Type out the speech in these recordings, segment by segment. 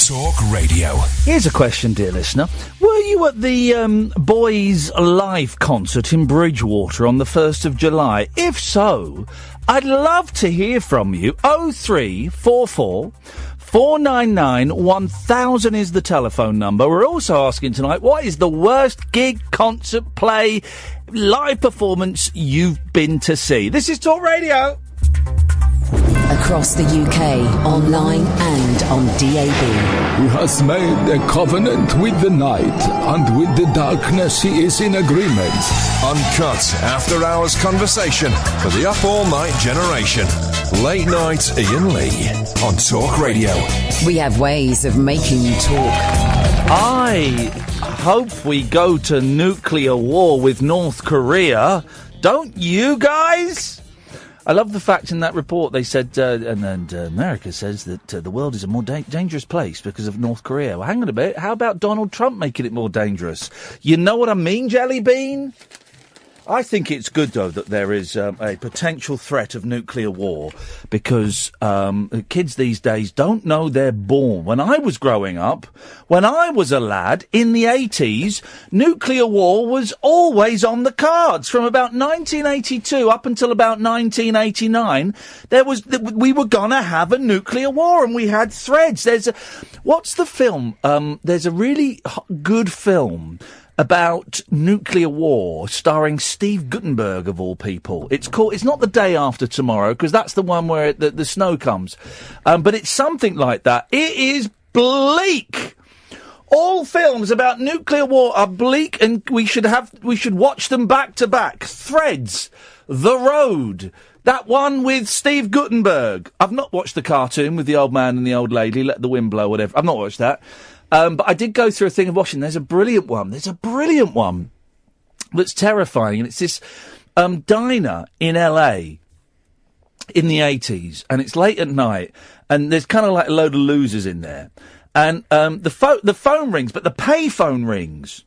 Talk Radio. Here's a question, dear listener. Were you at the Boyzlife concert in Bridgewater on the 1st of July? If so, I'd love to hear from you. 0344 499 1000 is the telephone number. We're also asking tonight, what is the worst gig, concert, play, live performance you've been to see? This is Talk Radio. Across the UK, online and on DAB. He has made a covenant with the night, and with the darkness he is in agreement. Uncut, after-hours conversation for the up-all-night generation. Late Night Iain Lee on Talk Radio. We have ways of making you talk. I hope we go to nuclear war with North Korea. Don't you guys? I love the fact in that report they said, and America says that the world is a more dangerous place because of North Korea. Well, hang on a bit. How about Donald Trump making it more dangerous? You know what I mean, Jelly Bean? I think it's good, though, that there is a potential threat of nuclear war because kids these days don't know they're born. When I was growing up, when I was a lad in the 80s, nuclear war was always on the cards. From about 1982 up until about 1989, we were going to have a nuclear war, and we had threads. What's the film? There's a really good film about nuclear war, starring Steve Guttenberg, of all people. It's not The Day After Tomorrow, because that's the one where the snow comes. But it's something like that. It is bleak. All films about nuclear war are bleak, and we should watch them back to back. Threads, The Road, that one with Steve Guttenberg. I've not watched the cartoon with the old man and the old lady, Let the Wind Blow, whatever. I've not watched that. But I did go through a thing of watching. There's a brilliant one that's terrifying. And it's this diner in LA in the 80s. And it's late at night. And there's kind of like a load of losers in there. And the phone rings, but the pay phone rings.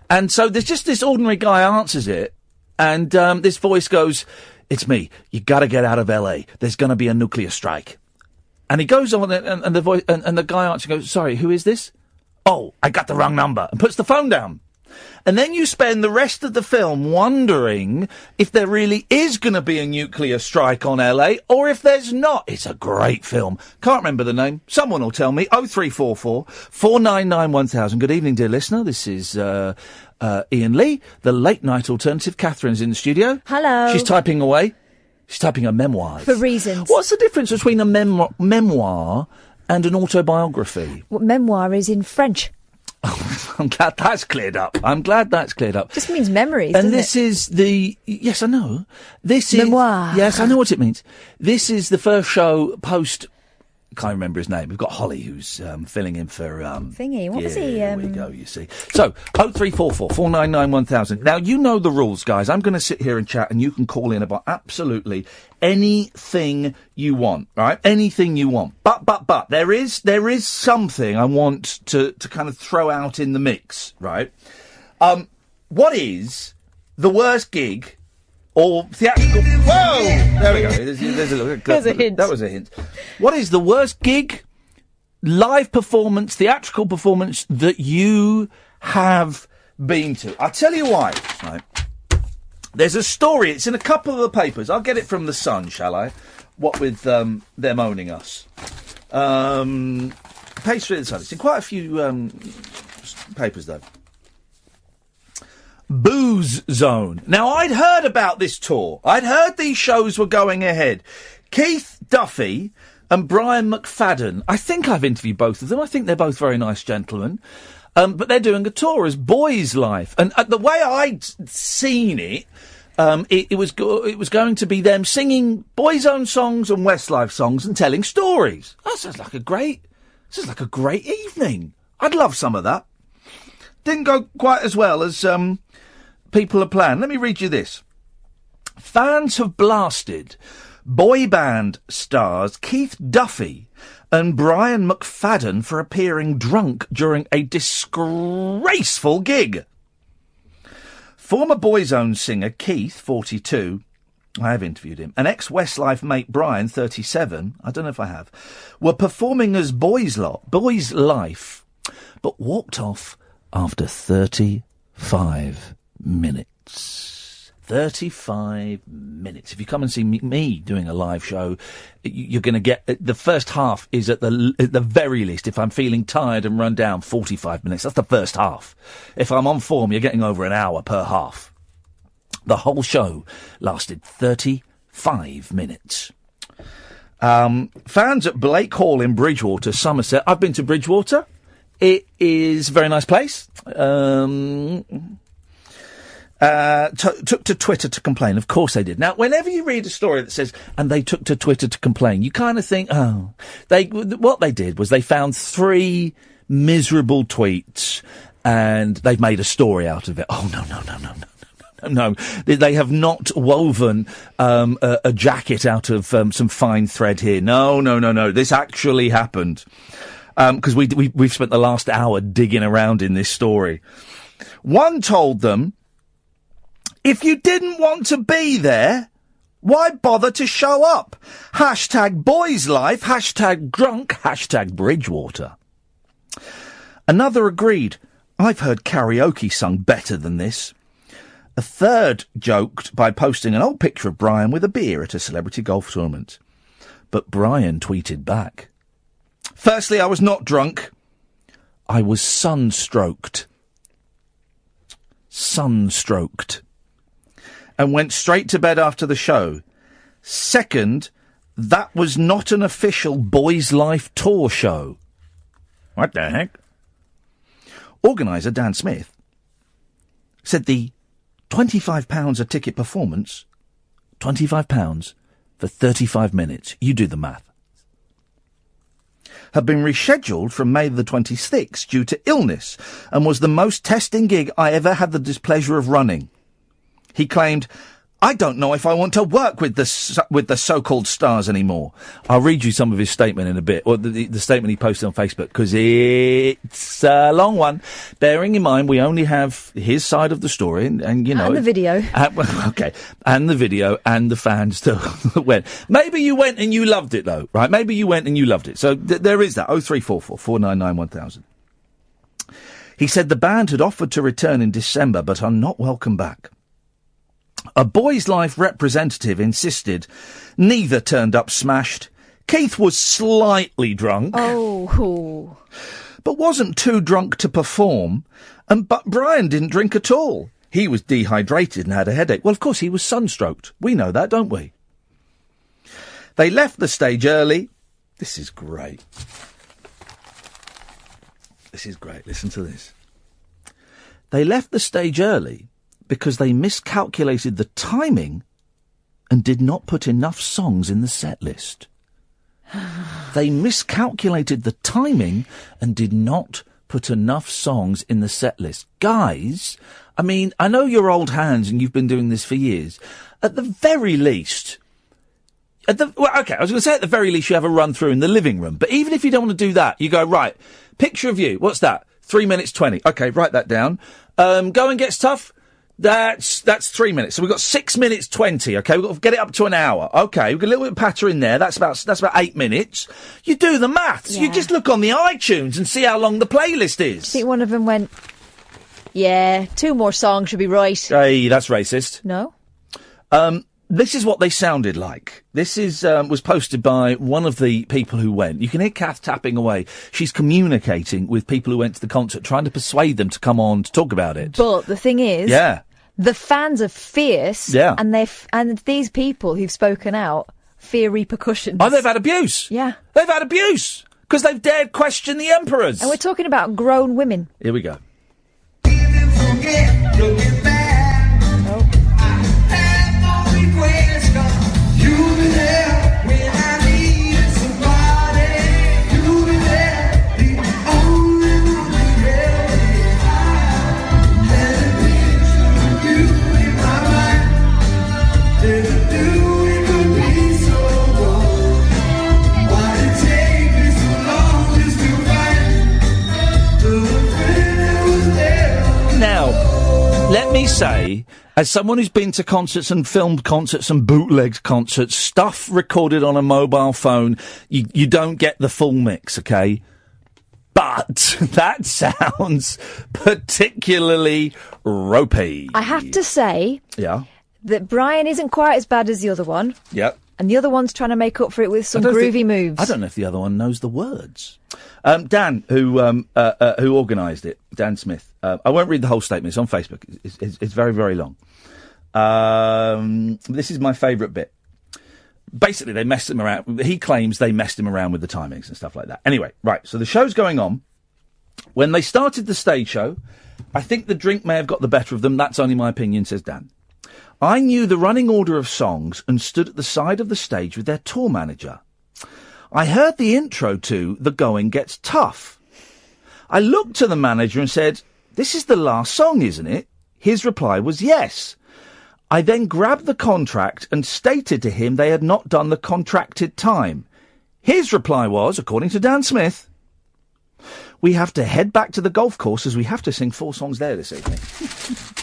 And so there's just this ordinary guy answers it. And this voice goes, "It's me. You got to get out of LA. There's going to be a nuclear strike." And he goes on and the voice and the guy answers goes, "Sorry, who is this?" "Oh, I got the wrong number," and puts the phone down. And then you spend the rest of the film wondering if there really is going to be a nuclear strike on LA or if there's not. It's a great film. Can't remember the name. Someone will tell me. 0344 499 1000. Good evening, dear listener. This is Iain Lee, the late night alternative. Catherine's in the studio. Hello. She's typing away. She's typing her memoirs. For reasons. What's the difference between a memoir and an autobiography? What memoir is in French. I'm glad that's cleared up. Just means memories, and doesn't this is the... Yes, I know. This is... Memoir. Yes, I know what it means. This is the first show post... Can't remember his name. We've got Holly, who's filling in for... Thingy. What was he? There we go, you see. So, 0344 499 1000. Now, you know the rules, guys. I'm going to sit here and chat, and you can call in about absolutely anything you want, right? Anything you want. But, there is something I want to kind of throw out in the mix, right? What is the worst gig or theatrical... Whoa! There we go. There's a hint. That was a hint. What is the worst gig, live performance, theatrical performance that you have been to? I'll tell you why, right? There's a story. It's in a couple of the papers. I'll get it from The Sun, shall I? What with them owning us. Page 3 of The Sun. It's in quite a few papers, though. Booze Zone. Now, I'd heard about this tour. I'd heard these shows were going ahead. Keith Duffy and Brian McFadden. I think I've interviewed both of them. I think they're both very nice gentlemen. But they're doing a tour as Boyzlife. And the way I'd seen it, it was going to be them singing Boyzone songs and Westlife songs and telling stories. That sounds like a great evening. I'd love some of that. Didn't go quite as well as people had planned. Let me read you this. Fans have blasted boy band stars Keith Duffy and Brian McFadden for appearing drunk during a disgraceful gig. Former Boyzone singer Keith, 42, I have interviewed him. An ex-Westlife mate, Brian, 37, I don't know if I have, were performing as Boyzlife, but walked off after 35 minutes. 35 minutes. If you come and see me doing a live show, you're going to get... The first half is at the very least, if I'm feeling tired and run down, 45 minutes. That's the first half. If I'm on form, you're getting over an hour per half. The whole show lasted 35 minutes. Fans at Blake Hall in Bridgewater, Somerset. I've been to Bridgewater. It is a very nice place. Took to Twitter to complain. Of course they did. Now, whenever you read a story that says, and they took to Twitter to complain, you kind of think, oh, what they did was they found 3 miserable tweets and they've made a story out of it. Oh, no. They have not woven a jacket out of some fine thread here. No. This actually happened. Because we've spent the last hour digging around in this story. One told them, if you didn't want to be there, why bother to show up? Hashtag Boyzlife, hashtag drunk, hashtag Bridgewater. Another agreed, I've heard karaoke sung better than this. A third joked by posting an old picture of Brian with a beer at a celebrity golf tournament. But Brian tweeted back. Firstly, I was not drunk. I was sunstroked. And went straight to bed after the show. Second, that was not an official Boyzlife tour show. What the heck? Organiser Dan Smith said the £25 a ticket performance, £25 for 35 minutes, you do the math, had been rescheduled from May the 26th due to illness and was the most testing gig I ever had the displeasure of running. He claimed, I don't know if I want to work with the so-called stars anymore. I'll read you some of his statement in a bit, or the statement he posted on Facebook, because it's a long one. Bearing in mind, we only have his side of the story, and you know... And the video. Okay, and the video, and the fans that went. Maybe you went and you loved it, though, right? Maybe you went and you loved it. So there is that, 0344 499 1000. He said the band had offered to return in December, but are not welcome back. A Boyzlife representative insisted neither turned up smashed. Keith was slightly drunk. Oh. But wasn't too drunk to perform. But Brian didn't drink at all. He was dehydrated and had a headache. Well, of course, he was sunstroked. We know that, don't we? They left the stage early. This is great. Listen to this. They left the stage early because they miscalculated the timing and did not put enough songs in the set list. They miscalculated the timing and did not put enough songs in the set list. Guys, I mean, I know you're old hands and you've been doing this for years. At the very least... I was going to say at the very least you have a run through in the living room. But even if you don't want to do that, you go, right, picture of you. What's that? 3 minutes 20. Okay, write that down. Going Gets Tough. That's 3 minutes. So we've got 6 minutes 20. Okay, we've got to get it up to an hour. Okay, we've got a little bit of patter in there. That's about 8 minutes. You do the maths. Yeah. You just look on the iTunes and see how long the playlist is. I think one of them went, yeah, 2 more songs should be right. Hey, that's racist. No? This is what they sounded like. This is was posted by one of the people who went. You can hear Kath tapping away. She's communicating with people who went to the concert, trying to persuade them to come on to talk about it. But the thing is, yeah, the fans are fierce, yeah, and these people who've spoken out fear repercussions. Oh, they've had abuse. Yeah, they've had abuse because they've dared question the emperors. And we're talking about grown women. Here we go. Let me say, as someone who's been to concerts and filmed concerts and bootlegged concerts, stuff recorded on a mobile phone, you don't get the full mix, okay? But that sounds particularly ropey. I have to say that Brian isn't quite as bad as the other one. Yep. And the other one's trying to make up for it with some groovy moves. I don't know if the other one knows the words. Dan, who organised it, Dan Smith. I won't read the whole statement. It's on Facebook. It's very, very long. This is my favourite bit. Basically, they messed him around. He claims they messed him around with the timings and stuff like that. Anyway, right, so the show's going on. When they started the stage show, I think the drink may have got the better of them. That's only my opinion, says Dan. I knew the running order of songs and stood at the side of the stage with their tour manager. I heard the intro to The Going Gets Tough. I looked to the manager and said, "This is the last song, isn't it?" His reply was yes. I then grabbed the contract and stated to him they had not done the contracted time. His reply was, according to Dan Smith, "We have to head back to the golf course as we have to sing 4 songs there this evening."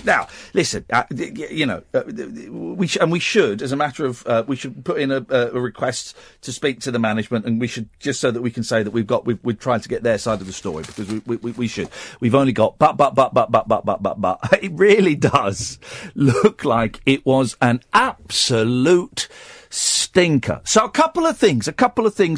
Now, listen, we should, as a matter of, we should put in a request to speak to the management, and we should, just so that we can say that we've tried to get their side of the story, because we should. We've only got but. It really does look like it was an absolute stinker. So a couple of things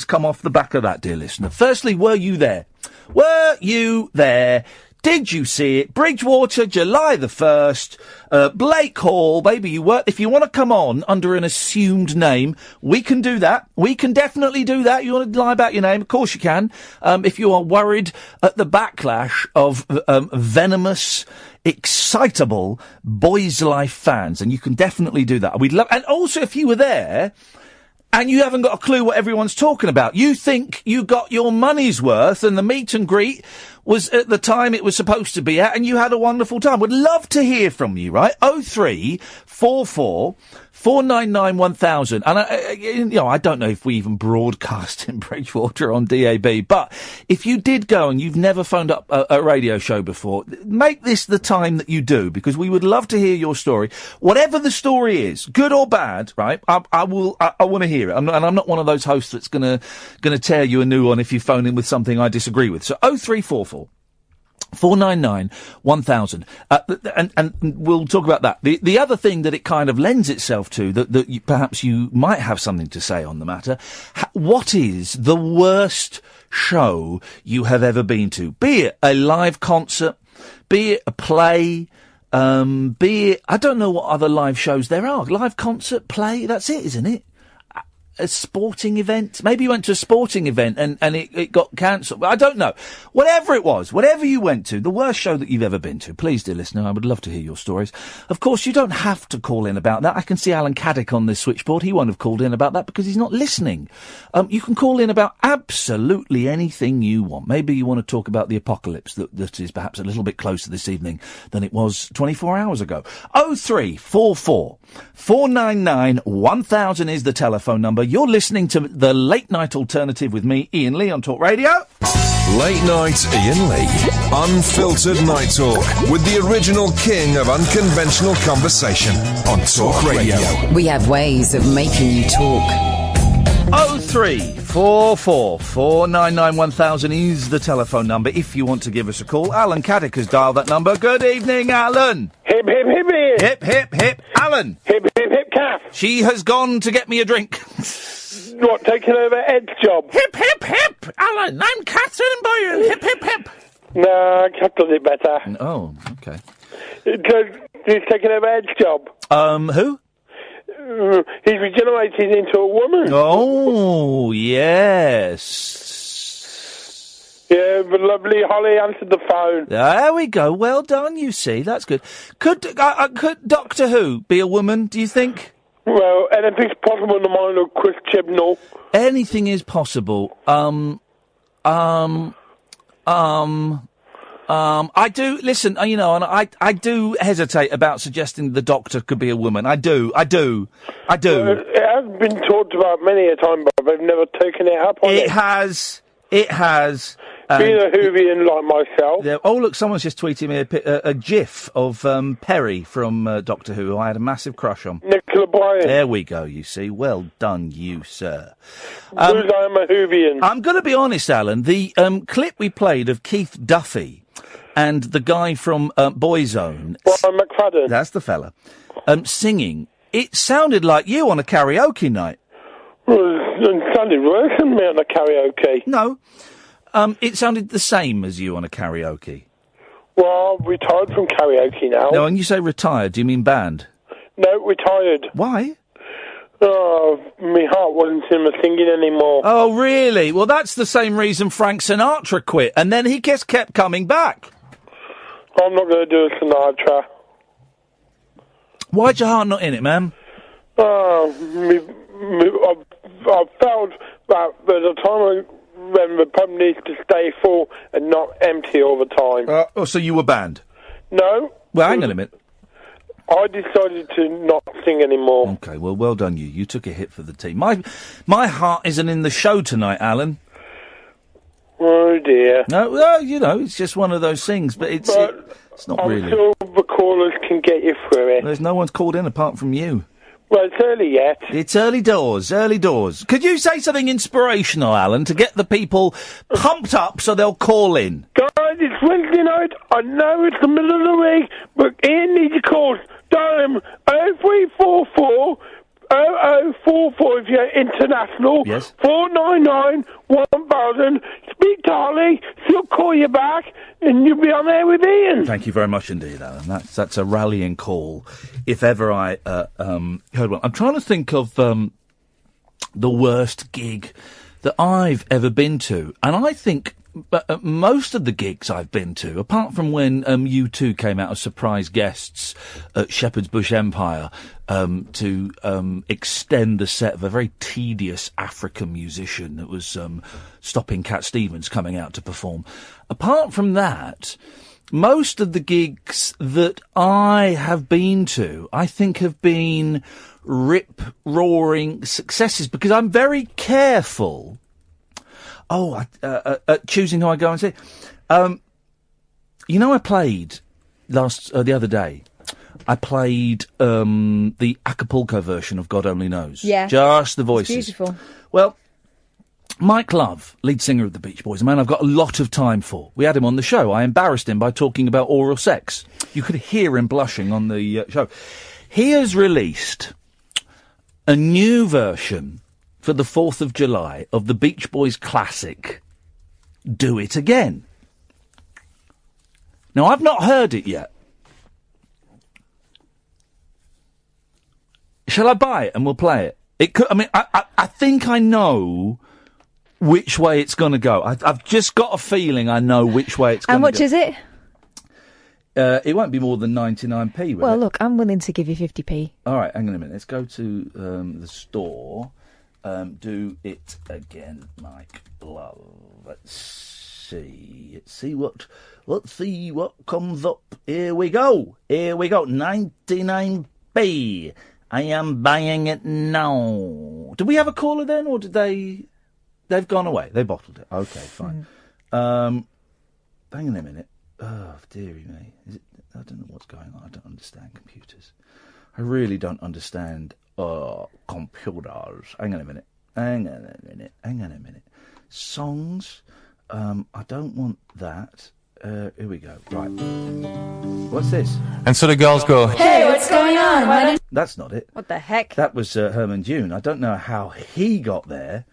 come off the back of that, dear listener. Firstly, were you there? Were you there? Did you see it? Bridgewater, July the 1st, Blake Hall, maybe you were. If you want to come on under an assumed name, we can do that. We can definitely do that. You want to lie about your name? Of course you can. If you are worried at the backlash of venomous, excitable Boyzlife fans, and you can definitely do that. We'd love, and also if you were there, and you haven't got a clue what everyone's talking about. You think you got your money's worth and the meet and greet was at the time it was supposed to be at and you had a wonderful time. Would love to hear from you, right? 0344 499 1000. And I don't know if we even broadcast in Bridgewater on DAB, but if you did go and you've never phoned up a radio show before, make this the time that you do, because we would love to hear your story. Whatever the story is, good or bad, right? I want to hear it. I'm not one of those hosts that's gonna tear you a new one if you phone in with something I disagree with. So 0344 499 1000. And we'll talk about that. The other thing that it kind of lends itself to, that perhaps you might have something to say on the matter, what is the worst show you have ever been to? Be it a live concert, be it a play, be it, I don't know what other live shows there are. Live concert, play, that's it, isn't it? A sporting event. Maybe you went to a sporting event and it got cancelled. I don't know. Whatever it was, whatever you went to, the worst show that you've ever been to, please, dear listener, I would love to hear your stories. Of course, you don't have to call in about that. I can see Alan Caddick on this switchboard. He won't have called in about that because he's not listening. You can call in about absolutely anything you want. Maybe you want to talk about the apocalypse that is perhaps a little bit closer this evening than it was 24 hours ago. 0344 499 1000 is the telephone number. You're listening to the Late Night Alternative with me, Iain Lee, on Talk Radio. Late Night Iain Lee. Unfiltered night talk with the original king of unconventional conversation on Talk Radio. We have ways of making you talk. 0344 499 1000 is the telephone number if you want to give us a call. Alan Caddick has dialed that number. Good evening, Alan. Hip, hip, hip, Iain. Hip, hip, hip. Alan. Hip, hip, hip, calf. She has gone to get me a drink. What, taking over Ed's job? Hip, hip, hip. Alan, I'm Catherine Boyan. Hip, hip, hip. No, Kath does it better. Oh, okay. He's taking over Ed's job. Who? He's regenerated into a woman. Oh, yes. Yeah, but lovely Holly answered the phone. There we go. Well done, you see. That's good. Could Doctor Who be a woman, do you think? Well, anything's possible in the mind of Chris Chibnall. Anything is possible. I do, listen, and I do hesitate about suggesting the Doctor could be a woman. I do. It has been talked about many a time, but they've never taken it up on it. It has. Being a Whovian like myself. Oh, look, someone's just tweeted me a gif of Perry from Doctor Who, who I had a massive crush on. Nicola Bryant. There we go, you see. Well done, you, sir. I'm a Whovian. I'm going to be honest, Alan. The clip we played of Keith Duffy and the guy from Boyzone... Brian McFadden. That's the fella. Singing. It sounded like you on a karaoke night. Well, it sounded worse than me on a karaoke. No. It sounded the same as you on a karaoke. Well, I'm retired from karaoke now. Now, when you say retired, do you mean band? No, retired. Why? Oh, my heart wasn't in the singing anymore. Oh, really? Well, that's the same reason Frank Sinatra quit, and then he just kept coming back. I'm not going to do a Sinatra. Why'd your heart not in it, man? Oh, I felt that there's a time when the pub needs to stay full and not empty all the time. So you were banned? No. Well, hang on a minute. I decided to not sing anymore. Okay, well done you. You took a hit for the team. My heart isn't in the show tonight, Alan. Oh, dear. No, well, you know, it's just one of those things, but it's not really. I'm sure the callers can get you through it. There's no one's called in apart from you. Well, it's early yet. It's early doors. Could you say something inspirational, Alan, to get the people pumped up so they'll call in? Guys, it's Wednesday night. I know it's the middle of the week, but Ian needs your calls. Dial him 0344 0044 if you're international. Yes. 499 1000. Speak to Holly. She'll call you back, and you'll be on there with Ian. Thank you very much indeed, Alan. That's a rallying call, if ever I heard one. I'm trying to think of the worst gig that I've ever been to, and I think most of the gigs I've been to, apart from when U2 came out as surprise guests at Shepherd's Bush Empire to extend the set of a very tedious African musician that was stopping Cat Stevens coming out to perform. Apart from that, most of the gigs that I have been to, I think have been rip-roaring successes, because I'm very careful choosing who I go and see. I played the other day. I played the Acapulco version of God Only Knows. Yeah. Just the voices. It's beautiful. Well, Mike Love, lead singer of the Beach Boys, a man I've got a lot of time for. We had him on the show. I embarrassed him by talking about oral sex. You could hear him blushing on the show. He has released a new version for the 4th of July of the Beach Boys classic, Do It Again. Now, I've not heard it yet. Shall I buy it and we'll play it? I think I know which way it's going to go. I've just got a feeling I know which way it's going to go. How much is it? It won't be more than 99p. Well, look, I'm willing to give you 50p. All right, hang on a minute. Let's go to the store. Do it again, Mike Love. Let's see what comes up. Here we go. 99p. I am buying it now. Do we have a caller then, or did they've gone away? They bottled it. Okay, fine. Hang on a minute. Oh, dearie me. I don't know what's going on. I don't understand computers. I really don't understand computers. Hang on a minute. Songs. I don't want that. Here we go. Right. What's this? And so the girls go, Hey, what's going on? That's not it. What the heck? That was Herman Dune. I don't know how he got there.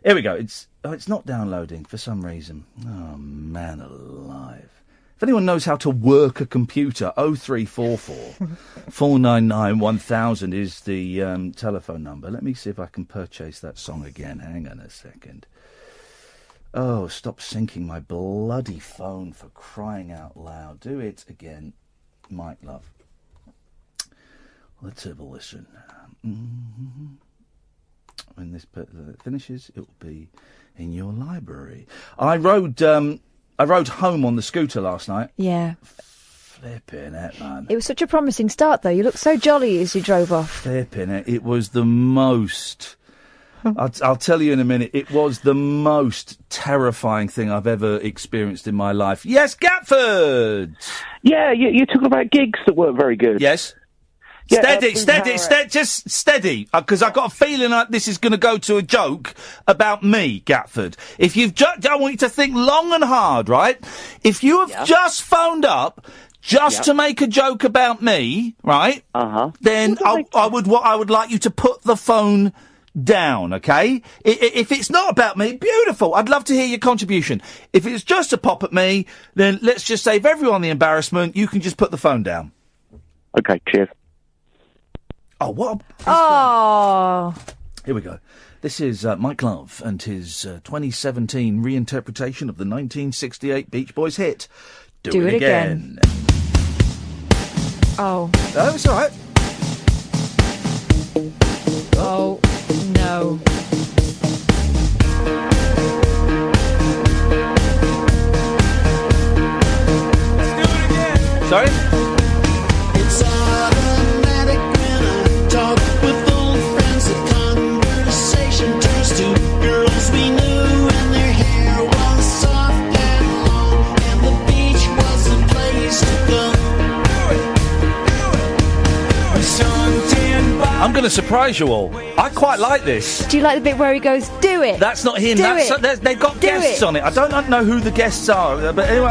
Here we go. It's not downloading for some reason. Oh, man alive. If anyone knows how to work a computer, 0344 499 1000 is the telephone number. Let me see if I can purchase that song again. Hang on a second. Oh, stop syncing my bloody phone, for crying out loud. Do it again, Mike Love. Let's have a listen. When this finishes, it will be in your library. I rode home on the scooter last night. Yeah. Flipping it, man. It was such a promising start, though. You looked so jolly as you drove off. Flipping it. It was the most I'll tell you in a minute. It was the most terrifying thing I've ever experienced in my life. Yes, Gatford! Yeah, you're talking about gigs that weren't very good. Yes. Yeah, just steady, because I've got a feeling like this is going to go to a joke about me, Gatford. If you've I want you to think long and hard, right? If you have just phoned up to make a joke about me, right? Then I would like you to put the phone down, okay? If it's not about me, beautiful. I'd love to hear your contribution. If it's just a pop at me, then let's just save everyone the embarrassment. You can just put the phone down. Okay, cheers. Oh, what? Oh. Here we go. This is Mike Love and his 2017 reinterpretation of the 1968 Beach Boys hit, Do It Again. Oh. Oh, it's all right. Oh, no. Let's do it again. Sorry? It's automatic when I talk with old friends. The conversation turns to girls we knew, and their hair was soft and long, and the beach was the place to go. I'm going to surprise you all. I quite like this. Do you like the bit where he goes, do it? That's not him. They've got guests on it. I don't know who the guests are, but anyway.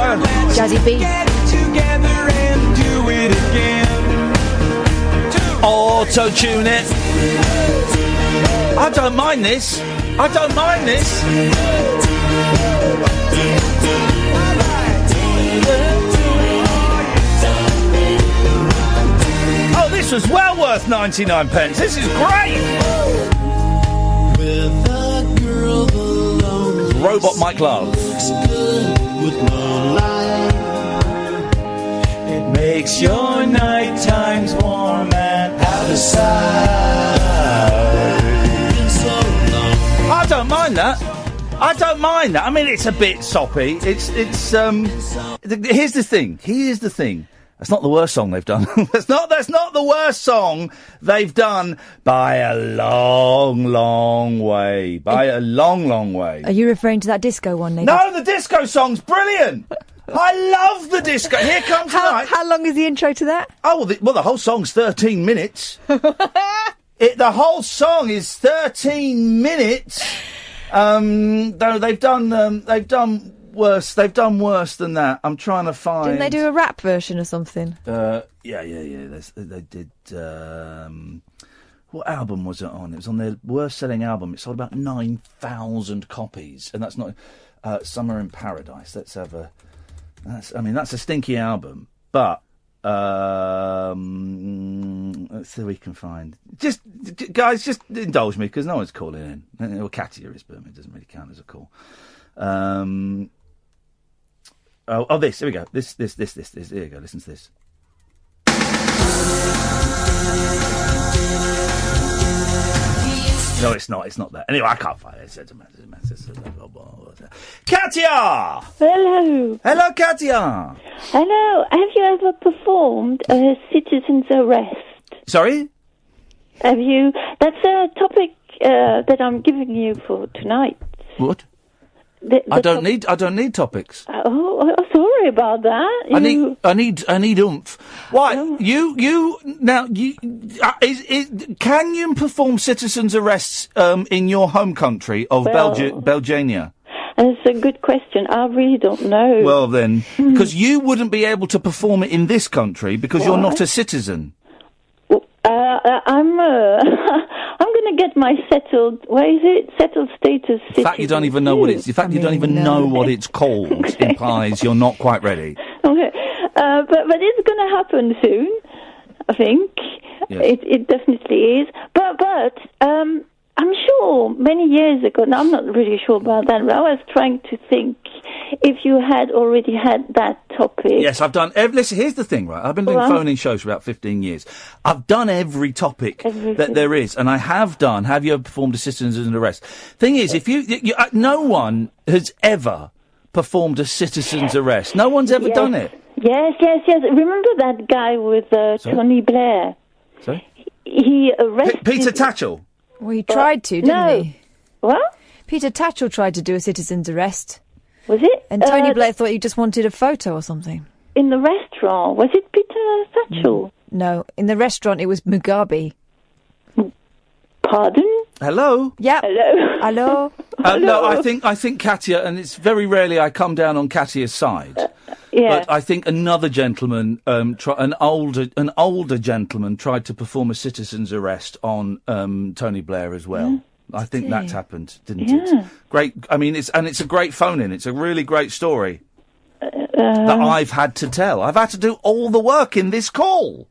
Jazzy B. Auto-tune it. I don't mind this. Oh, this was well worth 99 pence. This is great. With a girl alone, Robot Mike Love. with no light. It makes your night times warm and out of sight. I don't mind that. I mean, it's a bit soppy. Here's the thing. That's not the worst song they've done. That's not the worst song they've done by a long, long way. By a long, long way. Are you referring to that disco one, Nick? No, the disco song's brilliant. I love the disco. Here comes tonight. How long is the intro to that? Oh, well, the whole song's 13 minutes. The whole song is 13 minutes. Though they've done worse. They've done worse than that. I'm trying to find. Didn't they do a rap version or something? Yeah. They did. What album was it on? It was on their worst-selling album. It sold about 9,000 copies, and that's not Summer in Paradise. Let's have a. That's a stinky album, but let's see what we can find. Guys, just indulge me because no one's calling in. Well, Katia is, but it doesn't really count as a call. This. Here we go. This. Here we go. Listen to this. No, it's not. It's not that. Anyway, I can't find it. Katia! Hello, Katia! Hello. Have you ever performed a citizen's arrest? Sorry? Have you? That's a topic that I'm giving you for tonight. What? I don't need topics. Oh, sorry about that. I need oomph. Why? Oh. Can you perform citizens' arrests in your home country of Belgiania? That's a good question. I really don't know. Well then, because you wouldn't be able to perform it in this country because you're not a citizen. I'm going to get my settled status. The fact you don't even know what it's. The fact you don't even know what it's called implies you're not quite ready. Okay, but it's going to happen soon. I think it definitely is. But I'm sure many years ago. Now I'm not really sure about that. But I was trying to think if you had already had that topic. Yes, I've done. Listen, here's the thing, right? I've been doing phone-in shows for about 15 years. I've done every topic that there is, and I have done. Have you ever performed a citizen's arrest? Thing is, if you no one has ever performed a citizen's arrest. No one's ever done it. Yes. Remember that guy with Tony Blair? Sorry? He arrested Peter Tatchell. Well, he tried to, didn't he? What? Peter Tatchell tried to do a citizen's arrest. Was it? And Tony Blair thought he just wanted a photo or something. In the restaurant. Was it Peter Tatchell? No, in the restaurant it was Mugabe. Pardon? Hello? Yeah. Hello? Hello? No, I think Katia, and it's very rarely I come down on Katia's side. Yeah. But I think another gentleman, an older gentleman, tried to perform a citizen's arrest on Tony Blair as well. I think that's happened, didn't it? Great. I mean, it's a great phone-in. It's a really great story that I've had to tell. I've had to do all the work in this call.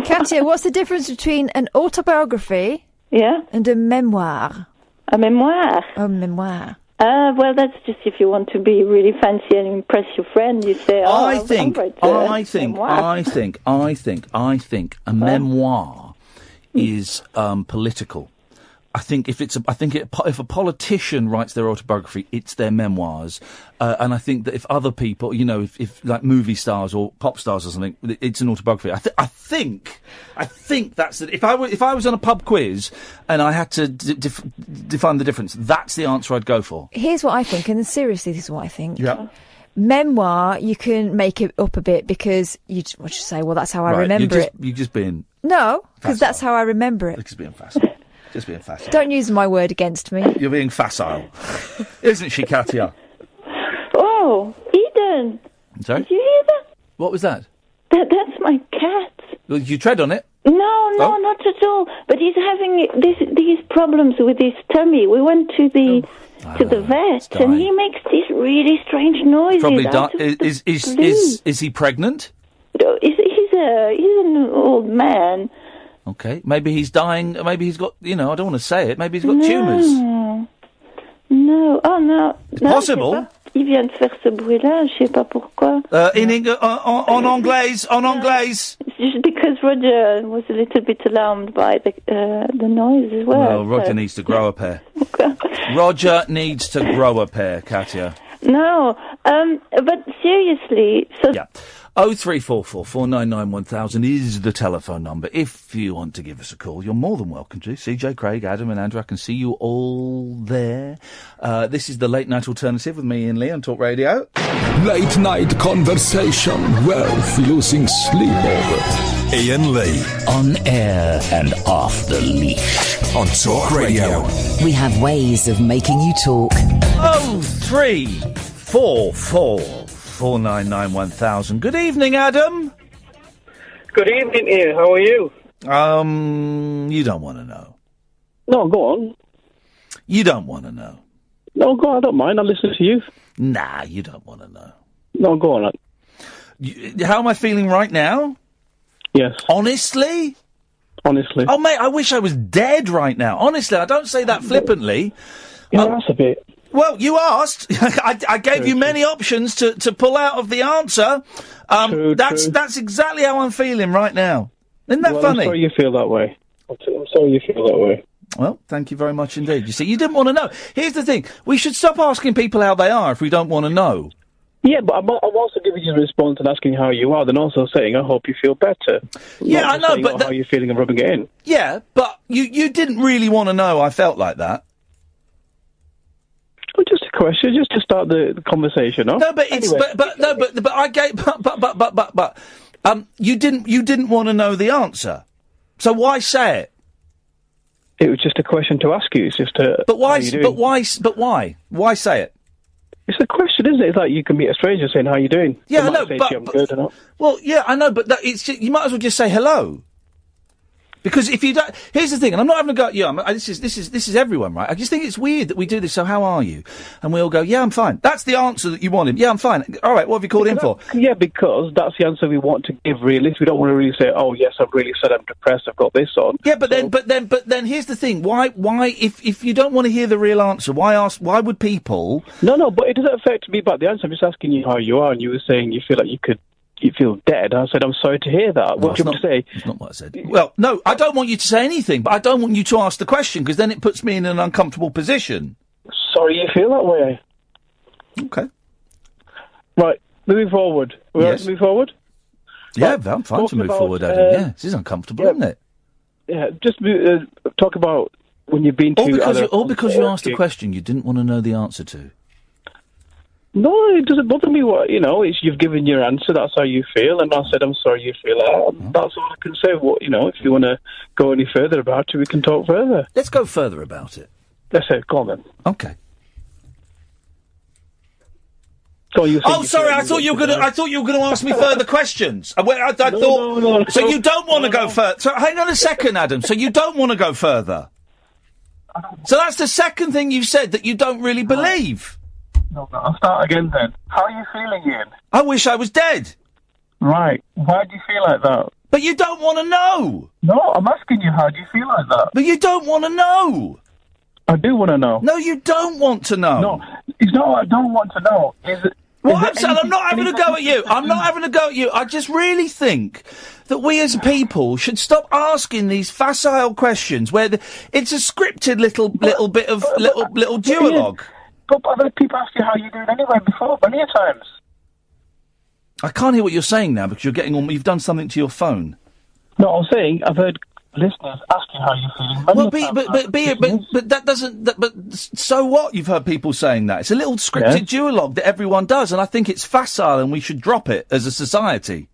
Katia, what's the difference between an autobiography and a memoir? A memoir? A memoir. Well, that's just if you want to be really fancy and impress your friend, you say, I think a memoir is political. I think if a politician writes their autobiography, it's their memoirs, and I think that if other people, if like movie stars or pop stars or something, it's an autobiography. I think that's it. If I was on a pub quiz and I had to define the difference, that's the answer I'd go for. Here's what I think, and seriously, this is what I think. Yeah. Memoir, you can make it up a bit because you just say, well, that's how I remember it. You're just being no, because that's how I remember it. Just being facile. Just being facile. Don't use my word against me. You're being facile. Isn't she, Katia? Oh, Eden. Sorry? Did you hear that? What was that? That's my cat. Well, you tread on it? No, not at all. But he's having these problems with his tummy. We went to the vet, and he makes these really strange noises. Probably is he pregnant? No, he's an old man. Okay, maybe he's dying. Maybe he's got, I don't want to say it. Maybe he's got tumours. No, oh non. It's possible. Il vient de faire ce bruit-là, je sais pas pourquoi. En anglais. Just because Roger was a little bit alarmed by the noise as well. Well, Roger needs to grow a pair. Roger needs to grow a pair, Katia. No, but seriously, so... Yeah. 0344 499 1000 is the telephone number. If you want to give us a call, you're more than welcome to. CJ, Craig, Adam and Andrew, I can see you all there. This is the Late Night Alternative with me, Iain Lee, on Talk Radio. Late night conversation worth losing sleep over. Iain Lee. On air and off the leash. On Talk Radio. We have ways of making you talk. 0344 499 1000. Good evening, Adam. Good evening, Ian. How are you? You don't want to know. No, go on. You don't want to know. No, go on. I don't mind. I'll listen to you. Nah, you don't want to know. No, go on. How am I feeling right now? Yes. Honestly? Honestly. Oh, mate, I wish I was dead right now. Honestly, I don't say that flippantly. Yeah, that's a bit... Well, you asked. I gave you many options to pull out of the answer. That's exactly how I'm feeling right now. Isn't that funny? I'm sorry you feel that way. I'm sorry you feel that way. Well, thank you very much indeed. You see, you didn't want to know. Here's the thing. We should stop asking people how they are if we don't want to know. Yeah, but I'm also giving you a response and asking how you are, then also saying, I hope you feel better. Yeah, I know, but... how you're feeling and rubbing it in. Yeah, but you didn't really want to know I felt like that. Well, just a question, just to start the conversation off. No, but it's anyway. but I gave but you didn't want to know the answer, so why say it? It was just a question to ask you. It's just a. But why? But why? Why say it? It's a question, isn't it? It's like you can meet a stranger saying, "How you doing?" Yeah, I know, but I'm good or not. Well, yeah, I know, but you might as well just say hello. Because if you don't, here's the thing, and I'm not having a go at you. This is everyone, right? I just think it's weird that we do this. So how are you? And we all go, yeah, I'm fine. That's the answer that you wanted. Yeah, I'm fine. All right, what have you called in for? Yeah, because that's the answer we want to give. Really, we don't want to really say, oh yes, I'm really sad, I'm depressed, I've got this on. Yeah, but then here's the thing. Why? If you don't want to hear the real answer, why ask? Why would people? No, but it doesn't affect me about the answer. I'm just asking you how you are, and you were saying you feel like you feel dead. I said, I'm sorry to hear that. What do you want to say? That's not what I said. Well, no, I don't want you to say anything, but I don't want you to ask the question, because then it puts me in an uncomfortable position. Sorry you feel that way. Okay. Right, moving forward. We're right to move forward? Yeah, right. I'm fine to move forward, Adam. Yeah, this is uncomfortable, isn't it? Yeah, just talk about when you've been to All because you asked a question you didn't want to know the answer to. No, it doesn't bother me. You've given your answer. That's how you feel, and I said I'm sorry you feel that. That's all I can say. If you want to go any further about it, we can talk further. Let's go further about it. Let's say, go on then. Okay. Sorry. I thought you were going to ask me further questions. I thought. No. So you don't want to go further. So hang on a second, Adam. So you don't want to go further. So that's the second thing you've said that you don't really believe. No, I'll start again then. How are you feeling, Ian? I wish I was dead. Right. Why do you feel like that? But you don't want to know. No, I'm asking you, how do you feel like that? But you don't want to know. I do want to know. No, you don't want to know. No, it's not I don't want to know. I'm not having a go at you. I'm not having a go at you. I just really think that we as people should stop asking these facile questions where it's a scripted little bit of little duologue. But I've heard people ask you how you're doing anyway before, many times. I can't hear what you're saying now because you've done something to your phone. No, I'm saying I've heard listeners ask you how you're feeling. But that doesn't. But so what? You've heard people saying that. It's a little scripted duologue that everyone does, and I think it's facile, and we should drop it as a society.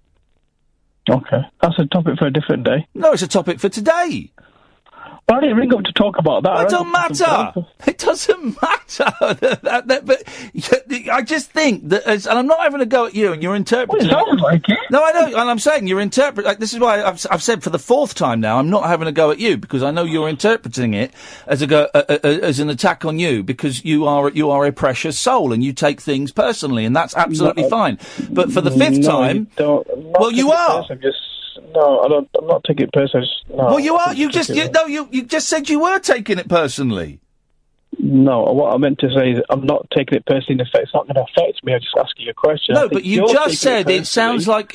Okay, that's a topic for a different day. No, it's a topic for today. Well, I didn't ring up to talk about that. It doesn't matter. It doesn't matter. But I just think that, and I'm not having a go at you, and you're interpreting. Well, it sounds like it. No, I know, and I'm saying you're interpreting. This is why I've said for the fourth time now, I'm not having a go at you because I know you're interpreting it as as an attack on you because you are a precious soul and you take things personally, and that's absolutely fine. But for the fifth time, you are. No, I'm not taking it personally. No, well, you are. You just said you were taking it personally. No, what I meant to say is I'm not taking it personally. It's not going to affect me. I'm just asking you a question. No, but you just said it sounds like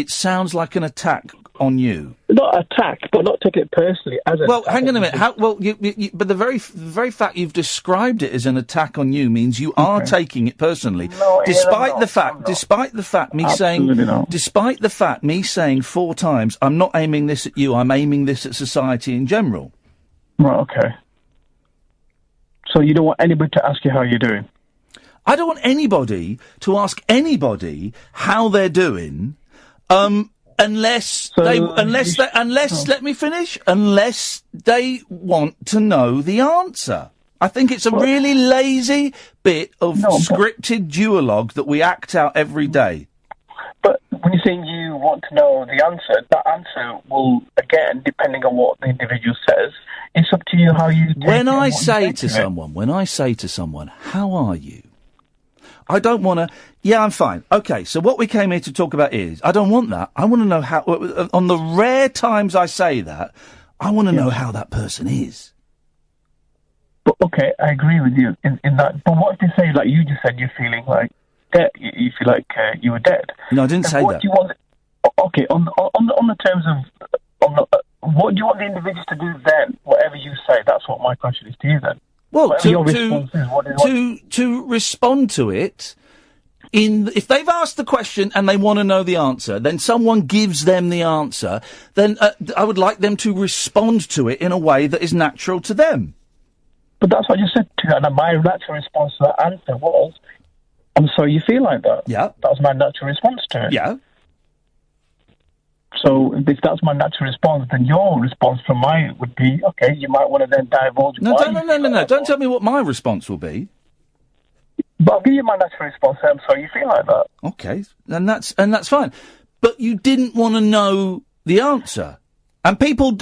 sounds like an attack on you. Not attack, but not taking it personally as well. Hang on a minute. But the very fact you've described it as an attack on you means you are taking it personally. No, despite the fact me saying 4 times, I'm not aiming this at you. I'm aiming this at society in general. Right. Okay. So you don't want anybody to ask you how you're doing? I don't want anybody to ask anybody how they're doing. Unless they want to know the answer. I think it's a really lazy bit of scripted duologue that we act out every day. But when you're saying you want to know the answer, that answer will, again, depending on what the individual says, it's up to you how you take When I say to someone, how are you? I don't want to... Yeah, I'm fine. Okay, so what we came here to talk about is... I don't want that. I want to know how... On the rare times I say that, I want to know how that person is. But, okay, I agree with you in that. But what if they say, like you just said, you're feeling like dead, you feel like you were dead? No, I didn't say what that. Do you want, okay, on the terms of... what do you want the individuals to do then? Whatever you say, that's what my question is to you then. Well, to respond to it, if they've asked the question and they want to know the answer, then someone gives them the answer, then I would like them to respond to it in a way that is natural to them. But that's what you said to you, and my natural response to that answer was, I'm sorry you feel like that. Yeah. That was my natural response to it. Yeah. So if that's my natural response, then your response from mine would be, okay, you might want to then divulge. No. Don't tell me what my response will be. But I'll give you my natural response. I'm sorry you feel like that. Okay, and that's fine. But you didn't want to know the answer. And people,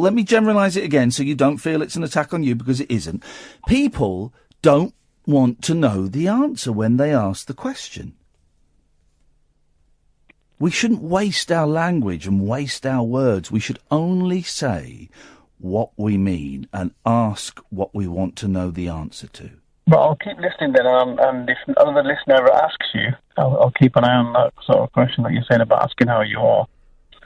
let me generalise it again so you don't feel it's an attack on you because it isn't. People don't want to know the answer when they ask the question. We shouldn't waste our language and waste our words. We should only say what we mean and ask what we want to know the answer to. But I'll keep listening then, and if another listener ever asks you, I'll keep an eye on that sort of question that you're saying about asking how you are.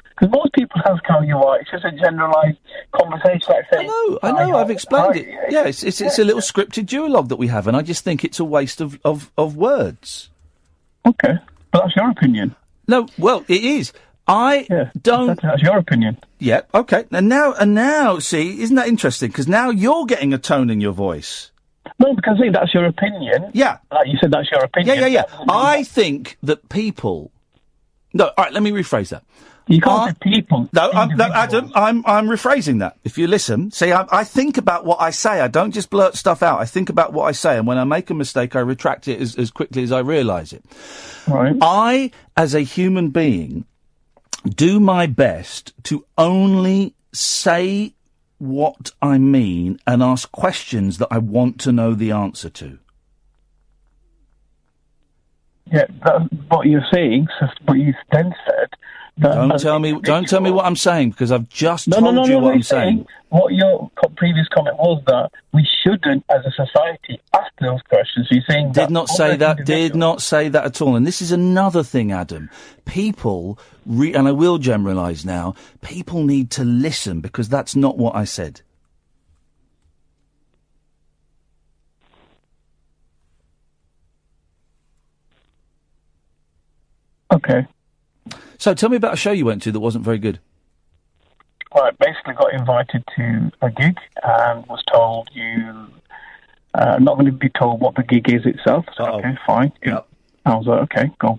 Because most people ask how you are. It's just a generalised conversation. Like saying, I know. I've explained it. Yeah, it's a little scripted duologue that we have, and I just think it's a waste of words. Okay, but that's your opinion. No, well, it is. That's your opinion. Yeah, okay. And now, see, isn't that interesting? Because now you're getting a tone in your voice. No, because I think that's your opinion. Yeah. Like you said, that's your opinion. Yeah. I think that people... No, all right, let me rephrase that. You can't say people. No, Adam, I'm rephrasing that. If you listen, see, I think about what I say. I don't just blurt stuff out. I think about what I say, and when I make a mistake, I retract it as quickly as I realise it. Right. I, as a human being, do my best to only say what I mean and ask questions that I want to know the answer to. Yeah, that's what you're saying, but you then said... Don't tell me what I'm saying, because I've just told you what I'm saying. What your previous comment was that we shouldn't, as a society, ask those questions. So you're saying Did not say that at all. And this is another thing, Adam. People, and I will generalise now, people need to listen, because that's not what I said. Okay. So tell me about a show you went to that wasn't very good. Well, I basically got invited to a gig and was told I'm not going to be told what the gig is itself. So, okay, fine. Yep. I was like, okay, go.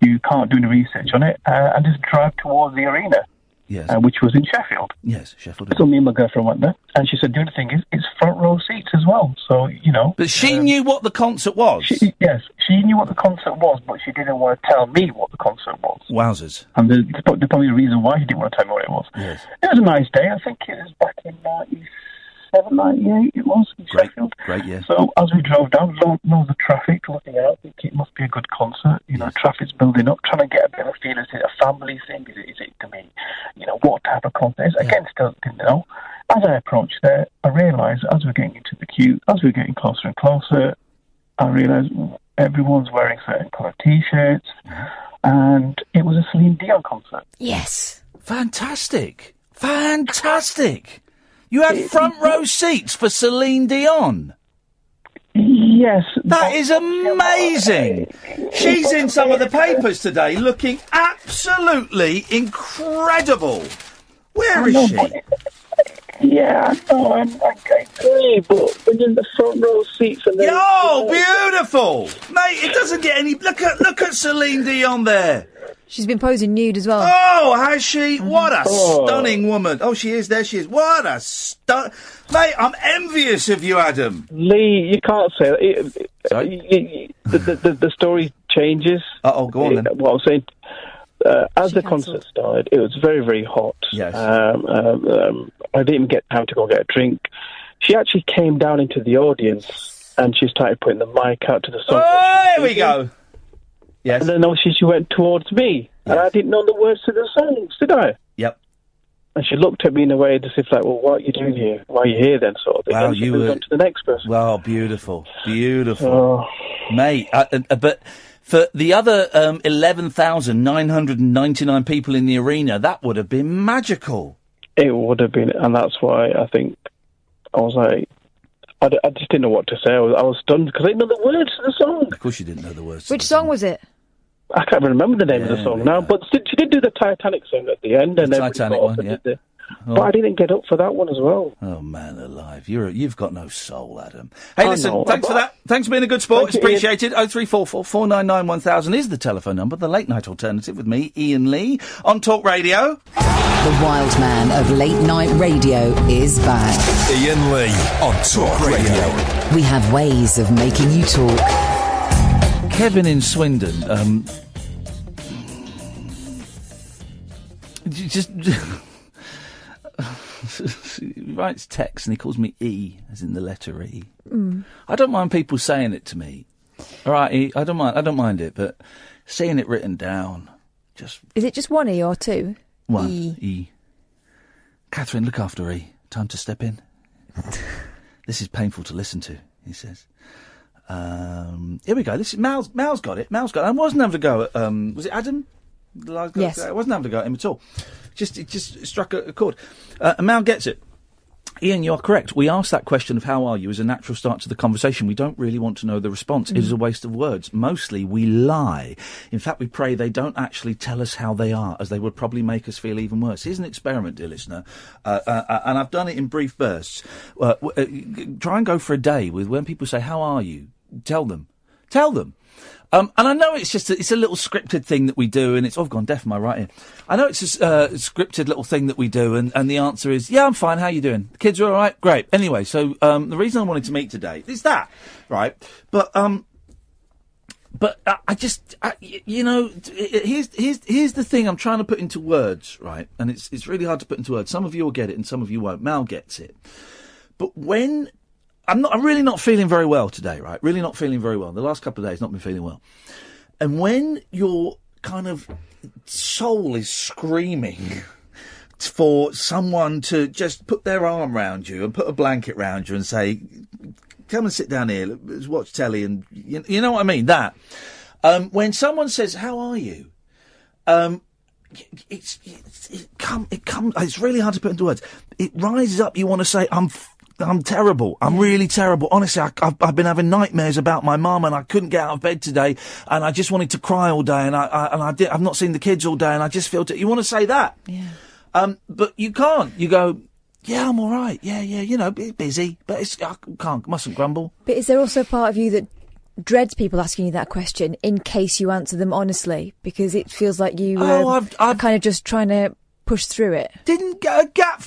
You can't do any research on it. And just drive towards the arena. Yes. Which was in Sheffield. Yes, Sheffield. So me and my girlfriend went there, and she said the other thing is it's front row seats as well. So But she knew what the concert was. Yes, she knew what the concert was, but she didn't want to tell me what the concert was. Wowzers! And there's probably a reason why she didn't want to tell me what it was. Yes. It was a nice day. I think it was back in 97, 98. It was in Sheffield. Great, yeah. So as we drove down, loads of traffic looking out. I think it must be a good concert. Traffic's building up, trying to get a bit of a feel. Is it a family thing? Is it to me? What type of concert? Again, still didn't know. As I approached there, I realised as we're getting into the queue, as we're getting closer and closer, I realised everyone's wearing certain colour T-shirts, and it was a Celine Dion concert. Yes. Fantastic. You had front row seats for Celine Dion. Yes. That is amazing. She's in some of the papers today looking absolutely incredible. Where is she? Yeah, I know, I agree, but when you're in the front row seats and beautiful! Mate, it doesn't get any... Look at Celine Dion there. She's been posing nude as well. Oh, has she? What a stunning woman. Oh, she is. There she is. What a Mate, I'm envious of you, Adam. Lee, you can't say that. The story changes. Go on then. What I'm saying, as the concert started, it was very, very hot. Yes. I didn't even get time to go get a drink. She actually came down into the audience and she started putting the mic out to the song. Oh, here we go. Yes. And then obviously she went towards me, and I didn't know the words to the songs, did I? Yep. And she looked at me in a way as if like, well, what are you doing here? Why are you here then, sort of thing? Wow, and she moved on to the next person. Wow, beautiful. Mate, but for the other 11,999 people in the arena, that would have been magical. It would have been, and that's why I think I was like, I just didn't know what to say. I was stunned because I didn't know the words to the song. Of course you didn't know the words. Which song was it? I can't remember the name of the song now, but she did do the Titanic song at the end. And Titanic one, yeah. But I didn't get up for that one as well. Oh, man alive. You've got no soul, Adam. Hey, listen, thanks for that. Thanks for being a good sport. It's appreciated. 0344 499 1000 is the telephone number, the late night alternative with me, Iain Lee, on Talk Radio. The wild man of late night radio is back. Iain Lee on Talk Radio. We have ways of making you talk. Kevin in Swindon, he writes text and he calls me E, as in the letter E. I don't mind people saying it to me. All right, E, I don't mind it, but seeing it written down, Is it just one E or two? One E. Catherine, look after E. Time to step in. This is painful to listen to, he says. Here we go. This is Mal's got it. I wasn't having to go at, was it Adam? Yes. I wasn't having to go at him at all. It just struck a chord. And Mal gets it. Ian, you are correct. We ask that question of how are you as a natural start to the conversation. We don't really want to know the response. It is a waste of words. Mostly we lie. In fact, we pray they don't actually tell us how they are, as they would probably make us feel even worse. Here's an experiment, dear listener, and I've done it in brief bursts. Try and go for a day with when people say, how are you? Tell them. And I know it's just it's a little scripted thing that we do, and I've gone deaf, am I right here? I know it's a scripted little thing that we do, and the answer is, yeah, I'm fine, how you doing? The kids are all right? Great. Anyway, so the reason I wanted to meet today is that, right? But I just, here's the thing I'm trying to put into words, right? And it's really hard to put into words. Some of you will get it, and some of you won't. Mal gets it. But when... I'm really not feeling very well today, right? Really not feeling very well. The last couple of days, not been feeling well. And when your kind of soul is screaming for someone to just put their arm round you and put a blanket round you and say, come and sit down here, let's watch telly, and you know what I mean? That. When someone says, how are you? It's really hard to put into words. It rises up, you want to say, I'm terrible. I'm really terrible. Honestly, I've been having nightmares about my mum, and I couldn't get out of bed today, and I just wanted to cry all day, and I've not seen the kids all day, and I just feel you want to say that. Yeah. But you can't. You go, yeah, I'm all right. Yeah, busy, but mustn't grumble. But is there also a part of you that dreads people asking you that question in case you answer them honestly, because it feels like you are kind of just trying to push through it?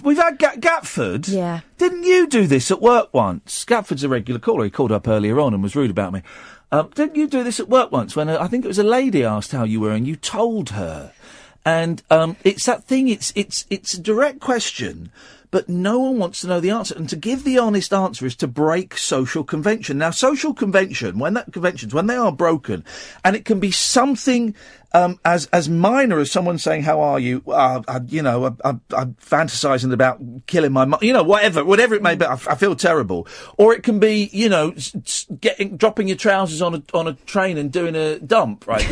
We've had Gatford. Yeah. Didn't you do this at work once? Gatford's a regular caller. He called up earlier on and was rude about me. Didn't you do this at work once when I think it was a lady asked how you were and you told her? And it's that thing. It's a direct question, but no one wants to know the answer. And to give the honest answer is to break social convention. Now, social convention, when they are broken, and it can be something as minor as someone saying, how are you? I'm fantasising about killing my mum, whatever it may be. I feel terrible. Or it can be, dropping your trousers on a train and doing a dump, right?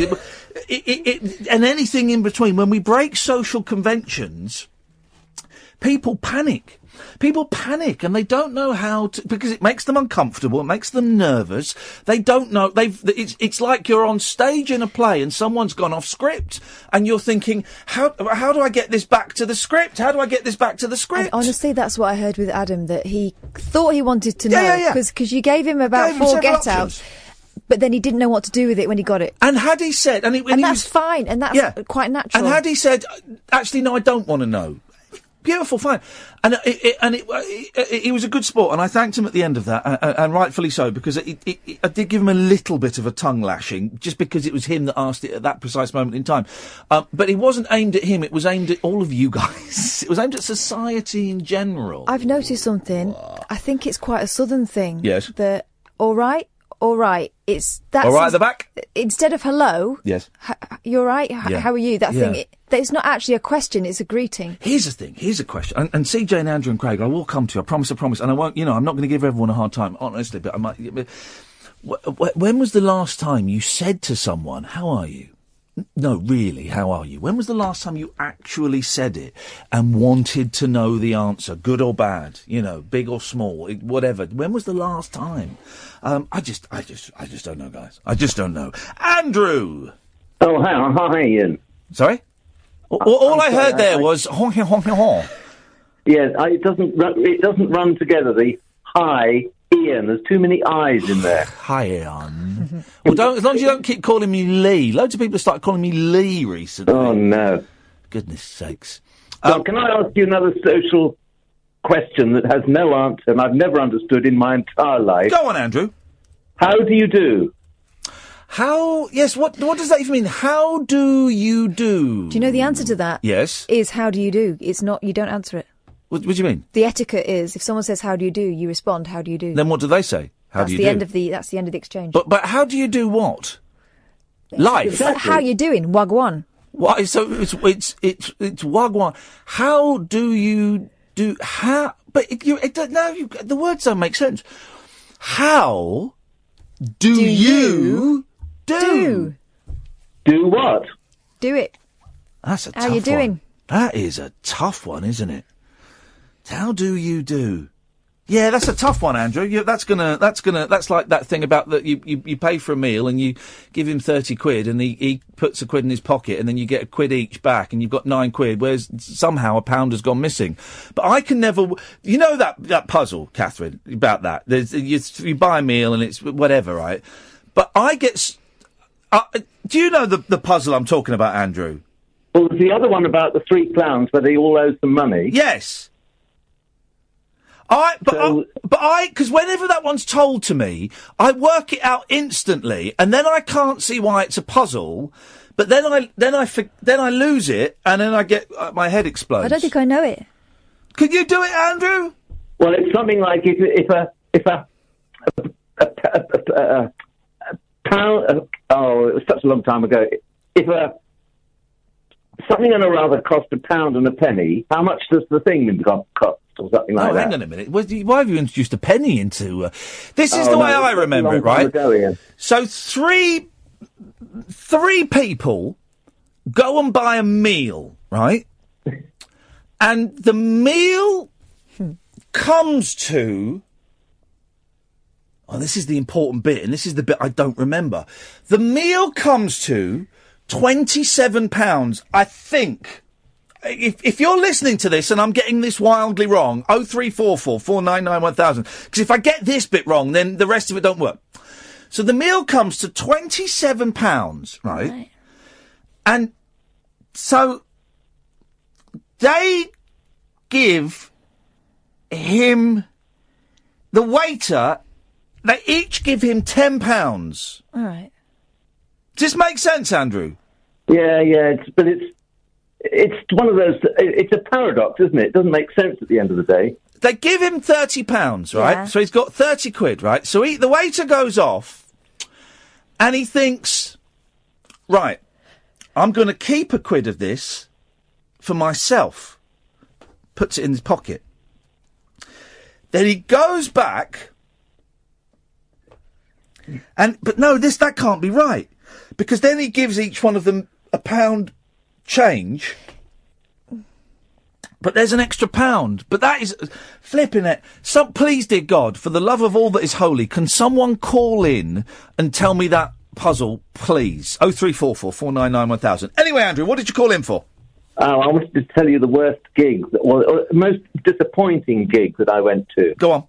And anything in between. When we break social conventions, people panic. People panic and they don't know how to, because it makes them uncomfortable, it makes them nervous. They don't know, it's like you're on stage in a play and someone's gone off script and you're thinking, how do I get this back to the script? How do I get this back to the script? And honestly, that's what I heard with Adam, that he thought he wanted to know, because you gave him about 4 get-outs. But then he didn't know what to do with it when he got it. And had he said... And that's fine, and that's quite natural. And had he said, actually, no, I don't want to know. Beautiful, fine. And he was a good sport, and I thanked him at the end of that, and rightfully so, because I did give him a little bit of a tongue lashing, just because it was him that asked it at that precise moment in time. But it wasn't aimed at him, it was aimed at all of you guys. It was aimed at society in general. I've noticed something. I think it's quite a southern thing. Yes. That, all right. That's all right at the back? Instead of hello. Yes. You're right. How are you? That thing. It's not actually a question. It's a greeting. Here's the thing. Here's a question. And CJ and Andrew and Craig, I will come to you. I promise. And I won't. I'm not going to give everyone a hard time, honestly. But I might. When was the last time you said to someone, "How are you"? No, really, how are you? When was the last time you actually said it and wanted to know the answer, good or bad, big or small, whatever? When was the last time? I just don't know, guys. I just don't know. Andrew! Oh, hi, Ian. Sorry? All I heard there was honk, honk, honk. Yeah, it doesn't run together, the hi, Ian. There's too many I's in there. Hi, Ian. Well, as long as you don't keep calling me Lee. Loads of people have started calling me Lee recently. Oh, no. Goodness sakes. So can I ask you another social question that has no answer and I've never understood in my entire life? Go on, Andrew. How do you do? Yes, what does that even mean? How do you do? Do you know the answer to that? Yes. Is how do you do? It's not, you don't answer it. What do you mean? The etiquette is, if someone says how do you do, you respond, how do you do? Then what do they say? How do you do? That's the end of the exchange. But how do you do what? Life. Exactly. How you doing? Wagwan. Why? So it's wagwan. How do you do? How? But the words don't make sense. How do you do? Do what? Do it. That's a tough one. How you doing? That is a tough one, isn't it? How do you do? Yeah, that's a tough one, Andrew. That's like that thing about that you pay for a meal and you give him 30 quid and he puts a quid in his pocket and then you get a quid each back and you've got 9 quid, whereas somehow a pound has gone missing. But I can never, you know that puzzle, Catherine, about that. You buy a meal and it's whatever, right? But I get, do you know the puzzle I'm talking about, Andrew? Well, there's the other one about the 3 clowns where they all owe some money. Yes. Because whenever that one's told to me, I work it out instantly, and then I can't see why it's a puzzle. But then I lose it, and then I get my head explodes. I don't think I know it. Can you do it, Andrew? Well, it's something like if a pound. It was such a long time ago. If something and a rather cost a pound and a penny, how much does the thing cost? Or something like that. Hang on a minute. Why have you introduced a penny into... This is the way I remember it, right? So three people go and buy a meal, right? And the meal comes to... Oh, this is the important bit, and this is the bit I don't remember. The meal comes to £27, I think... If you're listening to this and I'm getting this wildly wrong, 0344 499 1000. Because if I get this bit wrong, then the rest of it don't work. So the meal comes to £27, right? And so they give him, the waiter, they each give him £10. All right. Does this make sense, Andrew? Yeah, it's one of those. It's a paradox, isn't it? It doesn't make sense at the end of the day. They give him £30, right? Yeah. So he's got 30 quid, right? So the waiter goes off, and he thinks, right, I'm going to keep a quid of this for myself. Puts it in his pocket. Then he goes back, but no, that can't be right, because then he gives each one of them £1 change, but there's an extra £1. But that is flipping it. Please, dear God, for the love of all that is holy, can someone call in and tell me that puzzle, please? 0344 499 1000. Anyway, Andrew, what did you call in for? Oh, I wanted to tell you the worst gig, or most disappointing gig that I went to. Go on.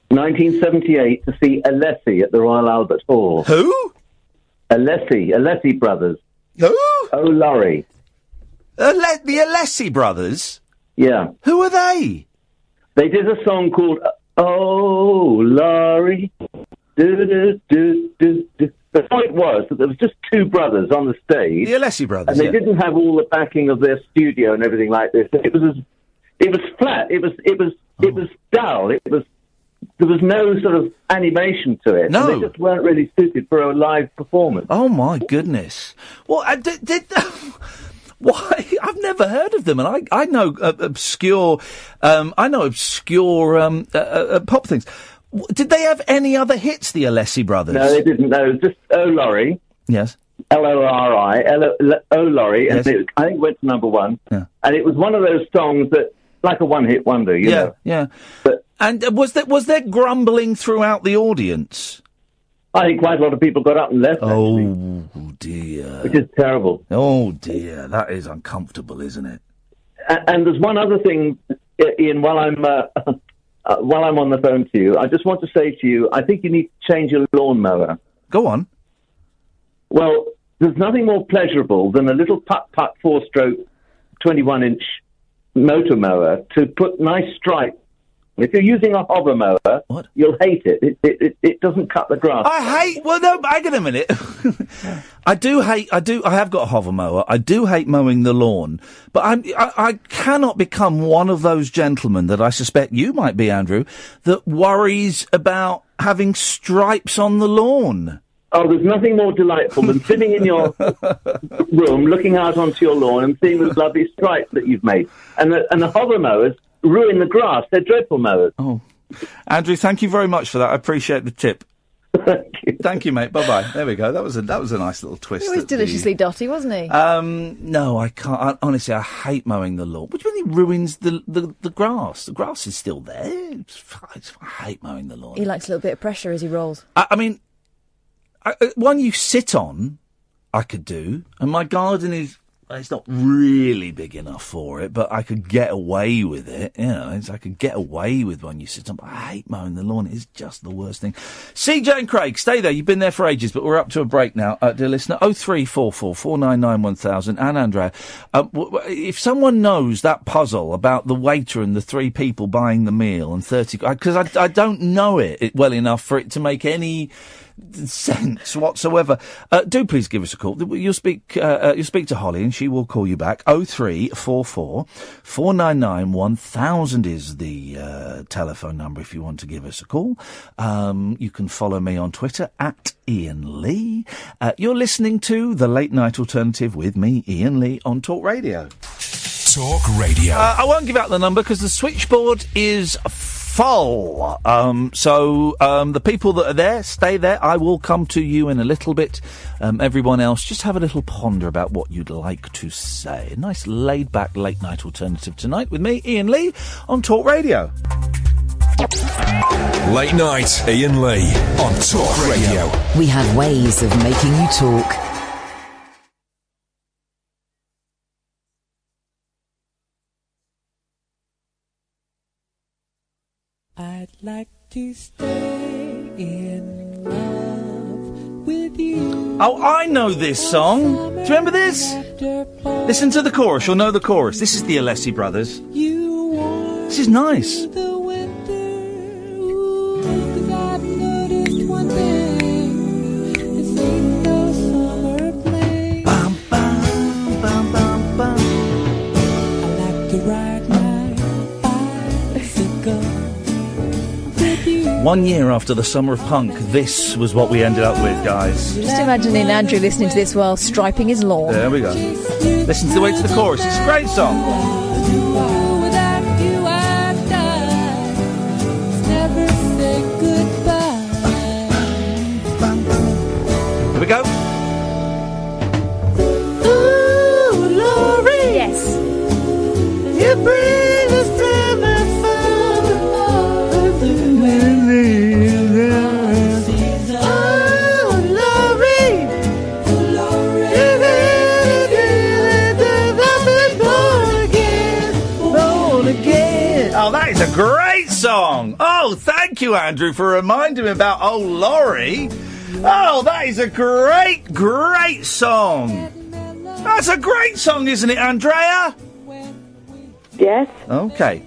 1978 to see Alessi at the Royal Albert Hall. Who? Alessi brothers. Who? O'Lorry. The Alessi brothers? Yeah. Who are they? They did a song called Oh, Laurie. The point was that there was just 2 brothers on the stage. The Alessi brothers, and they didn't have all the backing of their studio and everything like this. It was flat. It was dull. There was no sort of animation to it. No. And they just weren't really suited for a live performance. Oh my goodness! Well, why? I've never heard of them, and I know obscure pop things. Did they have any other hits, the Alessi brothers? No, they didn't. No, it was just O'Lorry. Yes. L-O-R-I. O'Lorry. Yes. And I think it went to number 1. Yeah. And it was one of those songs that, like a one-hit wonder, you know. Yeah. But, and was there grumbling throughout the audience? I think quite a lot of people got up and left. Oh, dear. Which is terrible. Oh, dear. That is uncomfortable, isn't it? And there's one other thing, Ian, while I'm on the phone to you, I just want to say to you, I think you need to change your lawnmower. Go on. Well, there's nothing more pleasurable than a little putt-putt 4-stroke 21-inch motor mower to put nice stripes. If you're using a hover mower, you'll hate it. It doesn't cut the grass. Well, no, hang on a minute. I have got a hover mower. I do hate mowing the lawn, but I cannot become one of those gentlemen that I suspect you might be, Andrew, that worries about having stripes on the lawn. Oh, there's nothing more delightful than sitting in your room, looking out onto your lawn and seeing the lovely stripes that you've made. And the hover mowers ruin the grass. They're dreadful mowers. Oh. Andrew, thank you very much for that. I appreciate the tip. Thank you, mate. Bye-bye. There we go. That was a nice little twist. He was deliciously dotty, wasn't he? No, I can't. Honestly, I hate mowing the lawn. What do you mean it ruins the grass? The grass is still there. I hate mowing the lawn. He likes a little bit of pressure as he rolls. I mean, one you sit on, I could do, and my garden is. It's not really big enough for it, but I could get away with it. You know, I could get away with one you sit on, but I hate mowing the lawn. It's just the worst thing. CJ and Craig, stay there. You've been there for ages, but we're up to a break now. Dear listener, 0344 499 1000 and Andrea. If someone knows that puzzle about the waiter and the three people buying the meal and 30... Because I don't know it well enough for it to make any... sense whatsoever. Do please give us a call. You'll speak to Holly and she will call you back. 0344 499 1000 is the telephone number if you want to give us a call. You can follow me on Twitter at Iain Lee. You're listening to The Late Night Alternative with me, Iain Lee, on Talk Radio. Talk Radio. I won't give out the number because the switchboard is full. So the people that are there, stay there. I will come to you in a little bit. Everyone else, just have a little ponder about what you'd like to say. A nice laid-back late-night alternative tonight with me, Iain Lee, on Talk Radio. Late Night Iain Lee on Talk Radio. We have ways of making you talk. I'd like to stay in love with you. Oh, I know this song. Do you remember this? Listen to the chorus. You'll know the chorus. This is the Alessi Brothers. This is nice. Bum, bum, bum, bum, bum. I like to ride my bicycle. 1 year after the summer of punk, this was what we ended up with, guys. Just imagining Andrew listening to this while striping his lawn. There we go. Listen to the way to the chorus. It's a great song. Here we go. Ooh, Laurie. Yes. You bring us Oh, that is a great song. Oh, thank you, Andrew, for reminding me about Oh Laurie. Oh, that is a great, great song. That's a great song, isn't it, Andrea? Yes. Okay.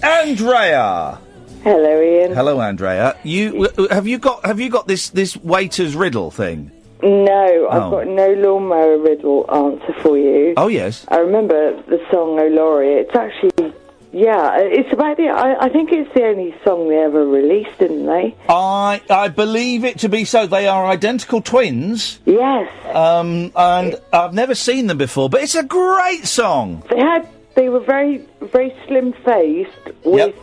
Andrea. Hello, Ian. Hello, Andrea. Have you got this waiter's riddle thing? No, I've got no lawnmower riddle answer for you. Oh, yes. I remember the song Oh Laurie. It's actually, it's about I think it's the only song they ever released, didn't they? I believe it to be so. They are identical twins. Yes. And I've never seen them before, but it's a great song. They were very, very slim-faced with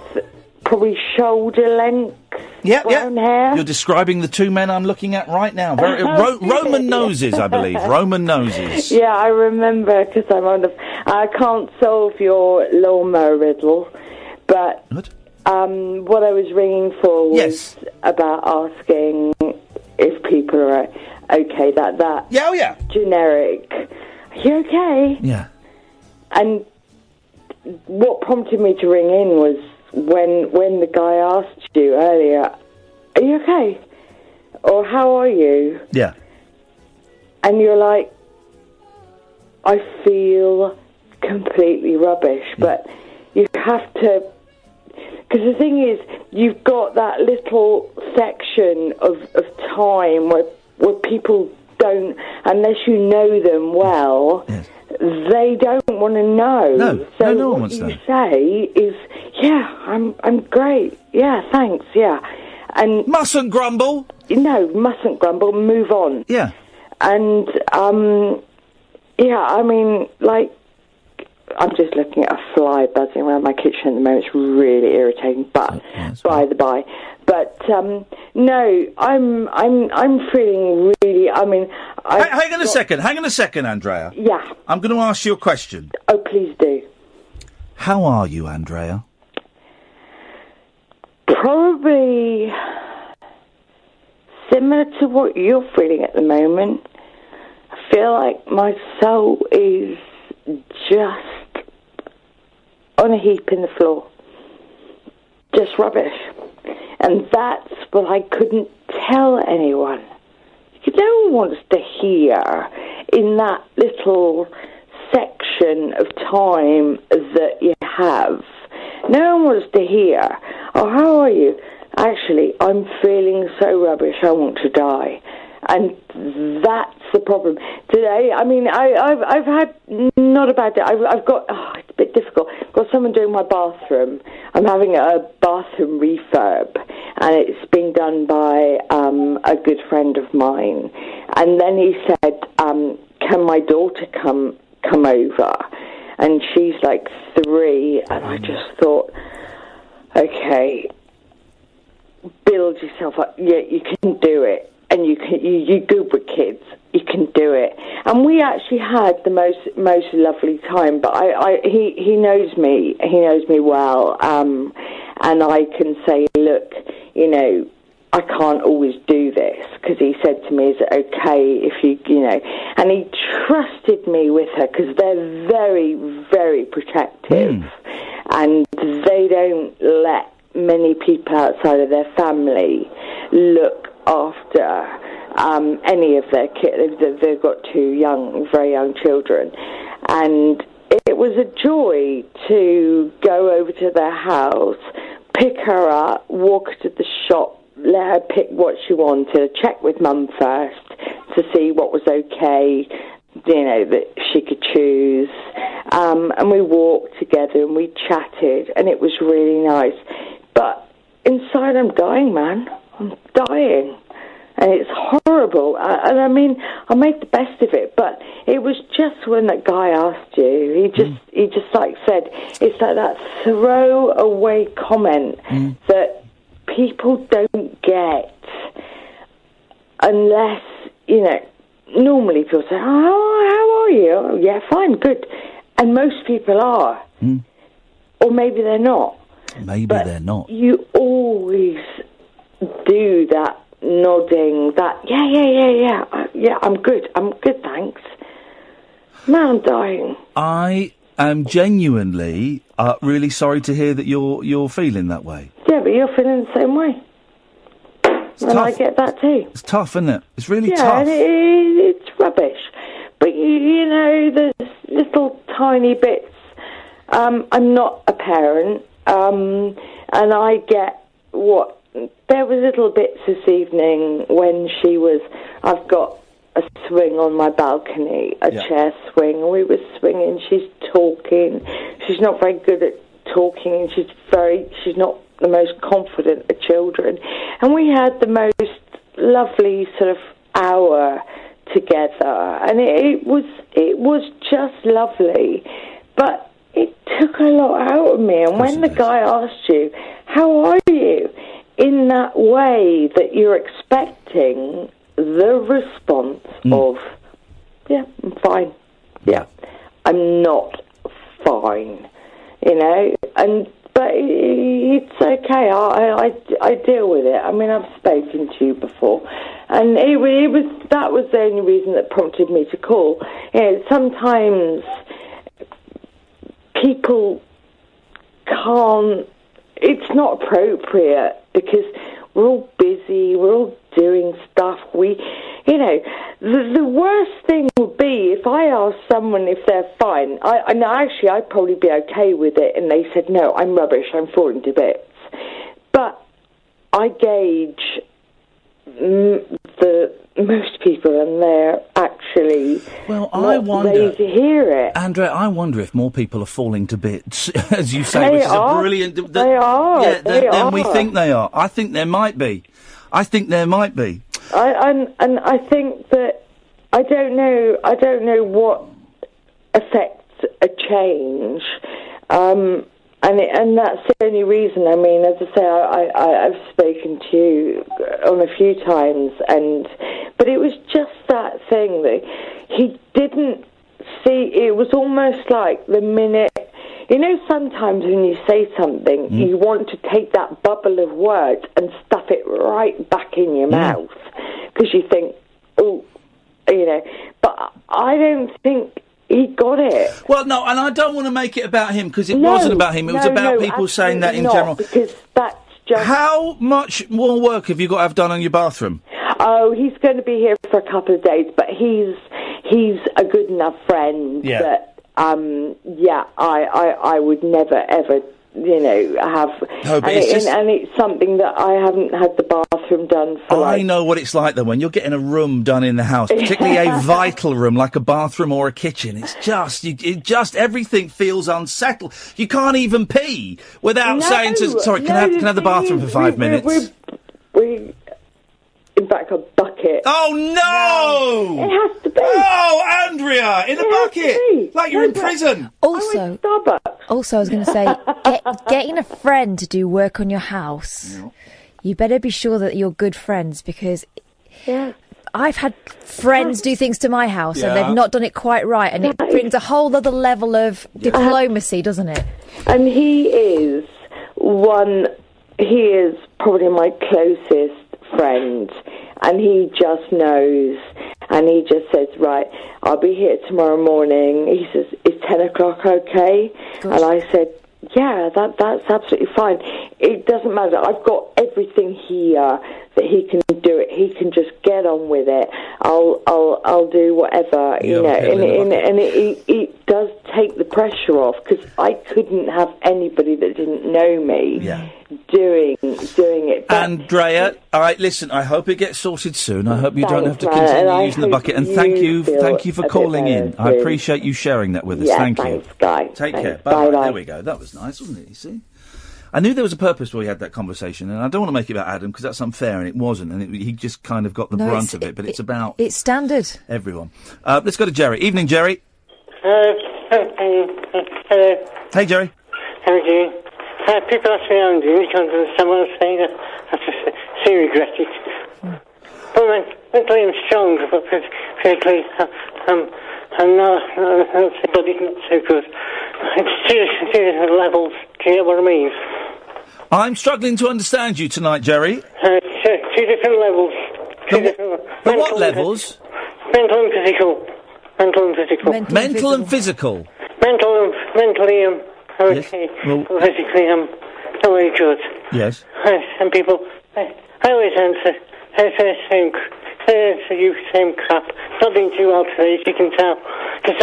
probably shoulder-length brown hair. You're describing the two men I'm looking at right now. Very, Roman noses, I believe. Roman noses. Yeah, I remember because I can't solve your lawnmower riddle, but what I was ringing for was about asking if people are okay. That generic. Are you okay? Yeah. And what prompted me to ring in was when the guy asked you earlier, are you okay? Or how are you? Yeah. And you're like, I feel completely rubbish, but you have to... Because the thing is, you've got that little section of time where people don't, unless you know them well... Yes. They don't want to know. No one wants to know. What you say is, I'm great. Yeah, thanks. Yeah, and mustn't grumble. No, mustn't grumble. Move on. Yeah, and I mean, like, I'm just looking at a fly buzzing around my kitchen at the moment. It's really irritating. But by the by, But no, I'm feeling really. I mean, hang on a second, Andrea. Yeah. I'm going to ask you a question. Oh, please do. How are you, Andrea? Probably similar to what you're feeling at the moment. I feel like my soul is just on a heap in the floor. Just rubbish. And that's what I couldn't tell anyone. No one wants to hear in that little section of time that you have. No one wants to hear, oh, how are you? Actually, I'm feeling so rubbish, I want to die. And that's the problem. Today, I mean, I've had not a bad day. I've got, it's a bit difficult. I've got someone doing my bathroom. I'm having a bathroom refurb, and it's being done by a good friend of mine. And then he said, can my daughter come over? And she's like 3, and I just thought, okay, build yourself up. Yeah, you can do it. And you're good with kids. You can do it. And we actually had the most lovely time. But he knows me. He knows me well. And I can say, look, you know, I can't always do this, because he said to me, is it okay if you know? And he trusted me with her, because they're very, very protective, and they don't let many people outside of their family look after any of their kids. They've got 2 very young children, and it was a joy to go over to their house, pick her up, walk her to the shop, let her pick what she wanted, check with Mum first to see what was okay, you know, that she could choose, and we walked together and we chatted, and it was really nice. But inside I'm dying, man. I'm dying. And it's horrible. And I mean, I made the best of it, but it was just when that guy asked you, he just like said, it's like that throwaway comment that people don't get unless, you know, normally people say, oh, how are you? Oh, yeah, fine, good. And most people are. Or maybe they're not. Maybe they're not. You always do that nodding, that, yeah, I'm good, thanks. Man, I'm dying. I am genuinely really sorry to hear that you're feeling that way. Yeah, but you're feeling the same way. And I get that too. It's tough, isn't it? It's really tough. Yeah, it's rubbish. But, you know, there's little tiny bits. I'm not a parent, and I get what... There were little bits this evening when I've got a swing on my balcony, a chair swing, and we were swinging, she's talking. She's not very good at talking, and she's not the most confident of children. And we had the most lovely sort of hour together, and it was just lovely. But it took a lot out of me. And when the guy asked you, how are you? In that way that you're expecting the response of, yeah, I'm fine. Yeah, I'm not fine, you know. But it's okay. I deal with it. I mean, I've spoken to you before, and that was the only reason that prompted me to call. You know, sometimes people can't. It's not appropriate because we're all busy, we're all doing stuff. You know, the worst thing would be if I asked someone if they're fine. I'd probably be okay with it, and they said, no, I'm rubbish, I'm falling to bits. But I gauge most people, and they're actually ready to hear it. Andrea, I wonder if more people are falling to bits, as you say, They which is are. a brilliant... They are. Yeah, They than are. we think they are. I think there might be. I think that I don't know what affects a change. And that's the only reason. I mean, as I say, I've spoken to you on a few times, but it was just that thing that he didn't see. It was almost like the minute, you know, sometimes when you say something, you want to take that bubble of words and stuff it right back in your mouth because you think, oh, you know. But I don't think he got it. Well, no, and I don't want to make it about him because it wasn't about him. It was about people saying that in general. Because that's just... How much more work have you got to have done on your bathroom? Oh, he's going to be here for a couple of days, but he's a good enough friend that, I would never, ever, you know, have... No, but and it's something that I haven't had the bathroom done for, I know what it's like, though, when you're getting a room done in the house, particularly a vital room like a bathroom or a kitchen. It's just, everything feels unsettled. You can't even pee without saying to... Sorry, can I have the bathroom for 5 minutes? In fact, a bucket. Oh, no! It has to be. Oh, Andrea, in a bucket! Like you're in prison. Also, I was going to say, getting a friend to do work on your house, you better be sure that you're good friends, because I've had friends do things to my house and they've not done it quite right, and it brings a whole other level of diplomacy, doesn't it? And he is probably my closest friend, and he just knows, and he just says, right, I'll be here tomorrow morning. He says, is 10 o'clock okay? Good. And I said, yeah, that's absolutely fine. It doesn't matter. I've got everything here that he can do it. He can just get on with it. I'll do whatever, you know. And it does take the pressure off, because I couldn't have anybody that didn't know me doing it. But Andrea, all right, listen, I hope it gets sorted soon. I hope you don't have to continue using the bucket. And thank you for calling in. I appreciate you sharing that with us. Thank you. Guy. Take care. Bye. There we go. That was nice, wasn't it? You see? I knew there was a purpose why we had that conversation, and I don't want to make it about Adam, because that's unfair, and it wasn't, and he just kind of got the brunt of it, but it's about... It's standard. Everyone. Let's go to Jerry. Evening, Jerry. Hello. Hey, Jerry. How are you doing? People ask me how I'm doing. You can't understand what I'm saying. I just so regret it. But mentally I'm strong, but physically I'm not, the body's not so good. It's two different levels. Do you know what I mean? I'm struggling to understand you tonight, Jerry. Two different levels. The what levels? Mental and physical. Mental and physical. Mentally I'm okay. Well, physically I'm not very good. Yes. And people, I always answer same crap. Not doing too well today, as you can tell. Because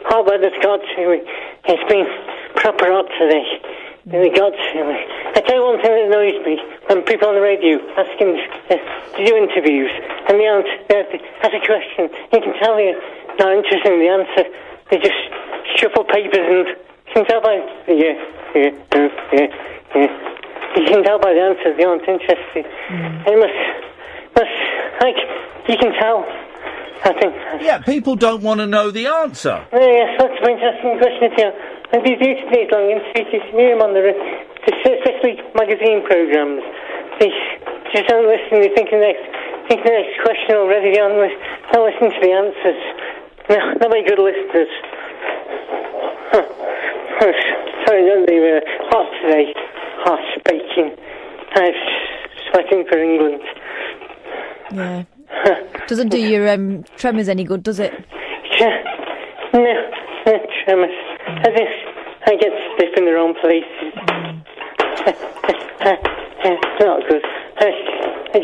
hot weather's got to me. It's been proper hot today. It got to me. I tell you one thing that annoys me, when people on the radio asking to do interviews, and they ask a question, you can tell they're not interested in the answer. They just shuffle papers, and you can tell by you can tell by the answers they aren't interested. They must like, you can tell. I think. Yeah, people don't want to know the answer. Yes, that's an interesting question to you. And these days long interviews, you hear them on especially magazine programmes. They just don't listen. They think the next question already. They don't listen to the answers. Not very good listeners. Sorry, don't be hot today. Hot, baking. I'm sweating for England. Yeah. Doesn't do your tremors any good, does it? No tremors. I get stiff in the wrong places. It's not good.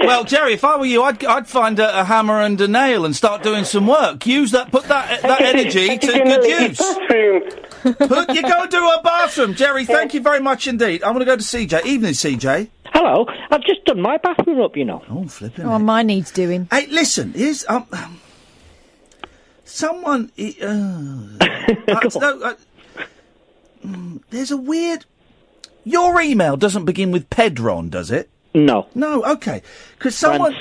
Well, Jerry, if I were you, I'd find a hammer and a nail and start doing some work. Put that energy to good use. You go to a bathroom. Jerry, thank you very much indeed. I'm going to go to CJ. Evening, CJ. Hello. I've just done my bathroom up, you know. Oh, flipping. Oh, mine needs doing. Hey, listen, here's someone. There's a weird. Your email doesn't begin with Pedron, does it? No. No, okay. Because someone.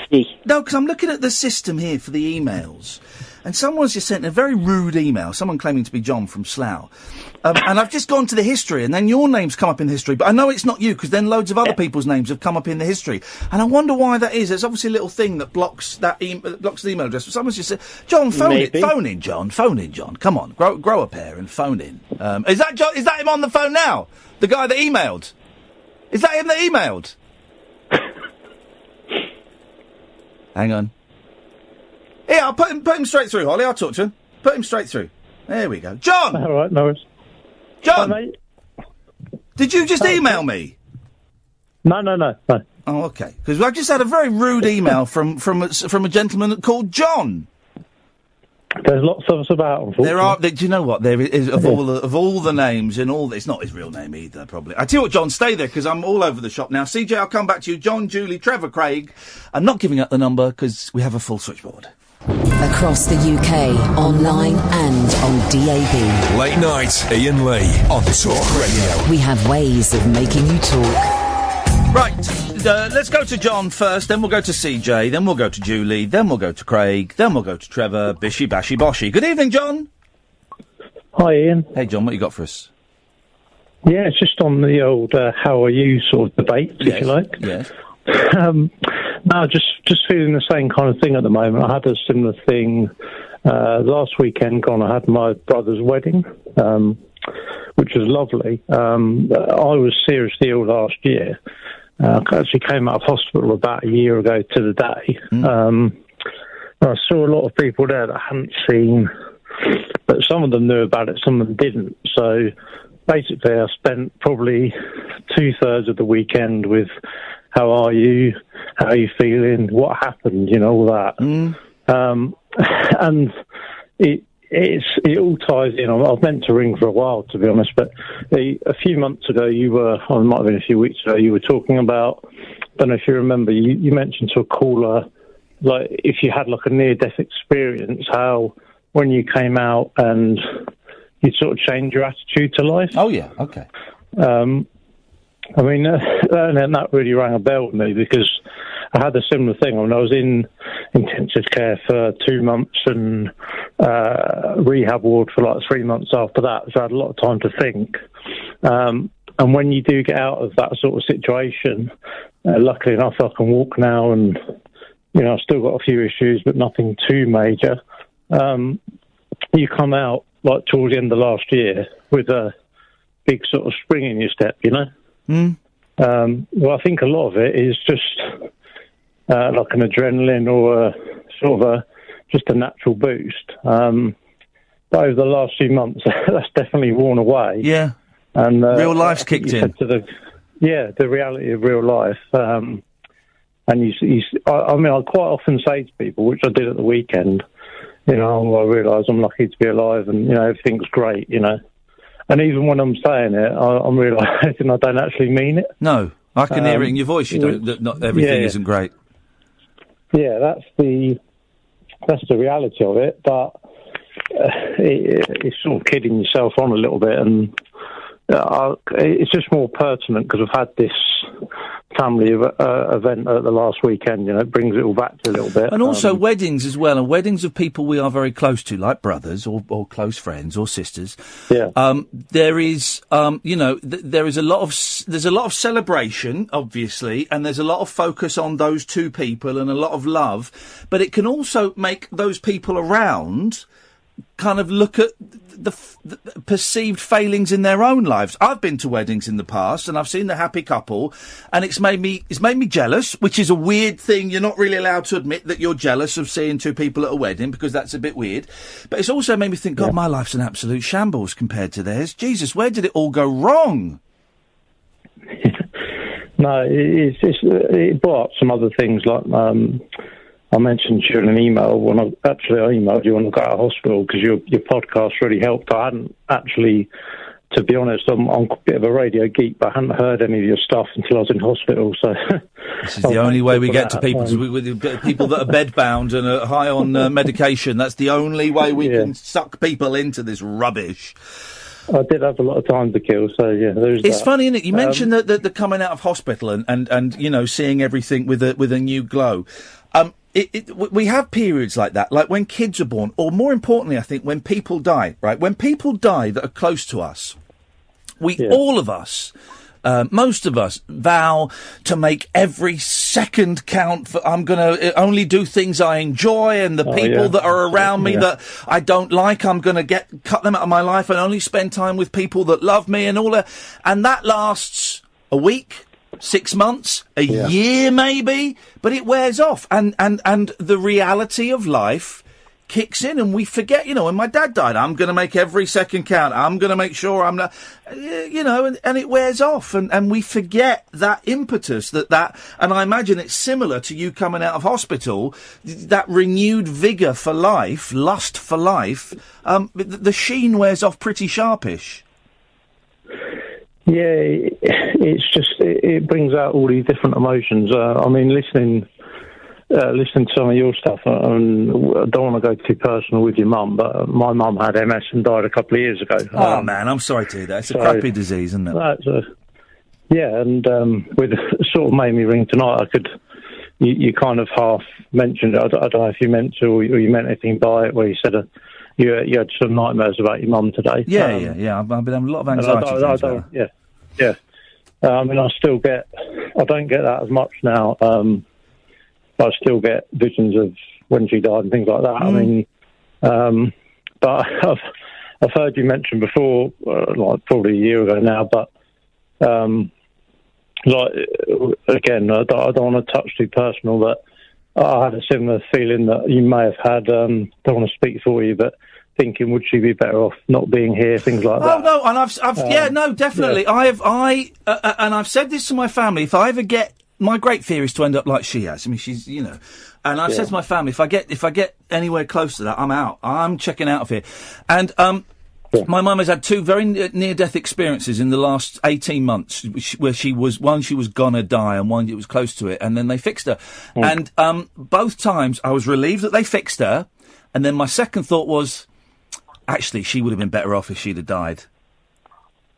No, because I'm looking at the system here for the emails, and someone's just sent a very rude email, someone claiming to be John from Slough. And I've just gone to the history, and then your name's come up in the history, but I know it's not you, because then loads of other people's names have come up in the history. And I wonder why that is. There's obviously a little thing that blocks blocks the email address. But someone's just said, John, phone in, John. Come on, grow a pair and phone in. Is that John? Is that him on the phone now? The guy that emailed? Is that him that emailed? Hang on. Yeah, I'll put him straight through, Holly. I'll talk to him. Put him straight through. There we go. John! All right, no worries. John! Hi, mate. Did you just email me? No. Oh, okay. Because I just had a very rude email from a gentleman called John. There's lots of us about, unfortunately. Do you know what? There is, of all the names and all... It's not his real name either, probably. I tell you what, John, stay there, because I'm all over the shop now. CJ, I'll come back to you. John, Julie, Trevor, Craig. I'm not giving up the number, because we have a full switchboard. Across the UK, online and on DAB. Late night, Iain Lee on Talk Radio. We have ways of making you talk. Right, let's go to John first, then we'll go to CJ, then we'll go to Julie, then we'll go to Craig, then we'll go to Trevor, Bishy, Bashy, Boshy. Good evening, John. Hi, Ian. Hey, John, what you got for us? Yeah, it's just on the old how are you sort of debate, if you like. Yes. No, just feeling the same kind of thing at the moment. I had a similar thing last weekend gone. I had my brother's wedding, which was lovely. I was seriously ill last year. I actually came out of hospital about a year ago to the day. I saw a lot of people there that I hadn't seen, but some of them knew about it, some of them didn't. So basically I spent probably 2/3 of the weekend with how are you, how are you feeling, what happened, all that. And it all ties in. I've meant to ring for a while, to be honest, but a few months ago it might have been a few weeks ago, you were talking about, I don't know if you remember, you mentioned to a caller, like if you had like a near-death experience, how when you came out and you'd sort of change your attitude to life. Oh, yeah, okay. I mean, that really rang a bell with me, because I had a similar thing. I was in intensive care for 2 months and rehab ward for like 3 months after that, so I had a lot of time to think. And when you do get out of that sort of situation, luckily enough I can walk now, and I've still got a few issues, but nothing too major. You come out like towards the end of last year with a big sort of spring in your step, Well, I think a lot of it is just like an adrenaline or just a natural boost. But over the last few months, that's definitely worn away. Yeah. And real life's kicked in. The reality of real life. And I quite often say to people, which I did at the weekend, I realise I'm lucky to be alive, and everything's great, And even when I'm saying it, I'm realising I don't actually mean it. No, I can hear it in your voice. Not everything isn't great. Yeah, that's the reality of it. But it's sort of kidding yourself on a little bit, and it's just more pertinent because we've had this family event at the last weekend. It brings it all back to a little bit, and also weddings as well, and weddings of people we are very close to, like brothers or close friends or sisters. Yeah. There is, there's a lot of celebration, obviously, and there's a lot of focus on those two people and a lot of love, but it can also make those people around kind of look at the perceived failings in their own lives. I've been to weddings in the past, and I've seen the happy couple, and it's made me jealous, which is a weird thing. You're not really allowed to admit that you're jealous of seeing two people at a wedding, because that's a bit weird. But it's also made me think, God, my life's an absolute shambles compared to theirs. Jesus, where did it all go wrong? No, it brought up some other things, like I mentioned you in an email when I emailed you when I got out of hospital, because your podcast really helped. I hadn't actually, to be honest, I'm a bit of a radio geek, but I hadn't heard any of your stuff until I was in hospital. So this is the only way we get to people, with people that are bedbound and are high on medication. That's the only way we can suck people into this rubbish. I did have a lot of time to kill, so yeah, there's It's that. funny, isn't it? You mentioned the coming out of hospital and seeing everything with a new glow. we have periods like that, like when kids are born, or more importantly, I think, when people die, right? When people die that are close to us, all of us, most of us, vow to make every second count. I'm going to only do things I enjoy, and the people that are around me that I don't like, I'm going to cut them out of my life and only spend time with people that love me and all that. And that lasts a week, 6 months, a year maybe, but it wears off. And the reality of life kicks in, and we forget, when my dad died, I'm going to make every second count. I'm going to make sure I'm not, and it wears off, and we forget that impetus, that, and I imagine it's similar to you coming out of hospital, that renewed vigour for life, lust for life, the sheen wears off pretty sharpish. Yeah, it's just, it brings out all these different emotions. I mean, listening to some of your stuff, and I don't want to go too personal with your mum, but my mum had MS and died a couple of years ago. Oh, man, I'm sorry to hear that. It's a crappy disease, isn't it? And with sort of made me ring tonight, you kind of half mentioned it. I don't know if you meant to, or you meant anything by it, where you said you had some nightmares about your mum today. Yeah. I've been having a lot of anxiety. I mean, I don't get that as much now. I still get visions of when she died and things like that. I mean, but I've heard you mention before, like probably a year ago now, but like again, I don't want to touch too personal, but I had a similar feeling that you may have had. Don't want to speak for you, but thinking, would she be better off not being here? Things like that. Oh no, and definitely. Yeah. And I've said this to my family. If I ever get, my great fear is to end up like she has. I mean, she's, and I've said to my family, if I get anywhere close to that, I'm out. I'm checking out of here. And my mum has had two very near-death experiences in the last 18 months, where she was gonna die, and one it was close to it, and then they fixed her. And both times I was relieved that they fixed her, and then my second thought was, actually, she would have been better off if she'd have died.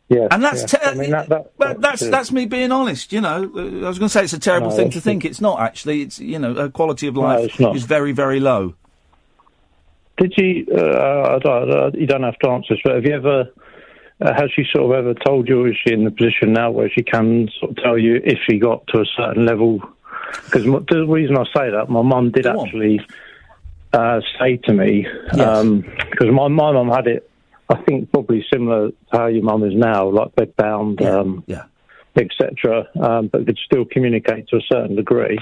Yeah, and that's me being honest. I was going to say it's a terrible thing to think. It's not actually. It's her quality of life is very, very low. Did you? You don't have to answer this, but have you ever? Has she sort of ever told you? Or is she in the position now where she can sort of tell you if she got to a certain level? Because the reason I say that, my mum did actually say to me, because my mum had it. I think probably similar to how your mum is now, like bedbound, etc., but could still communicate to a certain degree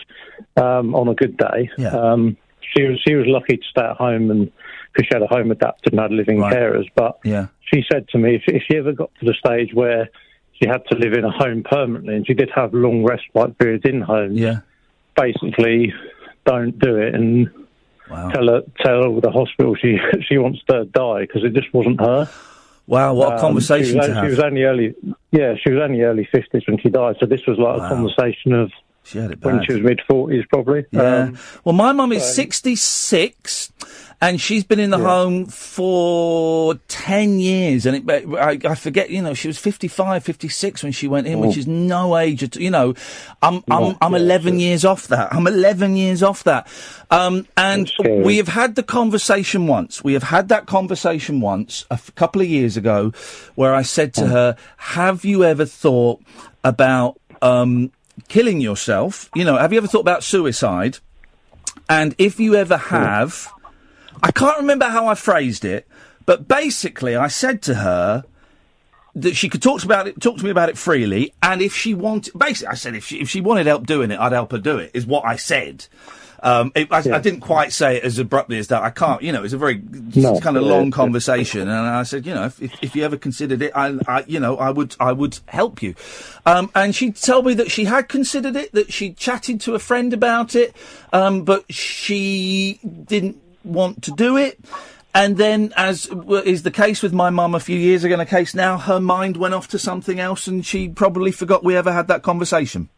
on a good day. She was lucky to stay at home, and because she had a home adapted and had living carers. But she said to me, if she ever got to the stage where she had to live in a home permanently, and she did have long respite periods in homes, basically don't do it, and tell her the hospital she wants to die, because it just wasn't her. Wow, what a conversation to have. She was only early 50s when she died, so this was like a conversation of she had it bad. When she was mid-40s, probably. Yeah. Well, my mum is 66, and she's been in the home for 10 years, and I forget, she was 55, 56 when she went in, which is no age at, I'm 11 years off that. I'm 11 years off that. And we have had the conversation once. We have had that conversation once a couple of years ago, where I said to her, have you ever thought about, killing yourself? Have you ever thought about suicide? And if you ever have, I can't remember how I phrased it, but basically I said to her that she could talk to me about it freely, and if she wanted, basically I said if she wanted help doing it, I'd help her do it, is what I said. I didn't quite say it as abruptly as that. I can't, it was a very kind of long conversation, and I said, if you ever considered it, I would help you. And she told me that she had considered it, that she chatted to a friend about it, but she didn't want to do it. And then, as is the case with my mum a few years ago, in a case now, her mind went off to something else, and she probably forgot we ever had that conversation.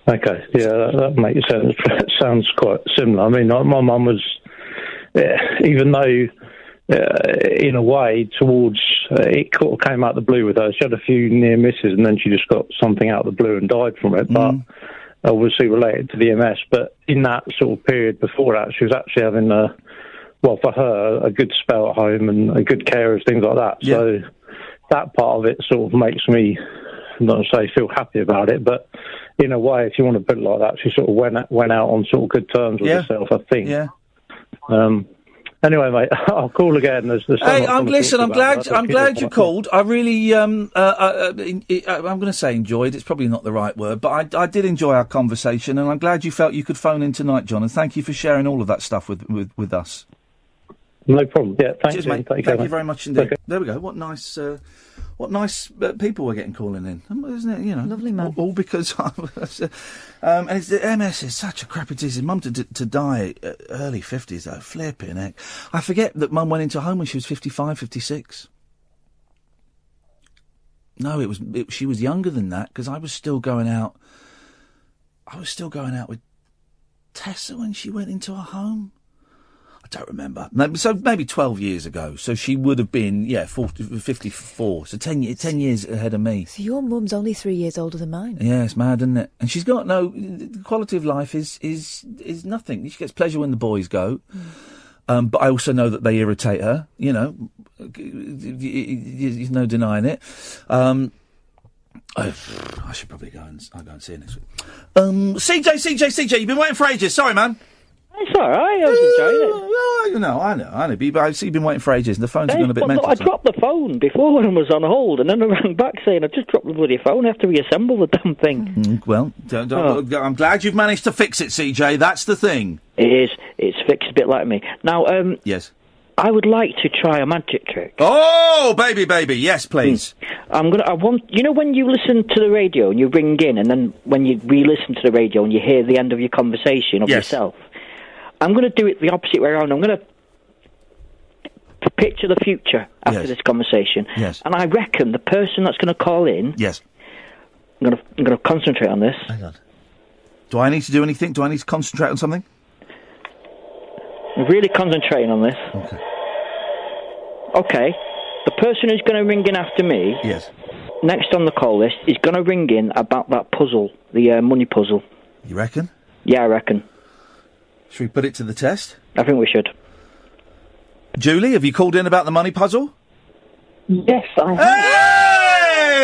Okay, that makes sense. It sounds quite similar. I mean, my mum was, even though in a way, towards it sort of came out the blue with her. She had a few near misses, and then she just got something out of the blue and died from it. But obviously related to the MS, but in that sort of period before that, she was actually having for her, a good spell at home and a good carers, things like that. Yeah. So that part of it sort of makes me, not to say feel happy about it, but in a way, if you want to put it like that, she sort of went out on sort of good terms with herself, I think. Yeah. Anyway, mate, I'll call again. There's so much Hey, I wanna listen, talk I'm about, glad. but I'm glad you called. I really, I'm going to say enjoyed. It's probably not the right word, but I did enjoy our conversation, and I'm glad you felt you could phone in tonight, John. And thank you for sharing all of that stuff with us. No problem. Yeah, thanks. Cheers, mate. Thank you very much indeed. Okay. There we go. What nice people we're getting calling in, isn't it? You know, lovely man. All because and it's, the MS is such a crappy disease. Mum to die early 50s though, flipping heck. I forget that Mum went into a home when she was 55, 56. No, she was younger than that because I was still going out. With Tessa when she went into a home. I don't remember. Maybe 12 years ago. So she would have been, 54. So 10 years ahead of me. So your mum's only 3 years older than mine. Yeah, it's mad, isn't it? And she's got the quality of life is nothing. She gets pleasure when the boys go. But I also know that they irritate her. You know, there's no denying it. I should probably I'll go and see her next week. CJ, you've been waiting for ages. Sorry, man. It's all right. I was enjoying it. I know. But I see you've been waiting for ages, and the phone's gone a bit mental. I dropped the phone before when I was on hold, and then I rang back saying I just dropped the bloody phone. I have to reassemble the damn thing. Well, I'm glad you've managed to fix it, CJ. That's the thing. It is. It's fixed a bit like me. Now, yes. I would like to try a magic trick. Oh, baby, yes, please. I want. You know when you listen to the radio and you ring in, and then when you re-listen to the radio and you hear the end of your conversation of yourself. I'm going to do it the opposite way around. I'm going to picture the future after this conversation. Yes. And I reckon the person that's going to call in... Yes. I'm going to concentrate on this. Hang on. Do I need to do anything? Do I need to concentrate on something? I'm really concentrating on this. Okay. Okay. The person who's going to ring in after me... Yes. Next on the call list is going to ring in about that puzzle, the money puzzle. You reckon? Yeah, I reckon. Should we put it to the test? I think we should. Julie, have you called in about the money puzzle? Yes, I have.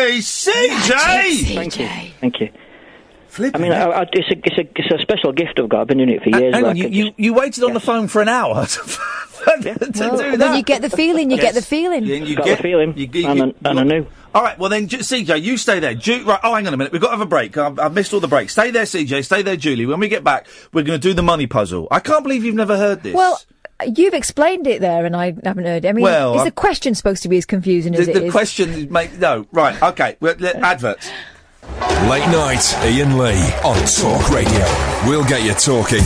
Hey, CJ! Thank you. Flipping it's a special gift I've got. I've been doing it for years. Hang on, you waited on the phone for an hour to do that? When you get the feeling, you get the feeling. You got the feeling, and I knew. All right, well then, CJ, you stay there. Right, hang on a minute. We've got to have a break. I've missed all the breaks. Stay there, CJ. Stay there, Julie. When we get back, we're going to do the money puzzle. I can't believe you've never heard this. Well, you've explained it there, and I haven't heard it. I mean, is the question supposed to be as confusing as it is? The question, no. Right, okay. Adverts. Late night, Iain Lee on Talk Radio. We'll get you talking.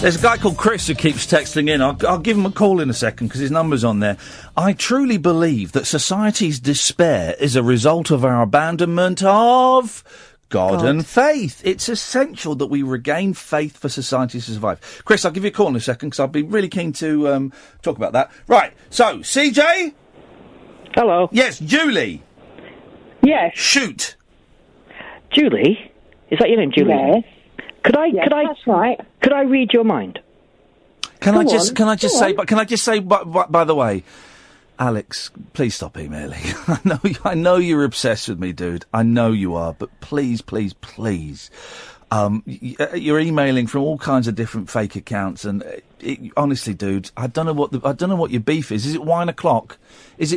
There's a guy called Chris who keeps texting in. I'll give him a call in a second because his number's on there. I truly believe that society's despair is a result of our abandonment of God and faith. It's essential that we regain faith for society to survive. Chris, I'll give you a call in a second because I'll be really keen to talk about that. Right, so, CJ? Hello. Yes, Julie? Yes. Shoot. Julie? Is that your name, Julie? Yes. That's right. Could I read your mind? Can I just say, by the way, Alex, please stop emailing. I know you're obsessed with me, dude. I know you are, but please. You're emailing from all kinds of different fake accounts, and honestly, dude, I don't know what your beef is. Is it wine o'clock? Just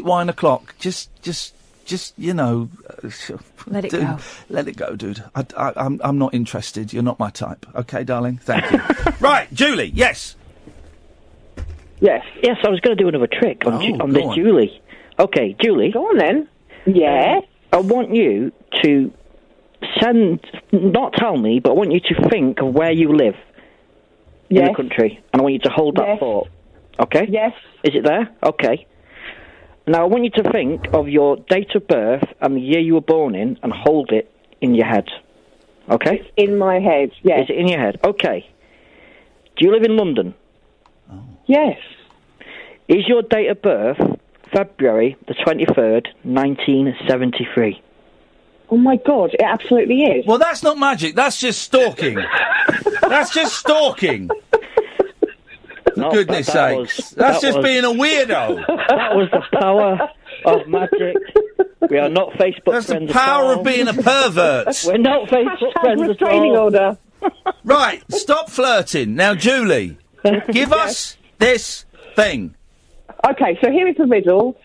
let it go. Let it go, dude. I'm not interested. You're not my type. Okay, darling. Thank you. Right, Julie. Yes. Yes. I was going to do another trick on this, Julie. Okay, Julie. Go on then. Yes. I want you to not tell me, but I want you to think of where you live in the country, and I want you to hold that thought. Okay. Yes. Is it there? Okay. Now, I want you to think of your date of birth and the year you were born in and hold it in your head. Okay? It's in my head, yes. Is it in your head? Okay. Do you live in London? Oh. Yes. Is your date of birth February the 23rd, 1973? Oh my God, it absolutely is. Well, that's not magic. That's just stalking. That's just stalking. For goodness sakes. That's just being a weirdo. That was the power of magic. We are not Facebook That's friends the power at all. of being a pervert. We're not Facebook friends at restraining all. order. Right, stop flirting. Now, Julie, give us this thing. Okay, so here is the riddle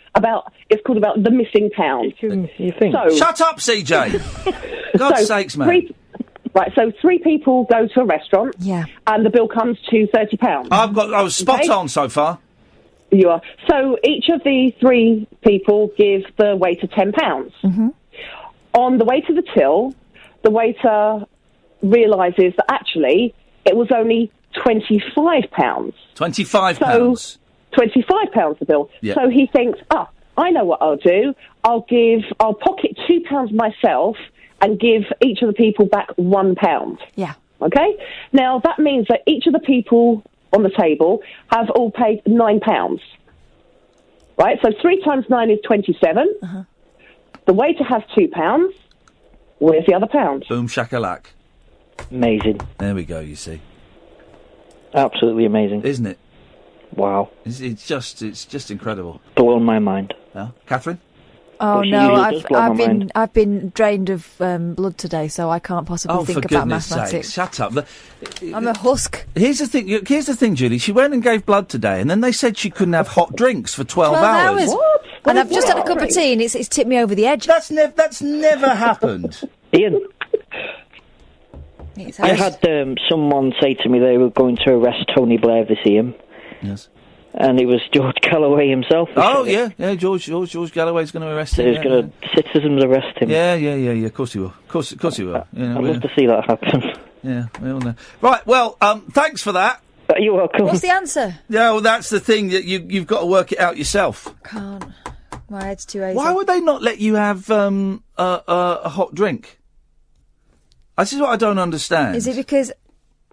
it's called about the missing pound. You think? So, Shut up, CJ. God's sakes, man. So 3 people go to a restaurant. Yeah. And the bill comes to £30. I was spot on so far. You are. So each of the 3 people give the waiter £10. Mm-hmm. On the way to the till, the waiter realises that actually it was only £25. £25. So £25 the bill. Yeah. So he thinks, I know what I'll do. I'll pocket £2 myself and give each of the people back £1. Yeah. Okay? Now, that means that each of the people on the table have all paid £9. Right? So 3 times 9 is 27. Uh-huh. The waiter has £2. Where's the other pound? Boom shakalak. Amazing. There we go, you see. Absolutely amazing. Isn't it? Wow. It's just incredible. Blown my mind. Yeah. Catherine? Oh Well, she no, usually does blow my mind. I've been drained of blood today, so I can't possibly think for about goodness mathematics. sake, shut up. I'm a husk. Here's the thing, Julie. She went and gave blood today, and then they said she couldn't have hot drinks for 12 hours. What? And I've just had a cup of tea, and it's tipped me over the edge. That's never happened. Ian. I had someone say to me they were going to arrest Tony Blair this Ian. Yes. And it was George Galloway himself. Oh, yeah, George Galloway's going to arrest So him. he's going to citizens arrest him. Yeah, of course he will. Of course he will. You know, I'd love to see that happen. Yeah, we all know. Right, well, thanks for that. You're welcome. What's the answer? Yeah, well, that's the thing, that you've got to work it out yourself. Can't. My head's too hazy. Why would they not let you have a hot drink? This is what I don't understand. Is it because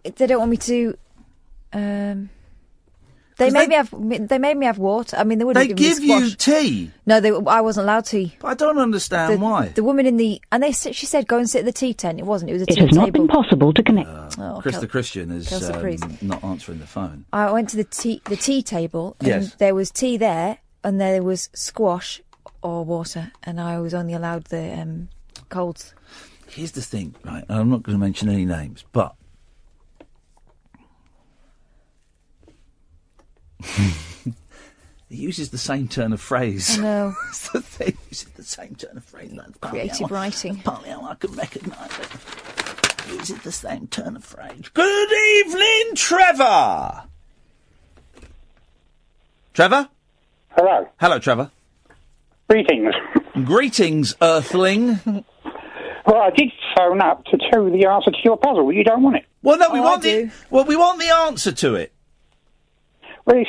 they don't want me to? They made me have water. I mean, they wouldn't They give me give you squash. tea. No, I wasn't allowed tea. But I don't understand why. The woman she said go and sit at the tea tent. It wasn't. It was a It tea has table. not been possible to connect. Chris the Christian is Kelsey Priest. not answering the phone. I went to the tea table, and Yes. there was tea there, and there was squash or water, and I was only allowed the colds. Here's the thing, right? I'm not going to mention any names, but he uses the same turn of phrase. I know. It's the thing. He uses the same turn of phrase. Creative writing. Partly how I can recognise it. He uses the same turn of phrase. Good evening, Trevor. Trevor? Hello. Hello, Trevor. Greetings. Greetings, Earthling. Well, I did phone up to tell you the answer to your puzzle. You don't want it. Well, no, we want the answer to it. Well,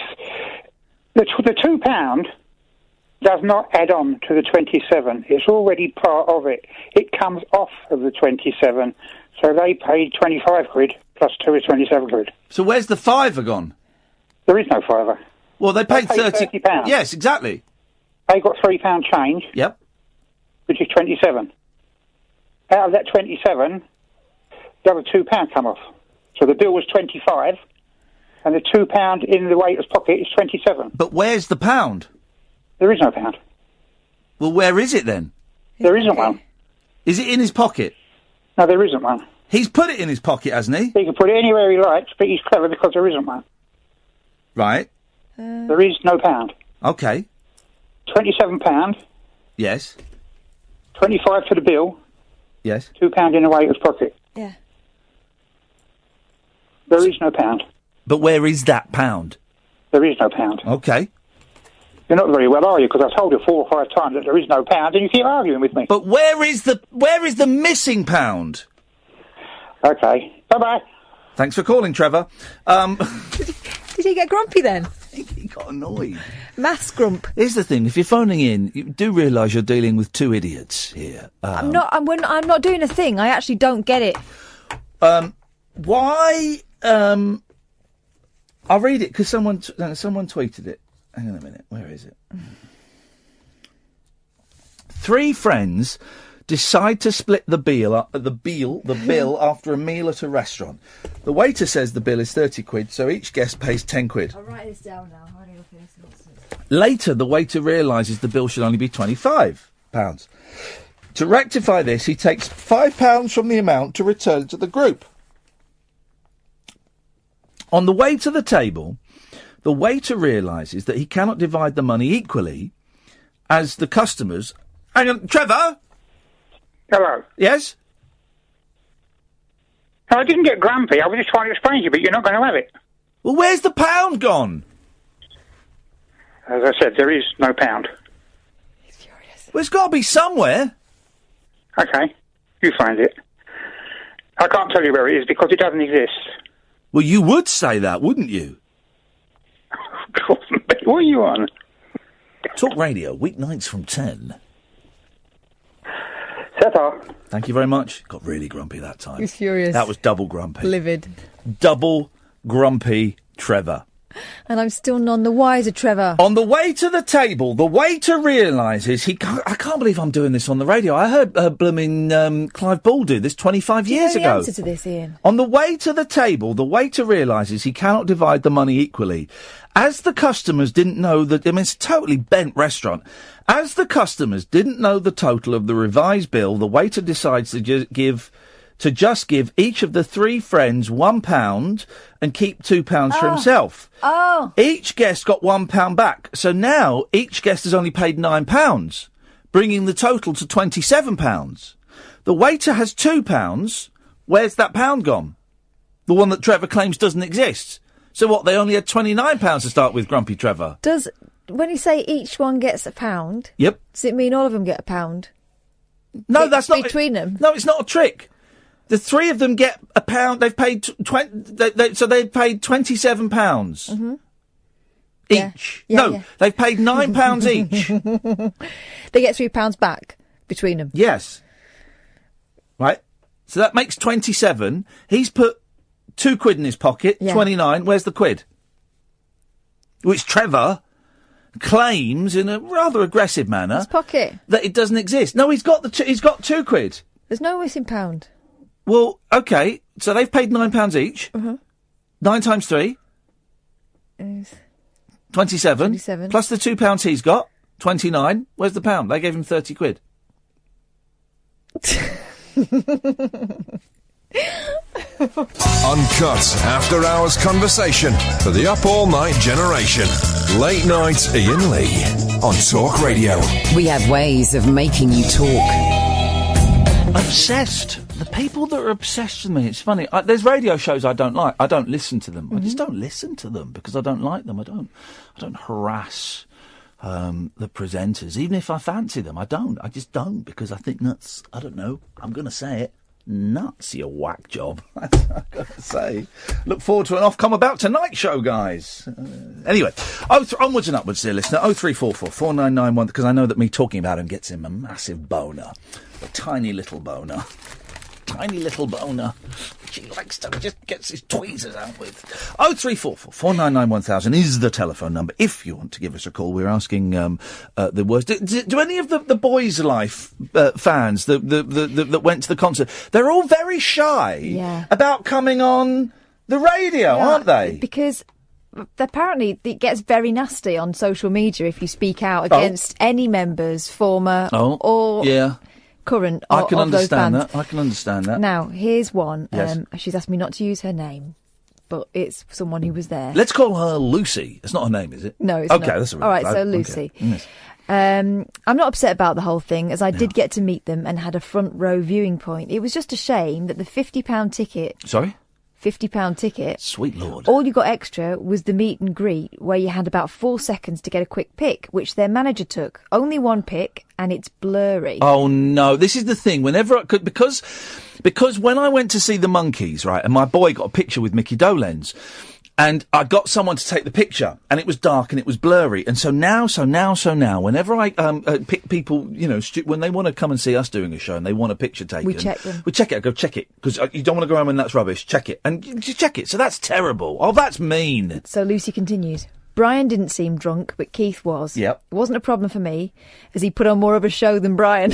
the £2 does not add on to the 27. It's already part of it. It comes off of the 27. So they paid 25 quid plus 2 is 27 quid. So where's the fiver gone? There is no fiver. Well, they paid £30. Yes, exactly. They got £3 change. Yep. Which is 27. Out of that 27, the other £2 come off. So the bill was 25, and the £2 in the waiter's pocket is 27. But where's the pound? There is no pound. Well, where is it then? There isn't one. Is it in his pocket? No, there isn't one. He's put it in his pocket, hasn't he? He can put it anywhere he likes, but he's clever because there isn't one. Right. There is no pound. Okay. £27, Yes. 25 to the bill, Yes. £2 in the waiter's pocket. Yeah. There is no pound. But where is that pound? There is no pound. Okay. You're not very well, are you? Because I've told you 4 or 5 times that there is no pound, and you keep arguing with me. But where is the missing pound? Okay. Bye-bye. Thanks for calling, Trevor. Did he get grumpy then? He got annoyed. Maths grump. Here's the thing: if you're phoning in, you do realise you're dealing with two idiots here. I'm not doing a thing. I actually don't get it. Why? I'll read it because someone tweeted it. Hang on a minute. Where is it? 3 friends decide to split the bill after a meal at a restaurant. The waiter says the bill is 30 quid, so each guest pays 10 quid. I'll write this down now. How do you look at this nonsense? Later, the waiter realises the bill should only be £25. To rectify this, he takes £5 from the amount to return to the group. On the way to the table, the waiter realises that he cannot divide the money equally as the customers... Hang on, Trevor? Hello. Yes? No, I didn't get grumpy. I was just trying to explain to you, but you're not going to have it. Well, where's the pound gone? As I said, there is no pound. Well, it's got to be somewhere. Okay, you find it. I can't tell you where it is because it doesn't exist. Well, you would say that, wouldn't you? What are you on? Talk Radio, weeknights from 10. Set-off. Thank you very much. Got really grumpy that time. He's furious. That was double grumpy. Livid. Double grumpy Trevor. And I'm still none the wiser, Trevor. On the way to the table, the waiter realises I can't believe I'm doing this on the radio. I heard blooming Clive Ball do this 25 years Do you know ago. the answer to this, Ian? On the way to the table, the waiter realises he cannot divide the money equally. As the customers didn't know that... I mean, it's a totally bent restaurant. As the customers didn't know the total of the revised bill, the waiter decides to just give each of the three friends £1 and keep £2 for himself. Oh. Each guest got £1 back. So now each guest has only paid £9, bringing the total to £27. The waiter has £2. Where's that pound gone? The one that Trevor claims doesn't exist. So what, they only had £29 to start with, Grumpy Trevor? When you say each one gets £1... Yep. Does it mean all of them get £1? No, that's not... Between them? No, it's not a trick. The three of them get £1. They've paid so they've paid £27 each. Yeah, they've paid £9 each. They get £3 back between them. Yes. Right. So that makes 27. He's put £2 in his pocket. 29. Where's the quid? Which Trevor claims in a rather aggressive manner. His pocket. That it doesn't exist. No, he's got he's got £2. There's no missing pound. Well, okay, so they've paid £9 each. 9 times 3? 27. Plus the £2 he's got, 29. Where's the pound? They gave him 30 quid. Uncut after-hours conversation for the up-all-night generation. Late night Iain Lee on Talk Radio. We have ways of making you talk. Obsessed. The people that are obsessed with me, it's funny. There's radio shows I don't like. I don't listen to them. I just don't listen to them because I don't like them. I don't harass the presenters. Even if I fancy them, I don't. I just don't because I think that's, I don't know, I'm going to say it, nuts, you whack job. That's what I've got to say. Look forward to an Ofcom About Tonight show, guys. Anyway, onwards and upwards, dear listener. 0344 4991, because I know that me talking about him gets him a massive boner. A tiny little boner. Tiny little boner. Which he likes to just gets his tweezers out with. 0344 499 1000 is the telephone number. If you want to give us a call, we're asking the worst. Do any of the Boyzlife fans that went to the concert, they're all very shy about coming on the radio, aren't they? Because apparently it gets very nasty on social media if you speak out against any members, former or current I can of those understand bands. that. I can understand that. Now, here's one. Yes. She's asked me not to use her name, but it's someone who was there. Let's call her Lucy. It's not her name, is it? No, it's not. Okay, that's all right. All right, so Lucy. Okay. Yes. I'm not upset about the whole thing, as I did get to meet them and had a front row viewing point. It was just a shame that the £50 ticket... Sorry? £50 ticket. Sweet Lord. All you got extra was the meet and greet, where you had about 4 seconds to get a quick pic, which their manager took. Only one pic, and it's blurry. Oh no! This is the thing. Whenever I could, because when I went to see the Monkees, right, and my boy got a picture with Mickey Dolenz, and I got someone to take the picture, and it was dark and it was blurry, and so now, whenever I pick people, you know, when they want to come and see us doing a show and they want a picture taken, we check them. We check it. I go check it because you don't want to go around when that's rubbish. Check it and you check it. So that's terrible. Oh, that's mean. So Lucy continues. Brian didn't seem drunk, but Keith was. Yep. It wasn't a problem for me, as he put on more of a show than Brian.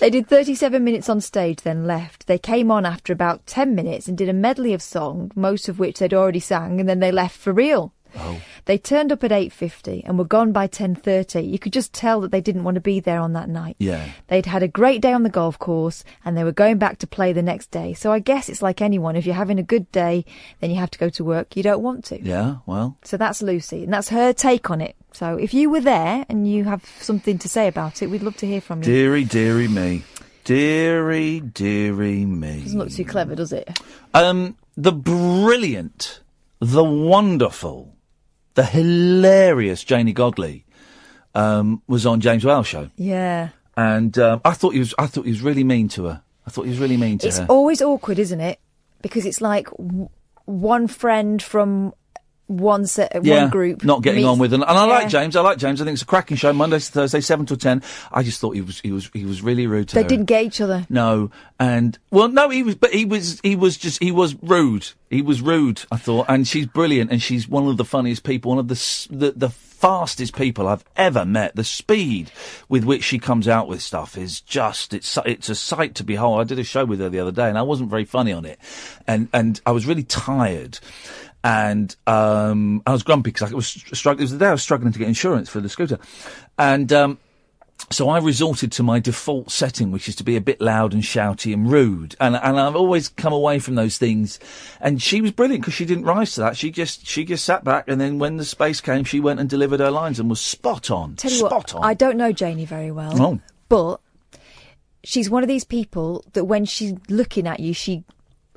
They did 37 minutes on stage, then left. They came on after about 10 minutes and did a medley of songs, most of which they'd already sang, and then they left for real. Oh. They turned up at 8:50 and were gone by 10:30. You could just tell that they didn't want to be there on that night. Yeah. They'd had a great day on the golf course and they were going back to play the next day. So I guess it's like anyone. If you're having a good day, then you have to go to work. You don't want to. Yeah, well. So that's Lucy, and that's her take on it. So if you were there and you have something to say about it, we'd love to hear from you. Deary, deary me. Deary, deary me. Doesn't look too clever, does it? The brilliant, the wonderful, the hilarious Janie Godley was on James Whale's show, Yeah. and I thought he was really mean to her. I thought he was really mean to It's her. always awkward, isn't it? Because it's like one friend from one group not getting on with, and I like Yeah. James. I think it's a cracking show. Mondays to Thursday, 7 till 10. I just thought he was really rude to They her. didn't get each other. No, and he was rude. He was rude, I thought, and she's brilliant, and she's one of the funniest people, one of the fastest people I've ever met. The speed with which she comes out with stuff is just, it's a sight to behold. I did a show with her the other day, and I wasn't very funny on it, and I was really tired. And I was grumpy because I was struggling. It was the day I was struggling to get insurance for the scooter, and so I resorted to my default setting, which is to be a bit loud and shouty and rude. And I've always come away from those things. And she was brilliant because she didn't rise to that. She just sat back, and then when the space came, she went and delivered her lines and was spot on. Tell you spot what, on. I don't know Janie very well, Oh. but she's one of these people that when she's looking at you,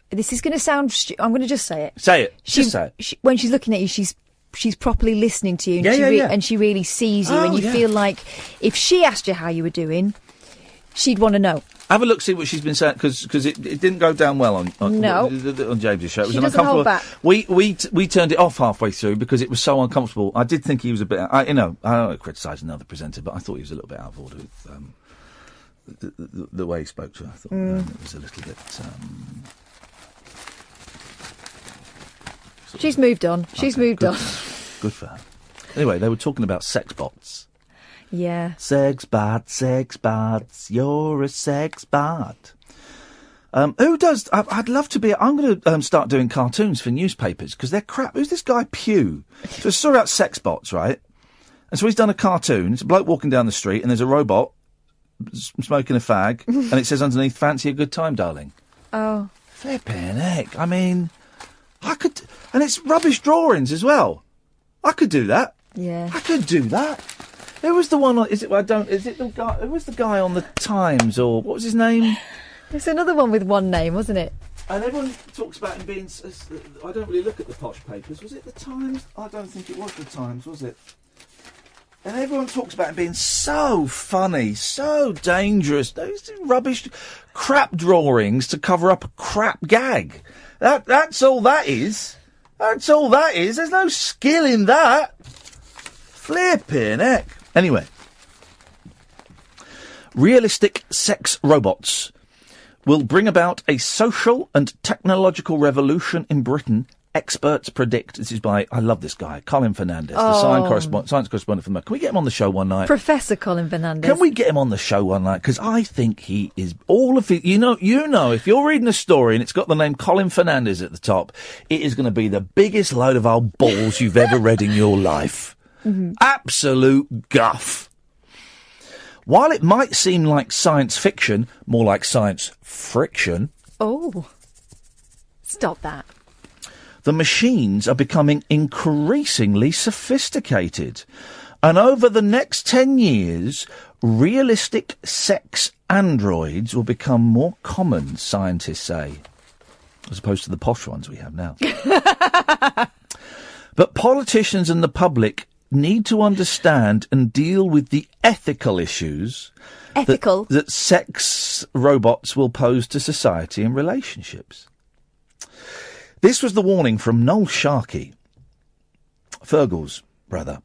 this is going to sound... I'm going to just say it. Say it. Just say it. When she's looking at you, she's properly listening to you, and and she really sees you, and you feel like if she asked you how you were doing, she'd want to know. Have a look, see what she's been saying, because it didn't go down well on James's show. It was She an doesn't hold uncomfortable. back. We turned it off halfway through because it was so uncomfortable. I did think he was a bit. I don't criticise another presenter, but I thought he was a little bit out of order with the way he spoke to her. I thought it was a little bit. She's moved on. She's moved on. Good for her. Anyway, they were talking about sex bots. Yeah. Sex bots, you're a sex bot. Who does... I'd love to be... I'm going to start doing cartoons for newspapers, because they're crap. Who's this guy, Pew? So it's all about sex bots, right? And so he's done a cartoon. It's a bloke walking down the street, and there's a robot smoking a fag, and it says underneath, fancy a good time, darling. Oh. Flipping heck. I mean... I could... And it's rubbish drawings as well. I could do that. Yeah. I could do that. Who was the one on... Is it the guy... Who was the guy on the Times, or... What was his name? There's another one with one name, wasn't it? And everyone talks about him being... I don't really look at the posh papers. Was it the Times? I don't think it was the Times, was it? And everyone talks about him being so funny, so dangerous. Those rubbish crap drawings to cover up a crap gag. That's all that is. That's all that is. There's no skill in that. Flipping heck. Anyway. Realistic sex robots will bring about a social and technological revolution in Britain. Experts predict. This is by, I love this guy, Colin Fernandez, the science correspondent from the... Can we get him on the show one night? Professor Colin Fernandez. Can we get him on the show one night? Because I think he is all of it. You know, if you're reading a story and it's got the name Colin Fernandez at the top, it is going to be the biggest load of old balls you've ever read in your life. Mm-hmm. Absolute guff. While it might seem like science fiction, more like science friction. Oh. Stop that. The machines are becoming increasingly sophisticated. And over the next 10 years, realistic sex androids will become more common, scientists say, as opposed to the posh ones we have now. But politicians and the public need to understand and deal with the ethical issues that sex robots will pose to society and relationships. This was the warning from Noel Sharkey, Fergal's brother.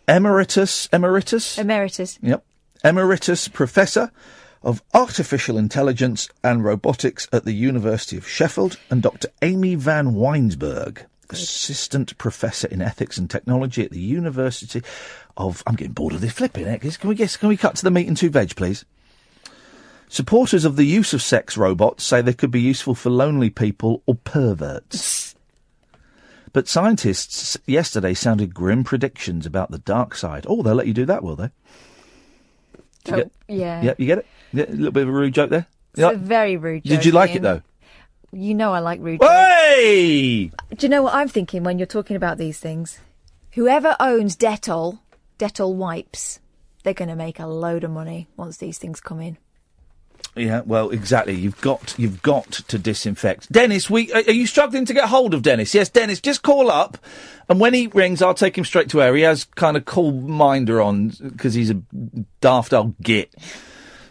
Emeritus? Yep. Emeritus Professor of Artificial Intelligence and Robotics at the University of Sheffield, and Dr. Amy van Weinsberg assistant professor in ethics and technology at the University of... I'm getting bored of this flipping it. Can we cut to the meat and two veg, please? Supporters of the use of sex robots say they could be useful for lonely people or perverts. But scientists yesterday sounded grim predictions about the dark side. Oh, they'll let you do that, will they? Yeah. Yeah, you get it? Yeah, a little bit of a rude joke there? It's a very rude joke. Did you like Ian. it, though? You know I like rude jokes. Hey! Do you know what I'm thinking when you're talking about these things? Whoever owns Dettol wipes, they're going to make a load of money once these things come in. Yeah, well, exactly. You've got to disinfect. Dennis, are you struggling to get hold of Dennis? Yes, Dennis, just call up, and when he rings, I'll take him straight to air. He has kind of cool minder on, because he's a daft old git.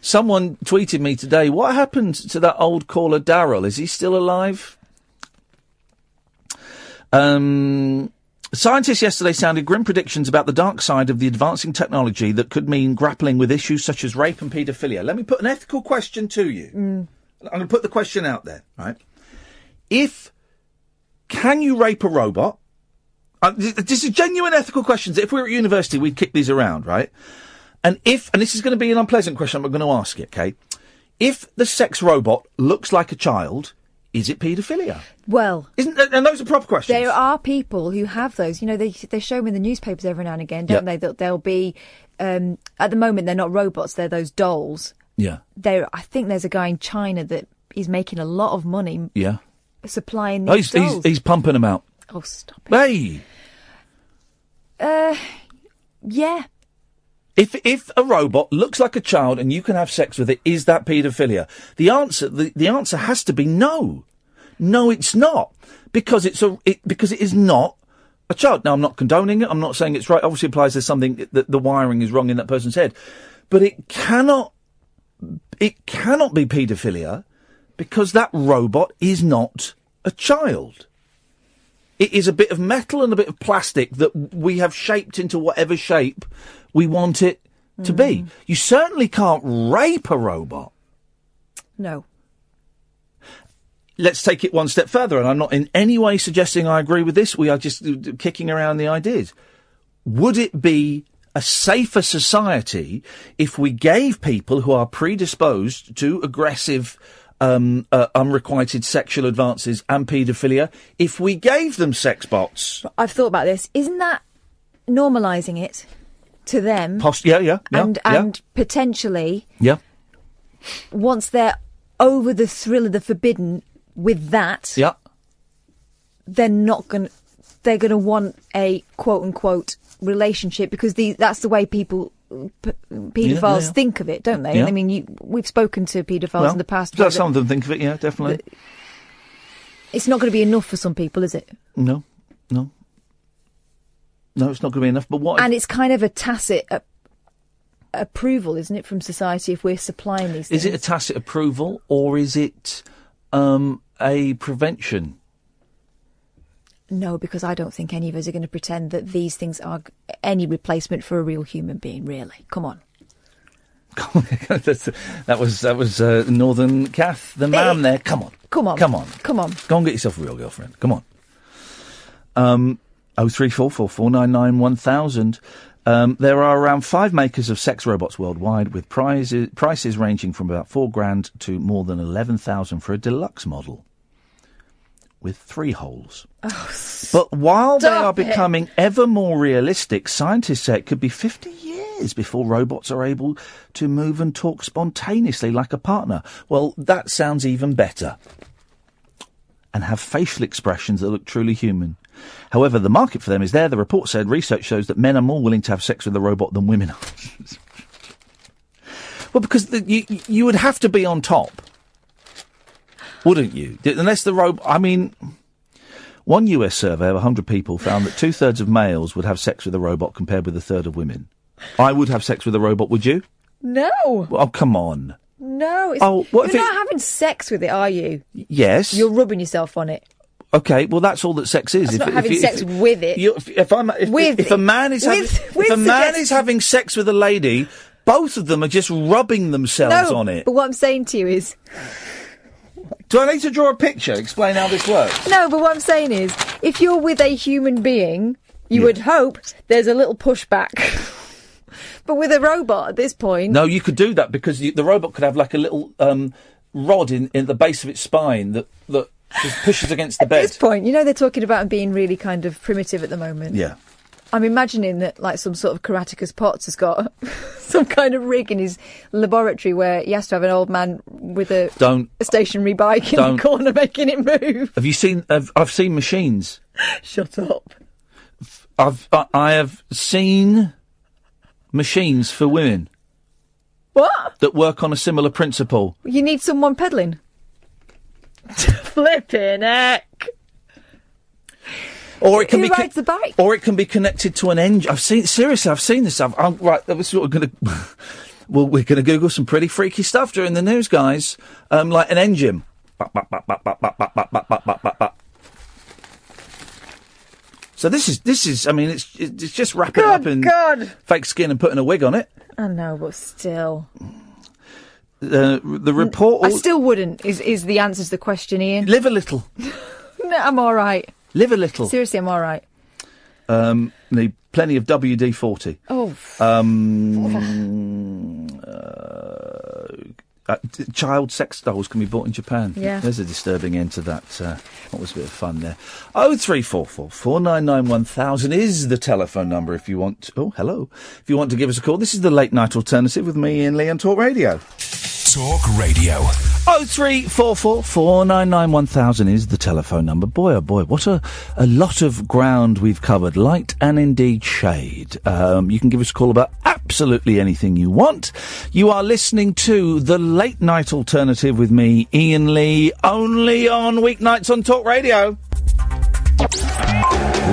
Someone tweeted me today, what happened to that old caller Darryl? Is he still alive? Scientists yesterday sounded grim predictions about the dark side of the advancing technology that could mean grappling with issues such as rape and paedophilia. Let me put an ethical question to you. I'm going to put the question out there, right? Can you rape a robot? This is genuine ethical questions. If we were at university, we'd kick these around, right? And this is going to be an unpleasant question, I'm going to ask it, okay? If the sex robot looks like a child, is it paedophilia? Well... And those are proper questions. There are people who have those. You know, they show them in the newspapers every now and again, don't they? That they'll be... at the moment, they're not robots, they're those dolls. Yeah. I think there's a guy in China that is making a lot of money supplying these dolls. He's pumping them out. Oh, stop it. Hey! Yeah. If a robot looks like a child and you can have sex with it, is that paedophilia? The answer has to be no. No, it's not. Because it is not a child. Now, I'm not condoning it. I'm not saying it's right. Obviously implies there's something that the wiring is wrong in that person's head. But it cannot be paedophilia because that robot is not a child. It is a bit of metal and a bit of plastic that we have shaped into whatever shape we want it to be. You certainly can't rape a robot. No. Let's take it one step further, and I'm not in any way suggesting I agree with this. We are just kicking around the ideas. Would it be a safer society if we gave people who are predisposed to aggressive, unrequited sexual advances and paedophilia, if we gave them sex bots? I've thought about this. Isn't that normalising it to them? And potentially, once they're over the thrill of the forbidden with that, they're going to want a quote unquote relationship because that's the way people paedophiles think of it, don't they? Yeah. I mean, we've spoken to paedophiles in the past. Some of them think of it, yeah, definitely. It's not going to be enough for some people, is it? No, it's not going to be enough. But what? And it's kind of a tacit approval, isn't it, from society if we're supplying these things? Is it a tacit approval or is it a prevention? No, because I don't think any of us are going to pretend that these things are any replacement for a real human being, really. Come on. that was Northern Kath, the man there. Come on. Come on. Go and get yourself a real girlfriend. Come on. 03444991000. There are around 5 makers of sex robots worldwide, with prices ranging from about $4,000 to more than 11,000 for a deluxe model with 3 holes. But while they are becoming ever more realistic, scientists say it could be 50 years before robots are able to move and talk spontaneously like a partner. Well, that sounds even better. And have facial expressions that look truly human. However, the market for them is there. The report said research shows that men are more willing to have sex with a robot than women are. Well, because you would have to be on top, wouldn't you? Unless the robot... I mean, one US survey of 100 people found that 2/3 of males would have sex with a robot compared with 1/3 of women. I would have sex with a robot, would you? No. Oh, come on. No. What you're not having sex with it, are you? Yes. You're rubbing yourself on it. Okay, well, that's all that sex is. That's not having sex with it. If a man is having sex with a lady, both of them are just rubbing themselves on it. But what I'm saying to you is, Do I need to draw a picture? Explain how this works. No, but what I'm saying is, if you're with a human being, you would hope there's a little pushback. But with a robot at this point... No, you could do that because the robot could have like a little rod in the base of its spine that just pushes against the bed. At this point, you know they're talking about being really kind of primitive at the moment. Yeah. I'm imagining that like some sort of Karatekas Potts has got some kind of rig in his laboratory where he has to have an old man with a stationary bike in the corner making it move. Have you seen... I've seen machines. Shut up. I have seen machines for women. What? That work on a similar principle. You need someone pedalling. Flipping heck. Or it can Who be rides the bike? Or it can be connected to an engine. I've seen this. Right, this is what we're going to... Well, we're going to Google some pretty freaky stuff during the news, guys. Like an engine. So this is. I mean, it's just wrapping it up in fake skin and putting a wig on it. I know, but still. The report. I still wouldn't. Is the answer to the question, Ian? Live a little. No, I'm all right. Live a little. Seriously, I'm all right. Need plenty of WD-40. Oh. Child sex dolls can be bought in Japan. Yeah. There's a disturbing end to that. What was a bit of fun there. 0344 499 1000 is the telephone number if you want... Oh, hello. If you want to give us a call. This is the Late Night Alternative with me, Iain Lee, on Talk Radio. Talk Radio. 0344 499 1000 is the telephone number. Boy, oh boy, what a lot of ground we've covered. Light and indeed shade. You can give us a call about absolutely anything you want. You are listening to the Late Night Alternative with me, Iain Lee, only on weeknights on Talk Radio.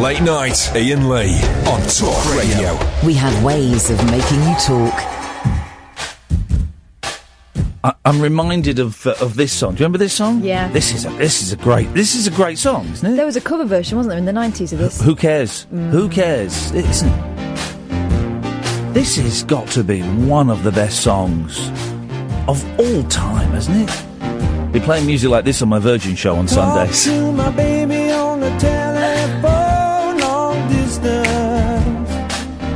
Late Night, Iain Lee on Talk Radio. We have ways of making you talk. I'm reminded of this song. Do you remember this song? Yeah. This is a great song, isn't it? There was a cover version, wasn't there, in the 90s of this? Who cares? Who cares? This has got to be one of the best songs of all time, hasn't it? Be playing music like this on my Virgin show on Sundays. Talk to my baby on the telephone, long distance.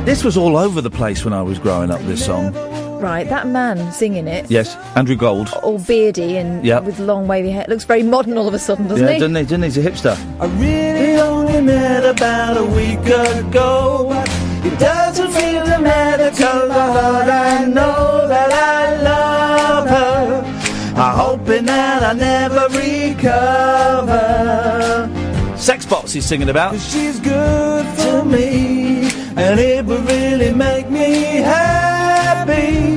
This was all over the place when I was growing up, this song. Right, that man singing it, Yes, Andrew Gold. all beardy and with long wavy hair, looks very modern all of a sudden, doesn't he? Doesn't he? He's a hipster. I really only met about a week ago. It doesn't really matter 'cause I thought I know that I love her. I'm hoping that I never recover. Sex Bots he's singing about. 'Cause she's good for me, and it would really make me happy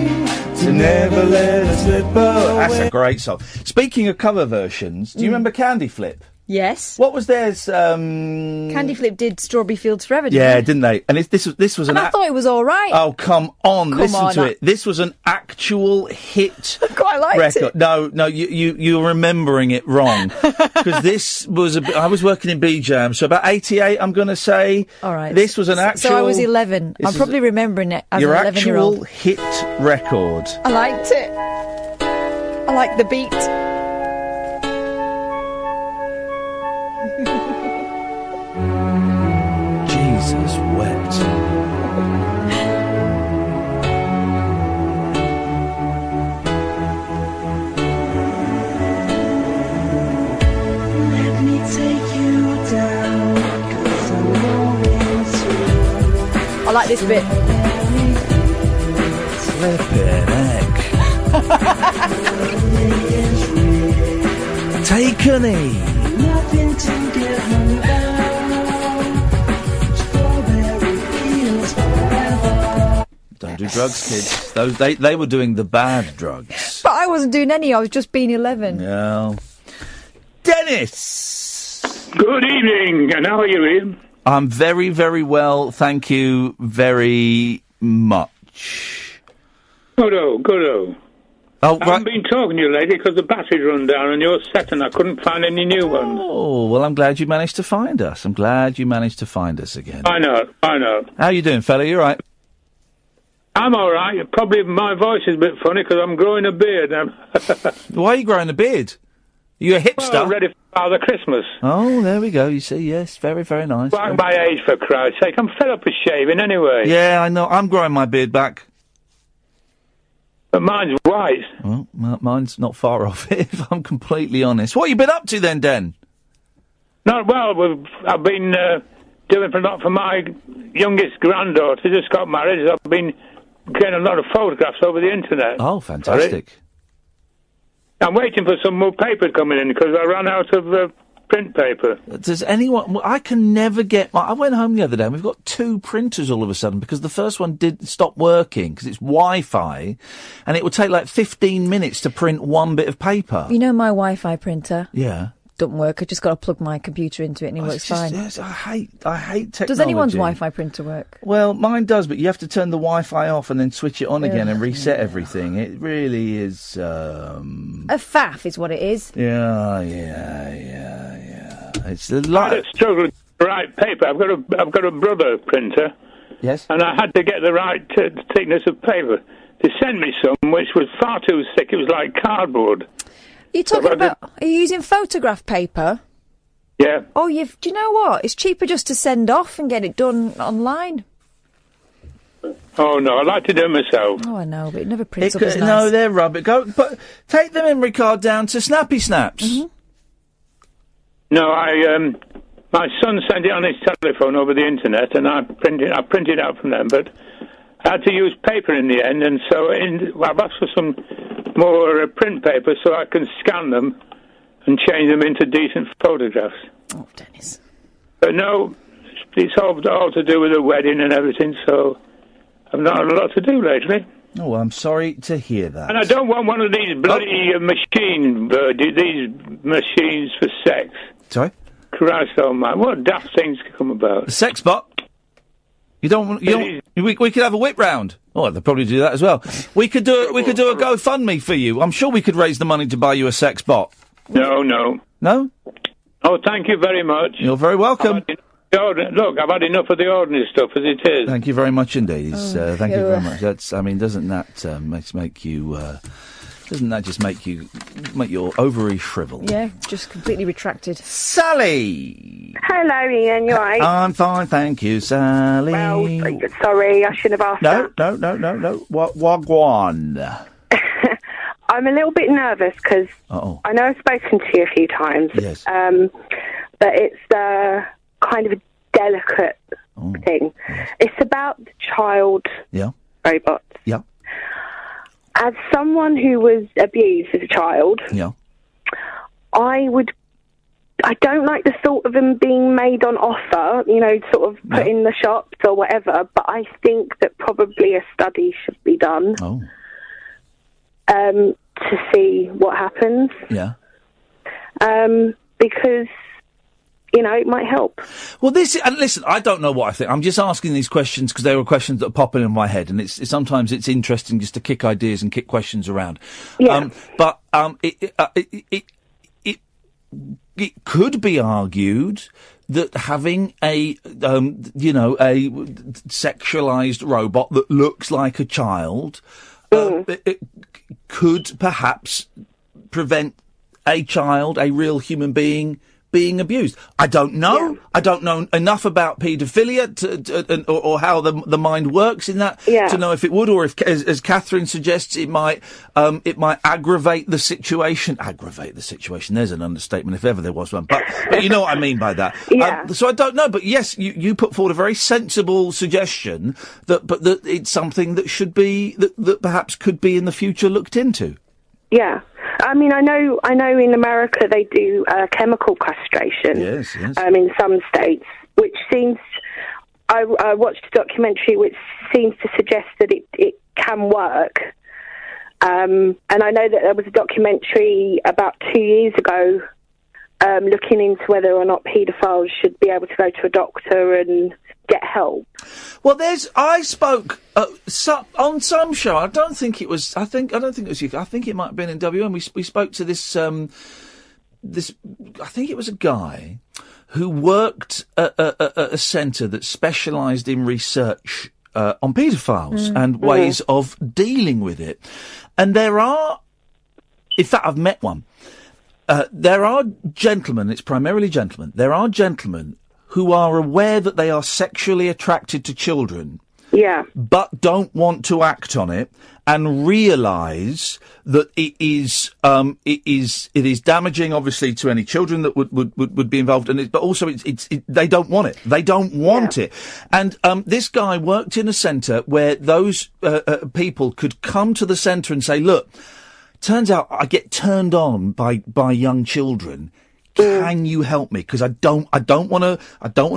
to never let her slip away. That's a great song. Speaking of cover versions, do you remember Candy Flip? Yes. What was theirs? Candy Flip did Strawberry Fields Forever, didn't Yeah, they? didn't they? And this was an... And I thought it was all right. Oh, come on. Come Listen on, to it. This was an actual hit I quite liked record. it. No, you're remembering it wrong. Because this was... I was working in B-Jam, so about 88, I'm going to say. All right. This was an actual... So I was 11. I'm probably remembering it as an your 11-year-old. actual hit record. I liked it. I liked the beat. Jesus wept. Let me take you down, 'cause I'm always free. I like this bit. Flippin' heck. Take an E. Nothing to get hung about. Strawberry fields forever. Don't do drugs, kids. Those they were doing the bad drugs. But I wasn't doing any, I was just being 11. Yeah. Dennis! Good evening, and how are you, Ian? I'm very, very well, thank you very much. Good-o. Oh, I haven't been talking to you lately because the battery's run down on your set and I couldn't find any new ones. Oh, well, I'm glad you managed to find us. I'm glad you managed to find us again. I know. How you doing, fella? You all right? I'm all right. Probably my voice is a bit funny because I'm growing a beard. Why are you growing a beard? You a hipster? Well, ready for Father Christmas. Oh, there we go. You see, yes, very, very nice. Back my age, for Christ's sake. I'm fed up with shaving anyway. Yeah, I know. I'm growing my beard back. But mine's white. Well, mine's not far off it, if I'm completely honest. What have you been up to then, Den? Not well. I've been doing a lot for my youngest granddaughter. Just got married. I've been getting a lot of photographs over the internet. Oh, fantastic. I'm waiting for some more paper coming in because I ran out of print paper. Does anyone... I can never get... I went home the other day and we've got 2 printers all of a sudden because the first one did stop working because it's Wi-Fi and it would take like 15 minutes to print 1 bit of paper. You know my Wi-Fi printer? Yeah. Doesn't work. I just got to plug my computer into it and it works fine. Yes, I hate technology. Does anyone's Wi-Fi printer work? Well, mine does, but you have to turn the Wi-Fi off and then switch it on again and reset everything. It really is... A faff is what it is. Yeah. It's a lot. I struggle with the right paper. I've got a brother printer. Yes. And I had to get the right thickness of paper. They sent me some which was far too thick. It was like cardboard. Are you using photograph paper? Yeah. Oh, do you know what? It's cheaper just to send off and get it done online. Oh, no, I like to do it myself. Oh, I know, but it never prints up as nice. No, they're rubbish. But take the memory card down to Snappy Snaps. Mm-hmm. No, my son sent it on his telephone over the internet, and I printed out from them, but I had to use paper in the end, and so I've asked for some more print paper so I can scan them and change them into decent photographs. Oh, Dennis. But no, it's all to do with the wedding and everything, so I've not had a lot to do lately. Oh, well, I'm sorry to hear that. And I don't want one of these bloody these machines for sex. Sorry? Christ almighty, what daft things could come about? The sex bot? We could have a whip round. Oh, they'll probably do that as well. We could do a GoFundMe for you. I'm sure we could raise the money to buy you a sex bot. No. No? Oh, thank you very much. You're very welcome. Look, I've had enough of the ordinary stuff as it is. Thank you very much indeed. Thank you very much. Doesn't that make you? Doesn't that just make your ovary shrivel? Yeah, just completely retracted. Sally! Hello, Ian, you alright? I'm fine, thank you, Sally. Well, sorry, I shouldn't have asked that. No. Wagwan. I'm a little bit nervous because I know I've spoken to you a few times. Yes. But it's kind of a delicate thing. Yes. It's about the child robots. Yeah. As someone who was abused as a child, I don't like the thought of them being made on offer, sort of put in the shops or whatever, but I think that probably a study should be done to see what happens. Yeah. Because... it might help. Well, listen, I don't know what I think. I'm just asking these questions because they were questions that are popping in my head, and sometimes it's interesting just to kick ideas and kick questions around. Yeah. It could be argued that having a sexualized robot that looks like a child it could perhaps prevent a child, a real human being abused. I don't know. Yeah. I don't know enough about paedophilia or how the mind works in that to know if it would, or if, as Catherine suggests, it might aggravate the situation. Aggravate the situation. There's an understatement if ever there was one. But you know what I mean by that. Yeah. So I don't know. But yes, you put forward a very sensible suggestion that it's something that should be that perhaps could be in the future looked into. Yeah. I mean, I know in America they do chemical castration. Yes. In some states, which seems... I watched a documentary which seems to suggest that it can work. And I know that there was a documentary about 2 years ago looking into whether or not paedophiles should be able to go to a doctor and get help. Well, I spoke on some show. I don't think it was. I don't think it was you. I think it might have been in WM. We spoke to this. I think it was a guy who worked at a centre that specialised in research on paedophiles and ways of dealing with it. And there are, in fact, I've met one. there are gentlemen, it's primarily gentlemen, there are gentlemen who are aware that they are sexually attracted to children. Yeah. But don't want to act on it and realise that it is damaging, obviously, to any children that would be involved in it. But also, they don't want it. They don't want it. And this guy worked in a centre where those people could come to the centre and say, "Look, turns out I get turned on by young children. Can you help me? Because I don't want to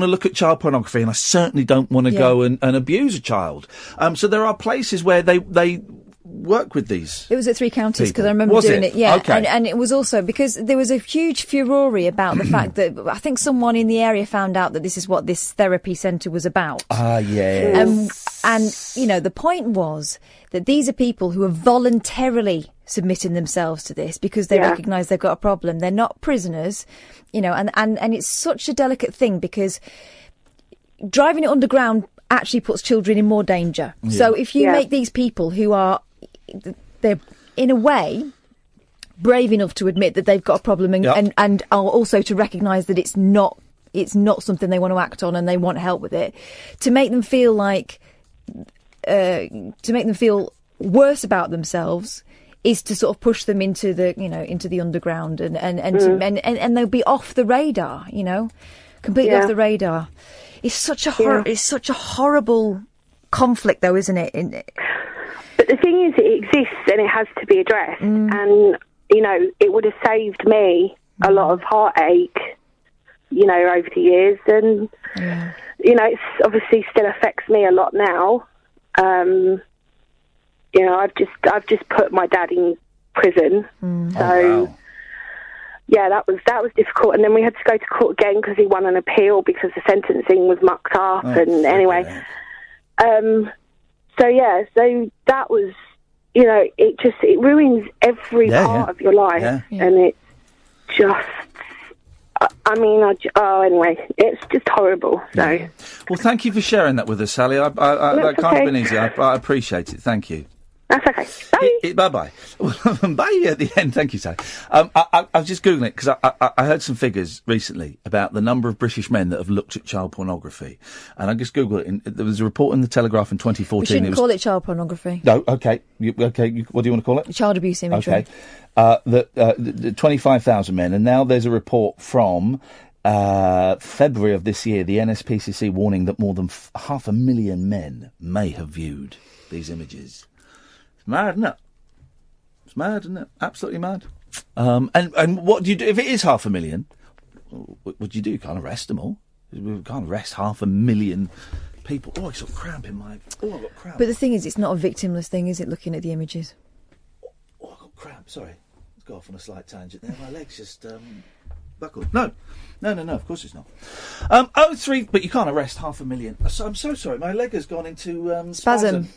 look at child pornography, and I certainly don't want to go and abuse a child." So there are places where they work with these. It was at 3 Counties because I remember Was doing it? it. Yeah, Okay. and it was also because there was a huge furore about the fact that I think someone in the area found out that this is what this therapy centre was about. Ah, yes. And you know, the point was that these are people who are voluntarily submitting themselves to this because they recognise they've got a problem. They're not prisoners, you know, and it's such a delicate thing because driving it underground actually puts children in more danger. Yeah. So if you make these people who are, they're in a way brave enough to admit that they've got a problem and are also to recognise that it's not something they want to act on and they want help with it, to make them feel like, to make them feel worse about themselves is to sort of push them into the underground and they'll be off the radar, you know, completely off the radar. It's such a horrible conflict, though, isn't it? But the thing is, it exists and it has to be addressed. And you know, it would have saved me a lot of heartache, you know, over the years. And you know, it's obviously still affects me a lot now. You know, I've just put my dad in prison, so yeah, that was difficult. And then we had to go to court again because he won an appeal because the sentencing was mucked up. And anyway, so that was, you know, it ruins every part of your life, and it just. Anyway, it's just horrible. So, well, thank you for sharing that with us, Sally. That can't have been easy. I appreciate it. Thank you. That's okay. Bye. Bye-bye. Bye at the end. Thank you, Sally. I was just Googling it because I heard some figures recently about the number of British men that have looked at child pornography. And I just Googled it. And there was a report in the Telegraph in 2014. We shouldn't call it child pornography. No, okay. What do you want to call it? Child abuse imagery. Okay. The 25,000 men. And now there's a report from February of this year, the NSPCC warning that more than 500,000 men may have viewed these images. It's mad, isn't it? It's mad, isn't it? Absolutely mad. And what do you do if it is 500,000? What do you do? You can't arrest them all. We can't arrest 500,000 people. Oh, I got cramp in my. Oh, I got cramp. But the thing is, it's not a victimless thing, is it? Looking at the images. Oh, I got cramp. Sorry, let's go off on a slight tangent there. My legs just buckled. No. Of course it's not. 03. But you can't arrest 500,000. I'm so sorry. My leg has gone into spasm.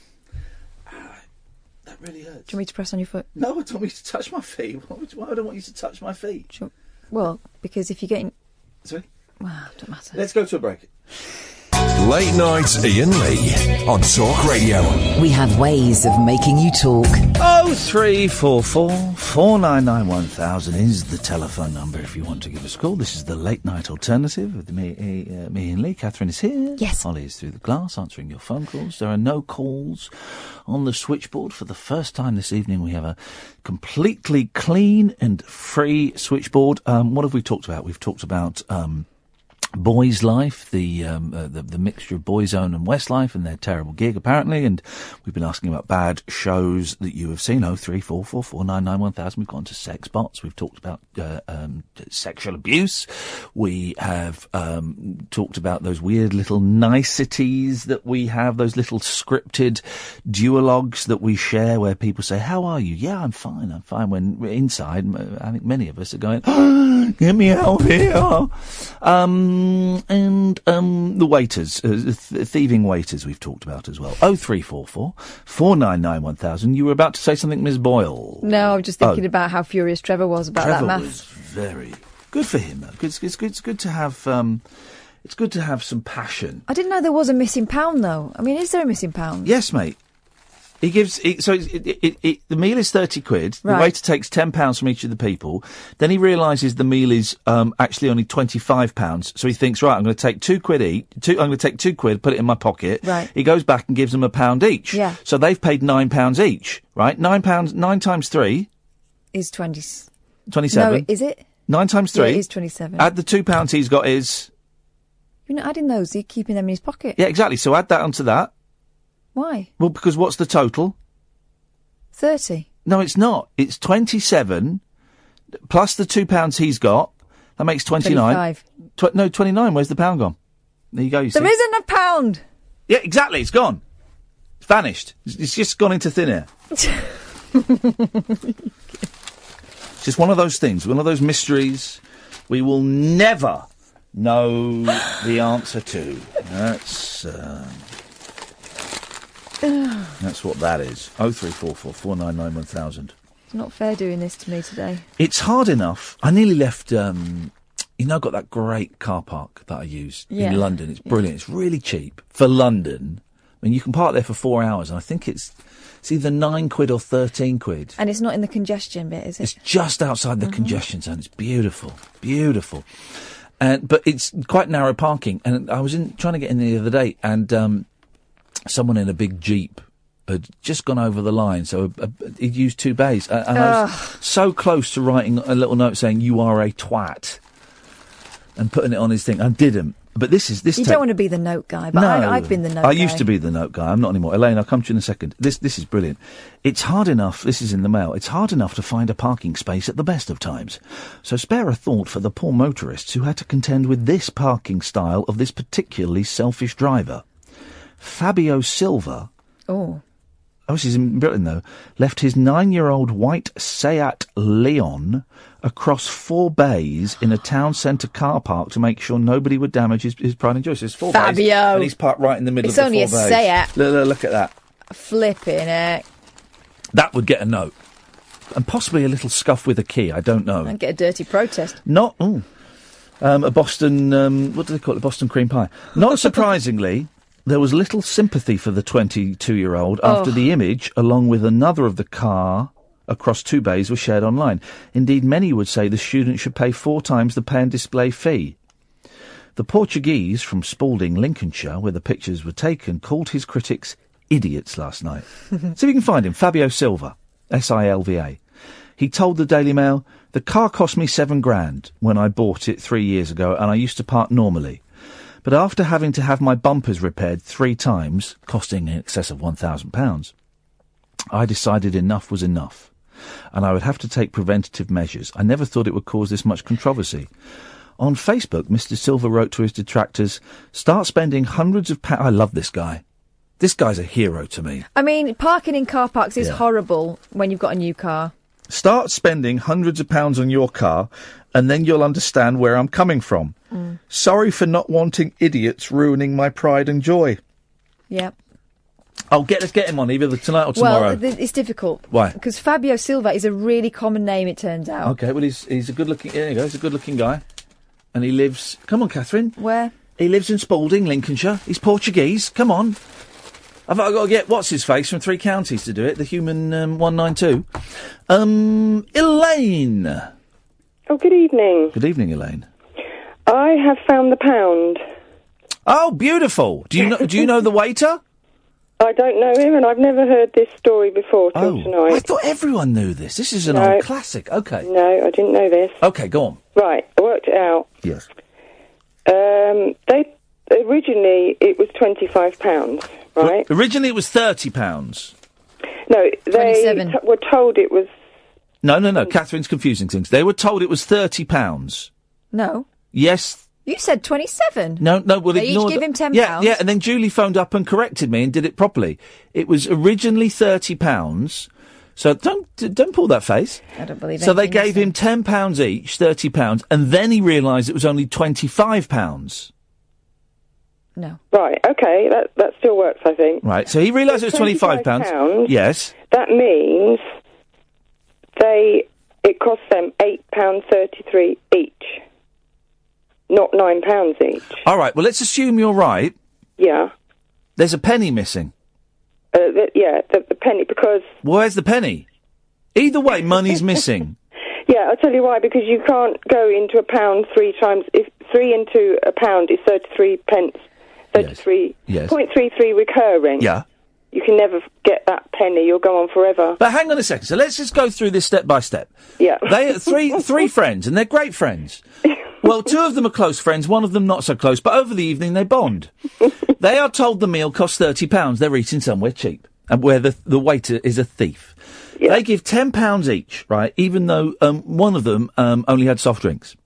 That really hurts. Do you want me to press on your foot? No, I don't want you to touch my feet. Why would I want you to touch my feet? Sure. Well, because if you're getting... Sorry? Well, don't matter. Let's go to a break. Late Night Iain Lee on Talk Radio. We have ways of making you talk. 0344 499 1000 is the telephone number if you want to give us a call. This is the Late Night Alternative with me and Lee. Catherine is here. Yes. Holly is through the glass answering your phone calls. There are no calls on the switchboard. For the first time this evening, we have a completely clean and free switchboard. What have we talked about? We've talked about... Boyzlife, the mixture of Boyzone and Westlife and their terrible gig apparently, and we've been asking about bad shows that you have seen. 0344 499 1000. We've gone to sex bots. We've talked about sexual abuse. We have talked about those weird little niceties that we have, those little scripted duologues that we share where people say, "How are you?" "Yeah, I'm fine. When inside, I think many of us are going, "Get me out here." And the waiters, thieving waiters we've talked about as well. 0344 499 1000. You were about to say something, Ms. Boyle. No, I'm just thinking about how furious Trevor was about that math. Trevor was very good for him, though. It's good to have... it's good to have some passion. I didn't know there was a missing pound, though. I mean, is there a missing pound? Yes, mate. He gives the meal is 30 quid. Right. The waiter takes £10 from each of the people. Then he realises the meal is actually only £25. So he thinks, right, I'm going to take 2 quid each. I'm going to take 2 quid, put it in my pocket. Right. He goes back and gives them £1 each. Yeah. So they've paid £9 each. Right, £9. 9 times 3 Is 20. 27. No, is it? 9 times 3 Yeah, it is 27. Add the £2 he's got is. You're not adding those. You're keeping them in his pocket. Yeah, exactly. So add that onto that. Why? Well, because what's the total? 30. No, it's not. It's 27 plus the £2 he's got. That makes 29. 25. No, 29. Where's the pound gone? There you go. You see. There isn't a pound. Yeah, exactly. It's gone. It's vanished. It's just gone into thin air. It's just one of those things. One of those mysteries we will never know the answer to. That's what that is. 0344 499 1000. It's not fair doing this to me today. It's hard enough. I nearly left, I've got that great car park that I use in London. It's brilliant. It's really cheap for London. I mean, you can park there for 4 hours, and I think it's either 9 quid or 13 quid. And it's not in the congestion bit, is it? It's just outside the congestion zone. It's beautiful. Beautiful. But it's quite narrow parking. And I was trying to get in the other day, and someone in a big Jeep had just gone over the line, so he'd used 2 bays. And I was so close to writing a little note saying, "You are a twat," and putting it on his thing. I didn't. But this. You don't want to be the note guy, but no, I've been the note guy. I used to be the note guy. I'm not anymore. Elaine, I'll come to you in a second. This is brilliant. It's hard enough, this is in the mail, it's hard enough to find a parking space at the best of times. So spare a thought for the poor motorists who had to contend with this parking style of this particularly selfish driver. Fabio Silva, this is in Britain though, left his 9-year-old white Seat Leon across 4 bays in a town centre car park to make sure nobody would damage his pride and joy. So there's 4 Fabio. bays, and he's parked right in the middle of the 4 bays. It's only a Seat. Look at that. Flipping it. That would get a note. And possibly a little scuff with a key, I don't know. And get a dirty protest. A Boston, what do they call it? Boston cream pie. Not surprisingly, there was little sympathy for the 22-year-old after the image, along with another of the car across 2 bays, was shared online. Indeed, many would say the student should pay 4 times the pay and display fee. The Portuguese from Spalding, Lincolnshire, where the pictures were taken, called his critics idiots last night. See if you can find him. Fabio Silva, S-I-L-V-A. He told the Daily Mail, "The car cost me £7,000 when I bought it 3 years ago, and I used to park normally. But after having to have my bumpers repaired 3 times, costing in excess of £1,000, I decided enough was enough, and I would have to take preventative measures. I never thought it would cause this much controversy." On Facebook, Mr. Silva wrote to his detractors, "Start spending hundreds of pounds." I love this guy. This guy's a hero to me. I mean, parking in car parks is horrible when you've got a new car. Start spending hundreds of pounds on your car, and then you'll understand where I'm coming from. Sorry for not wanting idiots ruining my pride and joy. Yep. Let's get him on either tonight or tomorrow. Well, it's difficult. Why? Because Fabio Silva is a really common name, it turns out. Okay, well, he's a good-looking... There you go, he's a good-looking guy. And he lives... Come on, Catherine. Where? He lives in Spalding, Lincolnshire. He's Portuguese. Come on. I've got to get what's-his-face from 3 Counties to do it, the human 192. Elaine. Oh, good evening. Good evening, Elaine. I have found the pound. Oh, beautiful. Do you know the waiter? I don't know him, and I've never heard this story before till tonight. I thought everyone knew this. This is an old classic. Okay. No, I didn't know this. Okay, go on. Right, I worked it out. Yes. Originally it was £25, right? Originally it was £30. No, they were told it was... No. Catherine's confusing things. They were told it was £30. No. Yes. You said 27. No. Well, they each give him £10. Yeah, and then Julie phoned up and corrected me and did it properly. It was originally £30. So don't pull that face. I don't believe it. So they gave him £10 each, £30, and then he realised it was only £25. No. Right, okay, that still works, I think. Right, so he realised it was £25. Yes. That means it cost them £8.33 each, not £9 each. All right, well, let's assume you're right. Yeah. There's a penny missing. Yeah, Yeah, the penny, because... Where's the penny? Either way, money's missing. Yeah, I'll tell you why, because you can't go into a pound 3 times. If 3 into a pound is 33 pence, 33, Yes. 0.33 recurring. Yeah. You can never get that penny. You'll go on forever. But hang on a second. So let's just go through this step by step. Yeah. They are three friends, and they're great friends. Well, 2 of them are close friends, 1 of them not so close, but over the evening they bond. They are told the meal costs £30. They're eating somewhere cheap, and where the waiter is a thief. Yeah. They give £10 each, right, even though one of them only had soft drinks.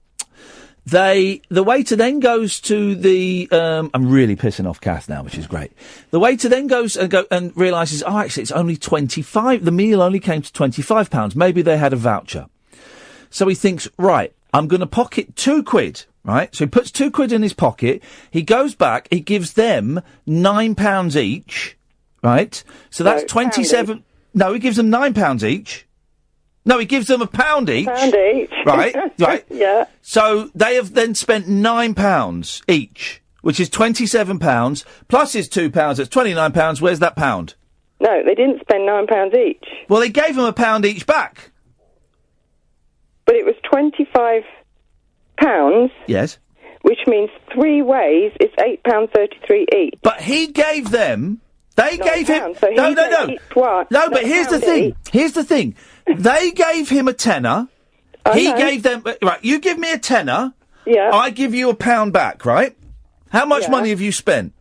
The waiter then goes to the... I'm really pissing off Kath now, which is great. The waiter then goes and realises, oh, actually, it's only 25... The meal only came to £25. Maybe they had a voucher. So he thinks, right, I'm going to pocket £2, right? So he puts £2 in his pocket. He goes back. He gives them £9 each, right? So that's 27... No, he gives them £9 each. No, he gives them £1 each. £1 each. Right, right. Yeah. So they have then spent £9 each, which is £27, plus his £2, that's £29. Where's that pound? No, they didn't spend £9 each. Well, they gave him £1 each back. But it was £25. Yes. Which means 3 ways, it's £8.33 each. But he gave them... They gave him... So No, but here's the thing. Here's the thing. They gave him a tenner. He gave them... Right, you give me a tenner. Yeah. I give you £1 back, right? How much money have you spent?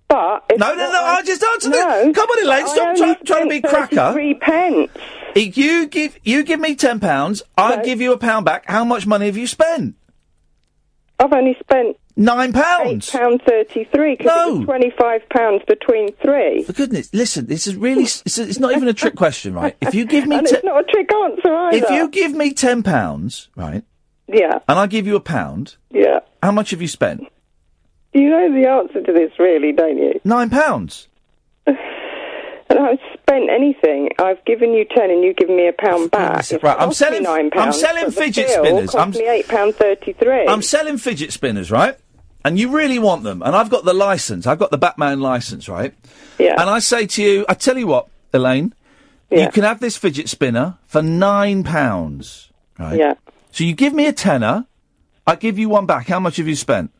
But... No, I just answer the... Come on, Elaine, stop trying to be cracker. 3 pence. You give me £10, I give you £1 back. How much money have you spent? I've only spent... £9. £8.33, because it was £25 between 3. For goodness, listen, this is really, it's not even a trick question, right? If you give me... And it's not a trick answer either. If you give me £10, right? Yeah. And I give you £1. Yeah. How much have you spent? You know the answer to this, really, don't you? £9. And I haven't spent anything. I've given you 10 and you've given me £1 back. Right, I'm selling fidget spinners. Cost me £8.33. I'm selling fidget spinners, right? And you really want them. And I've got the licence. I've got the Batman licence, right? Yeah. And I say to you, I tell you what, Elaine, you can have this fidget spinner for £9, right? Yeah. So you give me a tenner, I give you one back. How much have you spent?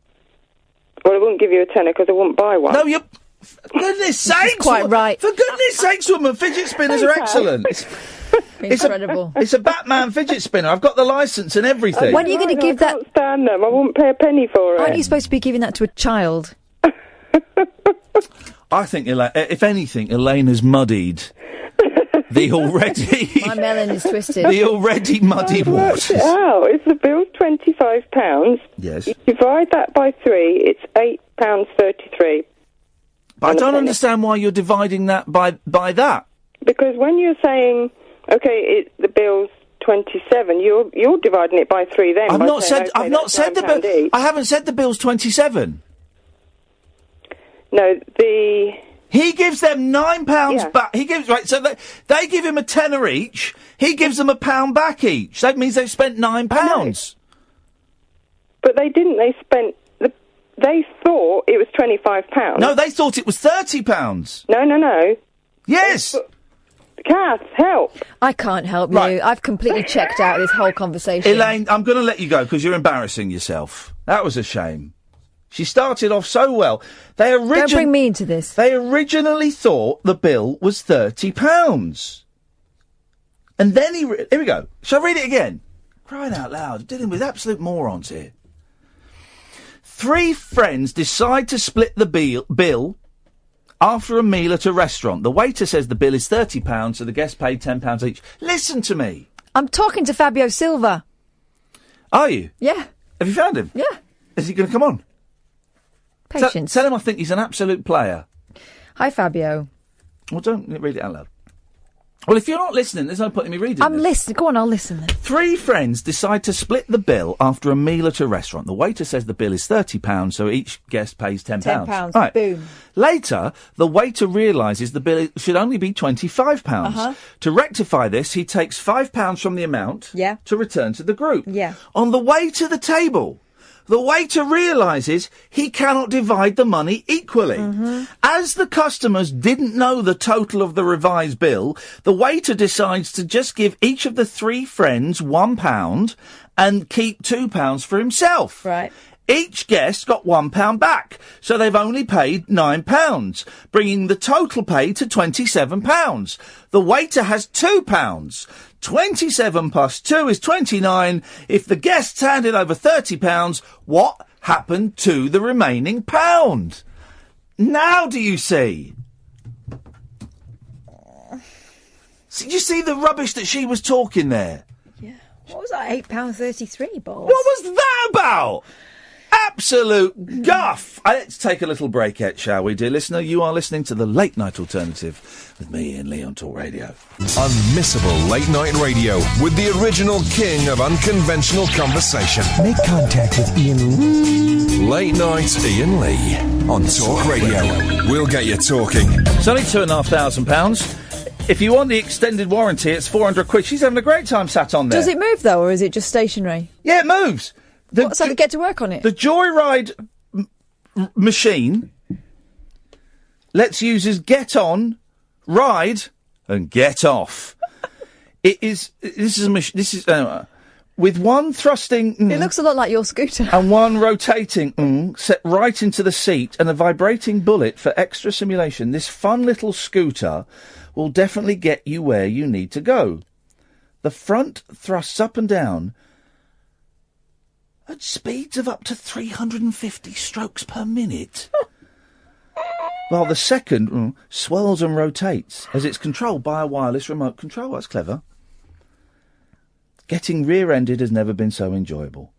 Well, I wouldn't give you a tenner because I wouldn't buy one. No, you... For goodness sakes! Quite right. For goodness sakes, woman, fidget spinners are excellent. Incredible. It's a Batman fidget spinner. I've got the licence and everything. When are you going to give that? I can't stand them. I wouldn't pay a penny for it. Aren't you supposed to be giving that to a child? I think, if anything, Elaine has muddied the already... My melon is twisted. The already muddy waters. If the bill's £25, yes. You divide that by 3, it's £8.33. But I don't understand why you're dividing that by that. Because when you're saying, okay, the bill's 27, you're dividing it by 3 then. I've not said the bill. I haven't said the bill's 27. No, he gives them £9 back. He gives so they give him a tenner each. He gives them £1 back each. That means they've spent £9. But they didn't. They spent. They thought it was £25. No, they thought it was £30. No. Yes. Kath, help. I can't help you. I've completely checked out of this whole conversation. Elaine, I'm going to let you go because you're embarrassing yourself. That was a shame. She started off so well. Don't bring me into this. They originally thought the bill was £30. And then here we go. Shall I read it again? Crying out loud. Dealing with absolute morons here. 3 friends decide to split the bill after a meal at a restaurant. The waiter says the bill is £30, so the guests paid £10 each. Listen to me. I'm talking to Fabio Silva. Are you? Yeah. Have you found him? Yeah. Is he going to come on? Patience. Tell him I think he's an absolute player. Hi, Fabio. Well, don't read it out loud. Well, if you're not listening, there's no point in me reading I'm listening. Go on, I'll listen then. 3 friends decide to split the bill after a meal at a restaurant. The waiter says the bill is £30, so each guest pays £10. £10. Right. Boom. Later, the waiter realises the bill should only be £25. Uh-huh. To rectify this, he takes £5 from the amount to return to the group. Yeah. On the way to the table, the waiter realises he cannot divide the money equally. As the customers didn't know the total of the revised bill, the waiter decides to just give each of the 3 friends £1 and keep £2 for himself. Right. Each guest got £1 back, so they've only paid £9, bringing the total paid to £27. The waiter has £2. 27 plus 2 is 29. If the guests handed over £30, what happened to the remaining £1? Now do you see? Did you see the rubbish that she was talking there? What was that? £8.33, Bob. What was that about? Absolute guff! Let's take a little break, shall we, dear listener? You are listening to the Late Night Alternative with me, Iain Lee, on Talk Radio. Unmissable late night radio with the original king of unconventional conversation. Make contact with Iain. Late Night Iain Lee on Talk Radio. We'll get you talking. It's only £2,500. If you want the extended warranty, it's £400. She's having a great time sat on there. Does it move, though, or is it just stationary? Yeah, it moves. So they get to work on it? The Joyride machine lets users get on, ride, and get off. This is a machine. This is with one thrusting. It looks a lot like your scooter. And one rotating set right into the seat, and a vibrating bullet for extra simulation. This fun little scooter will definitely get you where you need to go. The front thrusts up and down at speeds of up to 350 strokes per minute. While the second swirls and rotates as it's controlled by a wireless remote control. That's clever. Getting rear-ended has never been so enjoyable.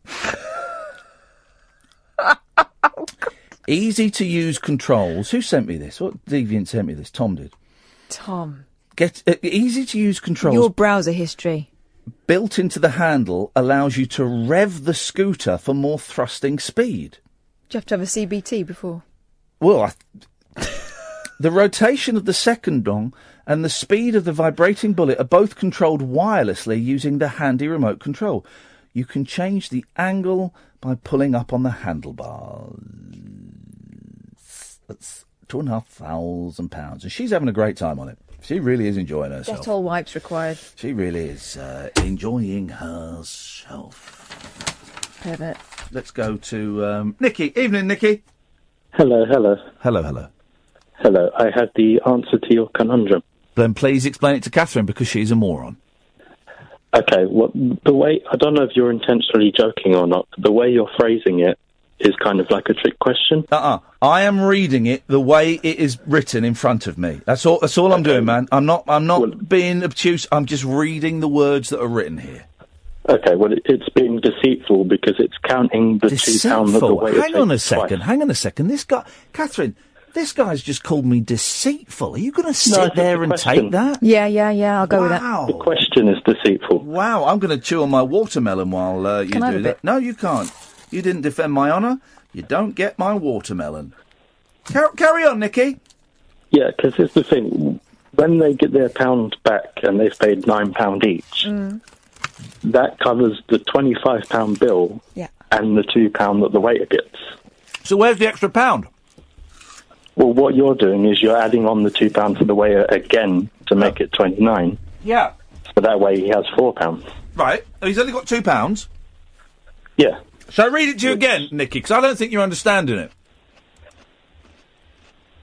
Easy-to-use controls. Who sent me this? What deviant sent me this? Tom did. Tom. Easy-to-use controls. Your browser history. Built into the handle allows you to rev the scooter for more thrusting speed. Do you have to have a CBT before? Well, the rotation of the second dong and the speed of the vibrating bullet are both controlled wirelessly using the handy remote control. You can change the angle by pulling up on the handlebars. That's £2,500. And she's having a great time on it. She really is enjoying herself. Dettol wipes required. She really is enjoying herself. Pervert. Let's go to Nikki. Evening, Nikki. Hello. Hello. I had the answer to your conundrum. Then please explain it to Catherine, because she's a moron. Okay, well, the way, I don't know if you're intentionally joking or not, but the way you're phrasing it is kind of like a trick question. I am reading it the way it is written in front of me. That's all I'm doing, man. I'm not being obtuse. I'm just reading the words that are written here. Okay, well, it's being deceitful because it's counting the £2 of the way. Hang on a second. This guy, Catherine, this guy's just called me deceitful. Are you going to sit there and take that? Yeah, I'll go with that. The question is deceitful. Wow, I'm going to chew on my watermelon while you do that. No, you can't. You didn't defend my honour. You don't get my watermelon. Carry on, Nikki. Yeah, because here's the thing. When they get their pound back and they've paid £9 each, that covers the £25 bill and the £2 that the waiter gets. So where's the extra £1? Well, what you're doing is you're adding on the £2 for the waiter again to make it 29. Yeah. So that way he has £4. Right. He's only got £2? Yeah. Shall I read it to you again, Nicky? Because I don't think you're understanding it.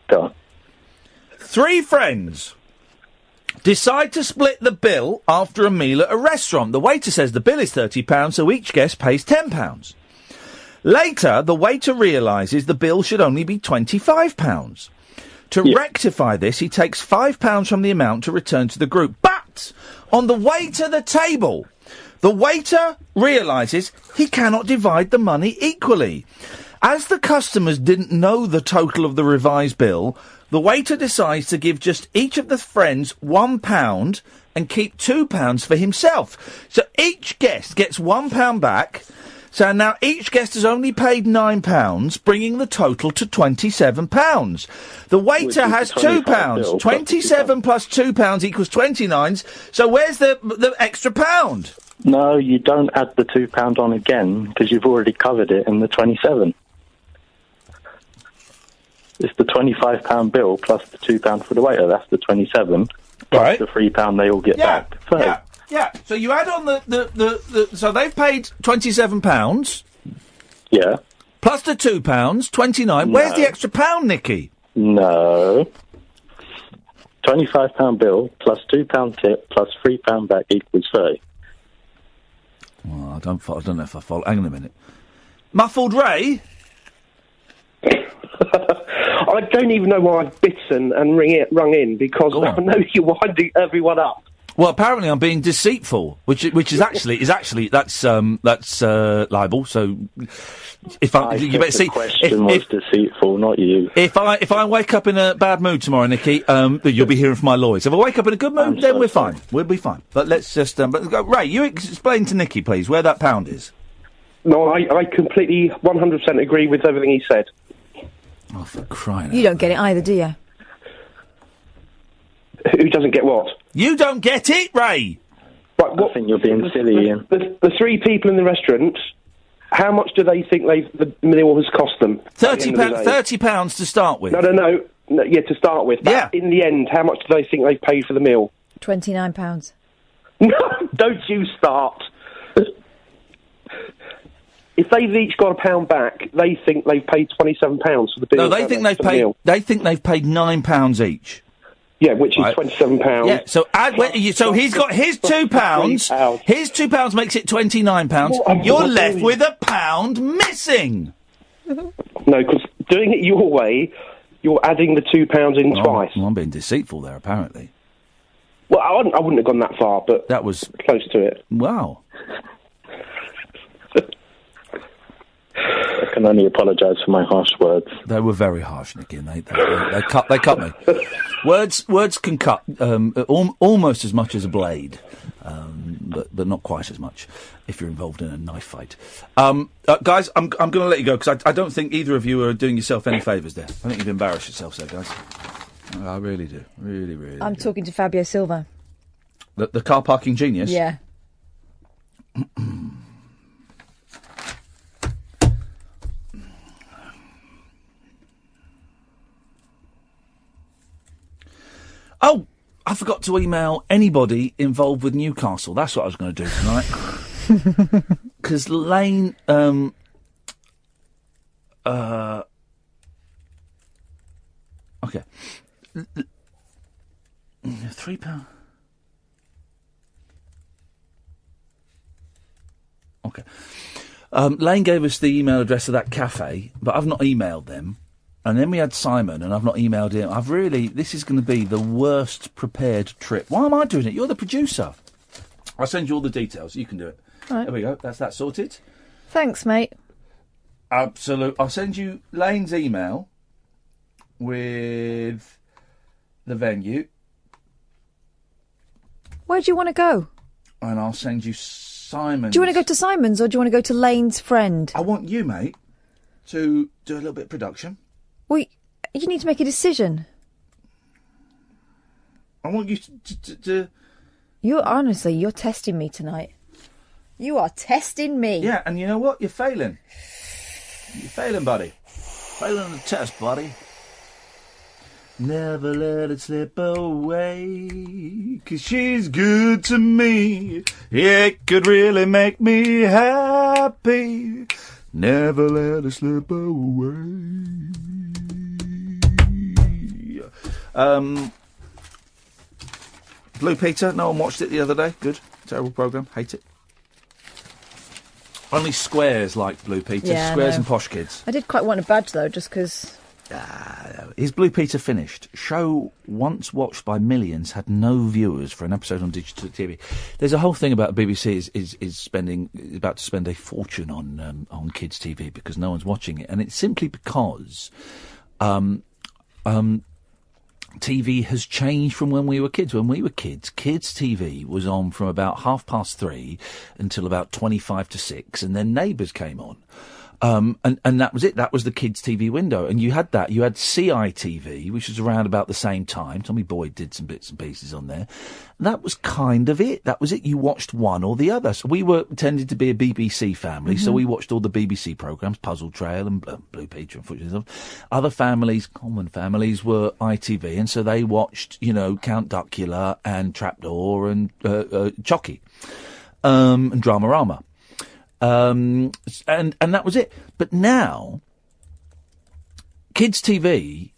Go on. 3 friends decide to split the bill after a meal at a restaurant. The waiter says the bill is £30, so each guest pays £10. Later, the waiter realises the bill should only be £25. To rectify this, he takes £5 from the amount to return to the group. But on the way to the table, the waiter realises he cannot divide the money equally. As the customers didn't know the total of the revised bill, the waiter decides to give just each of the friends £1 and keep £2 for himself. So each guest gets £1 back. So now each guest has only paid £9, bringing the total to £27. The waiter has £2. 27 plus £2 equals 29. So where's the extra £1? No, you don't add the £2 on again because you've already covered it in the 27. It's the £25 bill plus the £2 for the waiter. That's the 27. Plus Right. the £3 they all get back. So, Yeah. So you add on the so they've paid £27. Yeah. Plus the £2, 29. Where's the extra pound, Nicky? No. £25 bill plus £2 tip plus £3 back equals 30. Well, I don't know if I follow. Hang on a minute. Muffled Ray? I don't even know why I've bitten and rung in because I know you're winding everyone up. Well, apparently I'm being deceitful, which is actually that's libel. So if you better see, the question was deceitful, not you. If I wake up in a bad mood tomorrow, Nicky, you'll be hearing from my lawyers. If I wake up in a good mood, then we're fine. We'll be fine. But let's just Ray, you explain to Nicky, please, where that pound is. No, I completely 100% agree with everything he said. Oh, for crying out. You don't get it either, do you? Who doesn't get what? You don't get it, Ray! Right, what, I think you're being silly, Ian. The three people in the restaurant, how much do they think the meal has cost them? £30 to start with. No, yeah, to start with. But in the end, how much do they think they've paid for the meal? £29. No, don't you start. If they've each got £1 back, they think they've paid £27 for the bill. No, they think they've paid. They think they've paid £9 each. Yeah, which is £27. Yeah, so so he's got his £2. His £2 makes it £29. You're left with £1 missing. No, because doing it your way, you're adding the £2 in twice. Well, I'm being deceitful there, apparently. Well, I wouldn't have gone that far, but that was close to it. Wow. I can only apologise for my harsh words. They were very harsh, Nicky, and they cut me. Words can cut almost as much as a blade, but not quite as much if you're involved in a knife fight. Guys, I'm going to let you go because I don't think either of you are doing yourself any favours there. I think you've embarrassed yourselves there, guys. I really do, really. I'm talking to Fabio Silva. The car parking genius. Yeah. Oh, I forgot to email anybody involved with Newcastle. That's what I was going to do tonight. Because Lane, okay. £3. Okay. Lane gave us the email address of that cafe, but I've not emailed them. And then we had Simon, and I've not emailed him. This is going to be the worst prepared trip. Why am I doing it? You're the producer. I'll send you all the details. You can do it. All right. There we go. That's that sorted. Thanks, mate. Absolute. I'll send you Lane's email with the venue. Where do you want to go? And I'll send you Simon's. Do you want to go to Simon's or do you want to go to Lane's friend? I want you, mate, to do a little bit of production. Well, you need to make a decision. I want you to... You're testing me tonight. You are testing me. Yeah, and you know what? You're failing. You're failing, buddy. Failing the test, buddy. Never let it slip away, 'cause she's good to me. It could really make me happy. Never let it slip away. Blue Peter, no one watched it the other day. Good. Terrible programme. Hate it. Only squares like Blue Peter. Yeah, Squares no. and posh kids. I did quite want a badge, though, just because... Is Blue Peter finished? Show once watched by millions had no viewers for an episode on digital TV. There's a whole thing about BBC is about to spend a fortune on kids TV because no one's watching it, and it's simply because TV has changed from when we were kids. When we were kids TV was on from about 3:30 until about 6:25, and then Neighbours came on. And that was it. That was the kids' TV window. And you had that. You had CITV, which was around about the same time. Tommy Boyd did some bits and pieces on there. And that was kind of it. That was it. You watched one or the other. So we tended to be a BBC family, so we watched all the BBC programmes, Puzzle Trail and Blue Peter and Football stuff. Other families, common families, were ITV, and so they watched, Count Duckula and Trapdoor and Chucky and Dramarama. And that was it. But now, kids' TV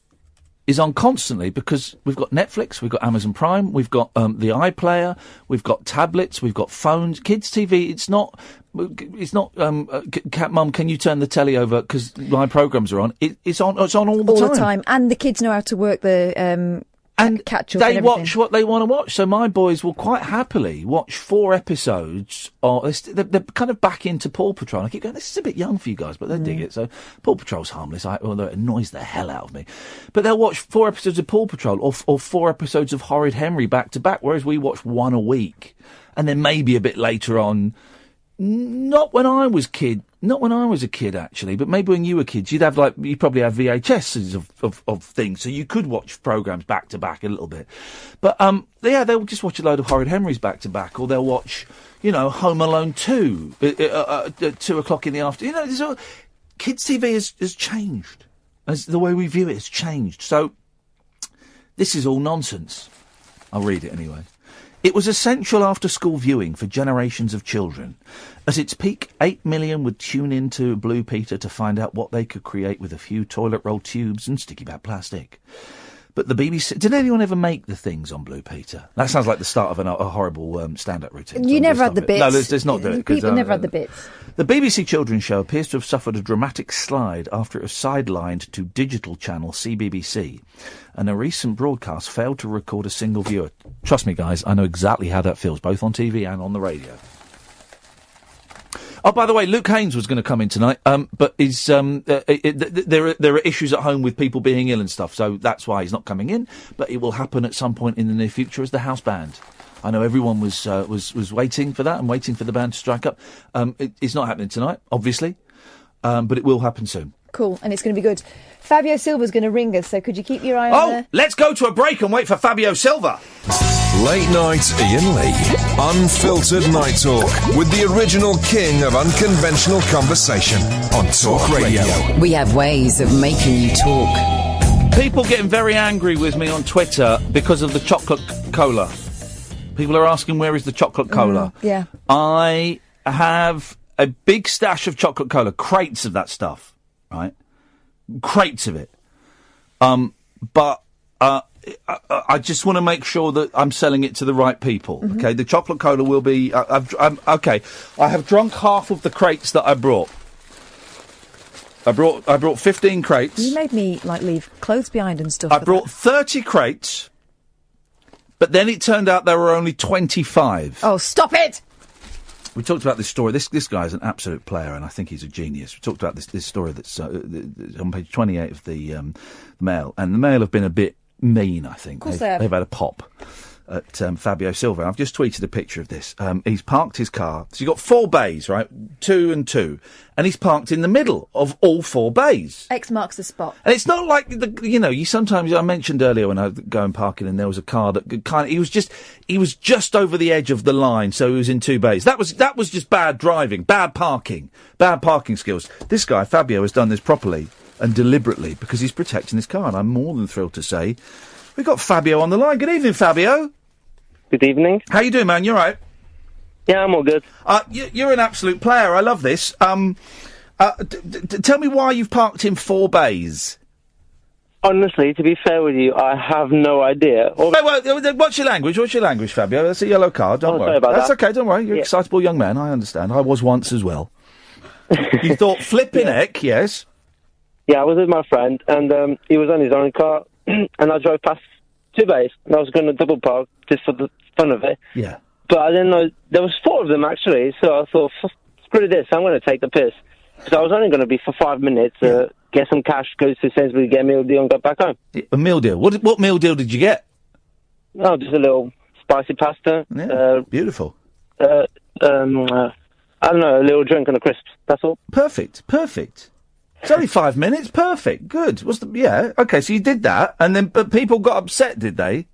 is on constantly because we've got Netflix, we've got Amazon Prime, we've got the iPlayer, we've got tablets, we've got phones. Kids' TV, it's not. Mum, can you turn the telly over because my programmes are on? It's on. It's on all the time. And the kids know how to work the. And catch up they and watch what they want to watch. So my boys will quite happily watch 4 episodes. They're kind of back into Paw Patrol. I keep going, this is a bit young for you guys, but they dig it. So Paw Patrol's harmless, although it annoys the hell out of me. But they'll watch 4 episodes of Paw Patrol or 4 episodes of Horrid Henry back to back, whereas we watch 1 a week. And then maybe a bit later on, not when I was a kid, actually, but maybe when you were kids, you'd probably have VHSs of things, so you could watch programmes back to back a little bit. But, they'll just watch a load of Horrid Henrys back to back, or they'll watch, Home Alone 2 at 2 o'clock in the afternoon. Kids' TV has changed. As the way we view it has changed. So, this is all nonsense. I'll read it anyway. It was essential after-school viewing for generations of children. At its peak, 8 million would tune into Blue Peter to find out what they could create with a few toilet roll tubes and sticky back plastic. But the BBC... Did anyone ever make the things on Blue Peter? That sounds like the start of a horrible stand-up routine. You never had the bits. No, let's not do it. People never had the bits. The BBC children's show appears to have suffered a dramatic slide after it was sidelined to digital channel CBBC, and a recent broadcast failed to record a single viewer. Trust me, guys, I know exactly how that feels, both on TV and on the radio. Oh, by the way, Luke Haynes was going to come in tonight, but there are issues at home with people being ill and stuff, so that's why he's not coming in. But it will happen at some point in the near future as the house band. I know everyone was waiting for that and waiting for the band to strike up. It's not happening tonight, obviously, but it will happen soon. Cool, and it's going to be good. Fabio Silva's going to ring us, so could you keep your eye on there? Let's go to a break and wait for Fabio Silva. Late Night Iain Lee. Unfiltered night talk with the original king of unconventional conversation on Talk Radio. We have ways of making you talk. People getting very angry with me on Twitter because of the chocolate cola. People are asking, where is the chocolate cola? Yeah. I have a big stash of chocolate cola, crates of that stuff, right? Crates of it. But I just want to make sure that I'm selling it to the right people. Mm-hmm. Okay, the chocolate cola will be. Okay. I have drunk half of the crates that I brought. I brought 15 crates. You made me leave clothes behind and stuff. I brought 30 crates, but then it turned out there were only 25. Oh, stop it! We talked about this story. This guy is an absolute player, and I think he's a genius. We talked about this story that's on page 28 of the Mail, and the Mail have been a bit mean, I think. Of course they have. They've had a pop at Fabio Silva. I've just tweeted a picture of this. He's parked his car. So you've got 4 bays, right? 2 and 2. And he's parked in the middle of all 4 bays. X marks the spot. And it's not like, you sometimes, I mentioned earlier when I was going parking and there was a car that kind of, he was just over the edge of the line, so he was in 2 bays. That was just bad driving, bad parking skills. This guy, Fabio, has done this properly and deliberately because he's protecting his car, and I'm more than thrilled to say we've got Fabio on the line. Good evening, Fabio. Good evening. How you doing, man? You all right? Yeah, I'm all good. You're an absolute player. I love this. Tell me why you've parked in 4 bays. Honestly, to be fair with you, I have no idea. Wait, what's your language? Fabio? That's a yellow card. Don't worry. Sorry about That's that. okay. Don't worry. You're an excitable young man. I understand. I was once as well. You thought flipping heck, yes? Yeah, I was with my friend, and he was on his own car, and I drove past 2 bays, and I was going to double park just for the fun of it. Yeah. But I didn't know there was 4 of them actually, so I thought, screw this, I'm going to take the piss. Because I was only going to be for 5 minutes, get some cash, go to Sainsbury's, get a meal deal, and go back home. A meal deal. What meal deal did you get? Oh, just a little spicy pasta. Yeah, beautiful. I don't know, a little drink and a crisp. That's all. Perfect. It's only 5 minutes. Perfect. Good. Okay, so you did that, and then but people got upset, did they?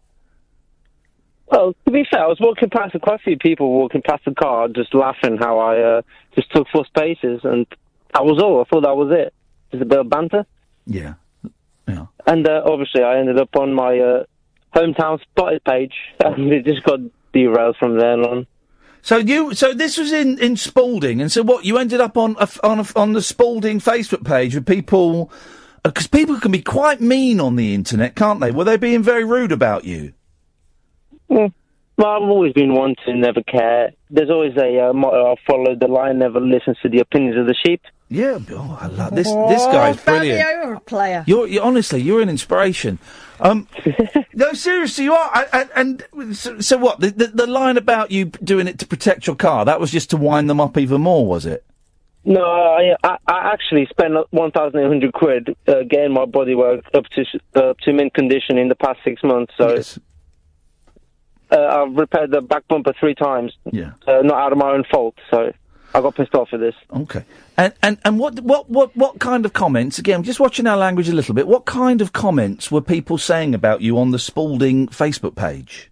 Well, to be fair, I was walking past quite a few people walking past the car, just laughing how I just took 4 spaces, and that was all. I thought that was it. Just a bit of banter. Yeah. And obviously, I ended up on my hometown spotted page, and it just got derailed from there on. So this was in Spalding, and so what? You ended up on the Spalding Facebook page with people, because people can be quite mean on the internet, can't they? Were they being very rude about you? Well, I've always been one to never care. There's always a motto: I follow the lion, never listens to the opinions of the sheep. Yeah, I love this. This guy's brilliant. Fabio, you're a player. You're honestly, you're an inspiration. No, seriously, you are. And so what? The line about you doing it to protect your car, that was just to wind them up even more, was it? No, I actually spent 1,800 quid getting my bodywork up to mint condition in the past 6 months. So. Yes. I've repaired the back bumper 3 times. Yeah. Not out of my own fault, so I got pissed off at this. Okay. And what kind of comments? Again, I'm just watching our language a little bit. What kind of comments were people saying about you on the Spalding Facebook page?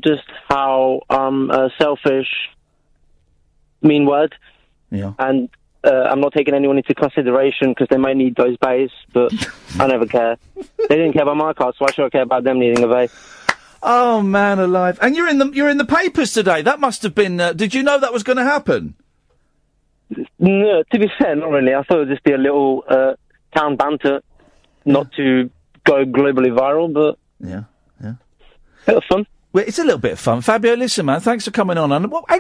Just how I'm selfish, mean word. Yeah. And I'm not taking anyone into consideration because they might need those bays, but I never care. They didn't care about my car, so why should I care about them needing a bay? Oh man alive! And you're in the papers today. That must have been. Did you know that was going to happen? No, to be fair, not really. I thought it would just be a little town banter, not to go globally viral, but yeah, bit of fun. Well, it's a little bit of fun. Fabio, listen, man, thanks for coming on. And what are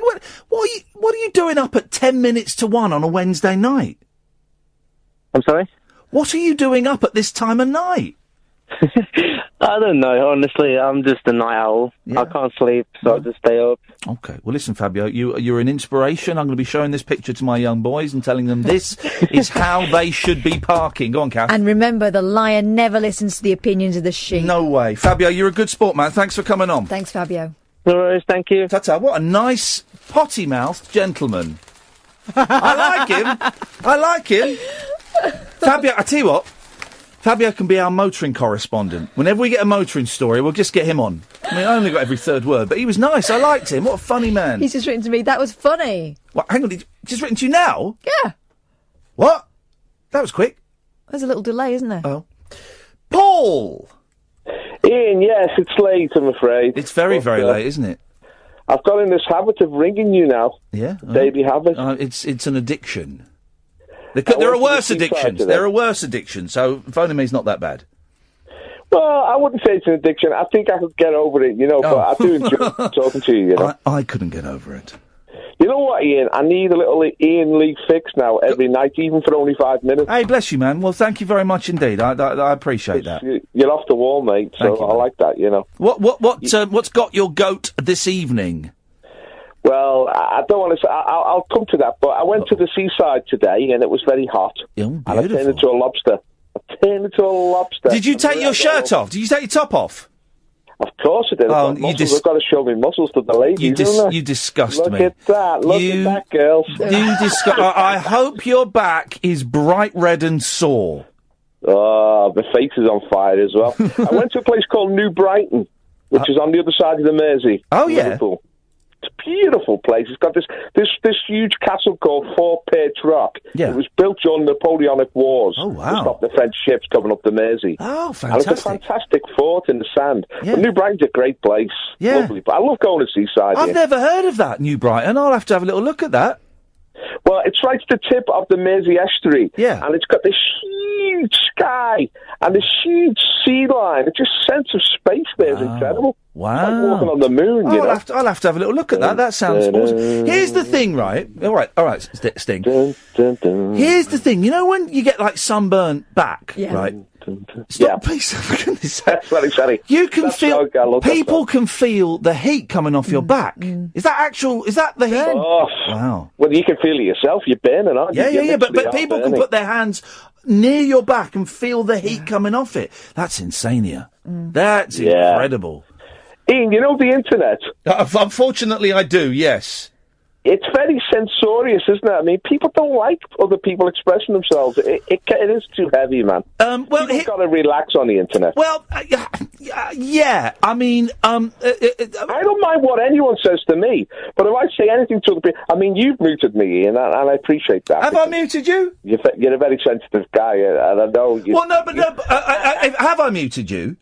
you doing up at 10 minutes to 1 on a Wednesday night? I'm sorry? What are you doing up at this time of night? I don't know, honestly. I'm just a night owl. Yeah. I can't sleep, so I just stay up. Okay. Well, listen, Fabio, you're an inspiration. I'm going to be showing this picture to my young boys and telling them this is how they should be parking. Go on, Kath. And remember, the lion never listens to the opinions of the sheep. No way. Fabio, you're a good sport, man. Thanks for coming on. Thanks, Fabio. No worries, thank you. Ta-ta. What a nice, potty-mouthed gentleman. I like him. Fabio, I tell you what. Fabio can be our motoring correspondent. Whenever we get a motoring story, we'll just get him on. I mean, I only got every third word, but he was nice. I liked him. What a funny man. He's just written to me, that was funny. What? Hang on, just written to you now? Yeah. What? That was quick. There's a little delay, isn't there? Oh. Paul! Ian, yes, it's late, I'm afraid. It's very late, isn't it? I've got in this habit of ringing you now. Yeah? Daily habit. It's an addiction. There are worse addictions. There are worse addictions, so phoning me is not that bad. Well, I wouldn't say it's an addiction. I think I could get over it, but I do enjoy talking to you, I couldn't get over it. You know what, Ian? I need a little Ian Lee fix now every night, even for only 5 minutes. Hey, bless you, man. Well, thank you very much indeed. I appreciate that. You're off the wall, mate, so I like that, What's got your goat this evening? Well, I don't want to say... I'll come to that, but I went to the seaside today, and it was very hot. And I turned into a lobster. Did you take your shirt off? Did you take your top off? Of course I did. I've got to show me muscles to the ladies, You disgust me. Look at that. Look at that, girls. I hope your back is bright red and sore. Oh, the face is on fire as well. I went to a place called New Brighton, which is on the other side of the Mersey. Oh, yeah. Liverpool. It's a beautiful place. It's got this huge castle called Fort Perch Rock. Yeah. It was built during the Napoleonic Wars. Oh, wow. To stop the French ships coming up the Mersey. Oh, fantastic. And it's a fantastic fort in the sand. Yeah. But New Brighton's a great place. Yeah. Lovely. But I love going to seaside. I've never heard of that, New Brighton. I'll have to have a little look at that. Well, it's right at the tip of the Mersey estuary. Yeah. And it's got this huge sky and this huge sea line. It's just sense of space there is incredible. Wow. It's like walking on the moon, I'll have to have a little look at that. That sounds awesome. Here's the thing, right? All right, Sting. Here's the thing. You know when you get, like, sunburnt back, right? Stop, please. For goodness sake. Sorry. You can people can feel the heat coming off your back. Is that the heat? Oh. Wow. Well, you can feel it yourself. You're burning, aren't you? Yeah. But people can put their hands near your back and feel the heat coming off it. That's insania. That's incredible. Ian, you know the internet? Unfortunately, I do, yes. It's very censorious, isn't it? I mean, people don't like other people expressing themselves. It is too heavy, man. People got to relax on the internet. Well, yeah. I mean, I don't mind what anyone says to me, but if I say anything to other people, I mean, you've muted me, Ian, and I appreciate that. Have I muted you? You're a very sensitive guy, and I know. Well, no, but have I muted you?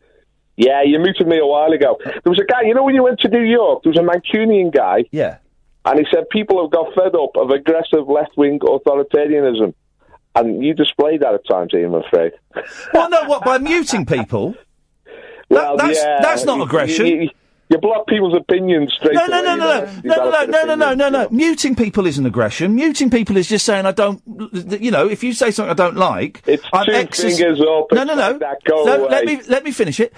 Yeah, you muted me a while ago. There was a guy, you know, when you went to New York, there was a Mancunian guy. Yeah. And he said people have got fed up of aggressive left-wing authoritarianism. And you display that at times, Ian, I'm afraid. Well, no, what, by muting people? That's not aggression. You block people's opinions straight away. No. Muting people isn't aggression. Muting people is just saying I don't. You know, if you say something I don't like, I'm fingers up. No. Let me finish it.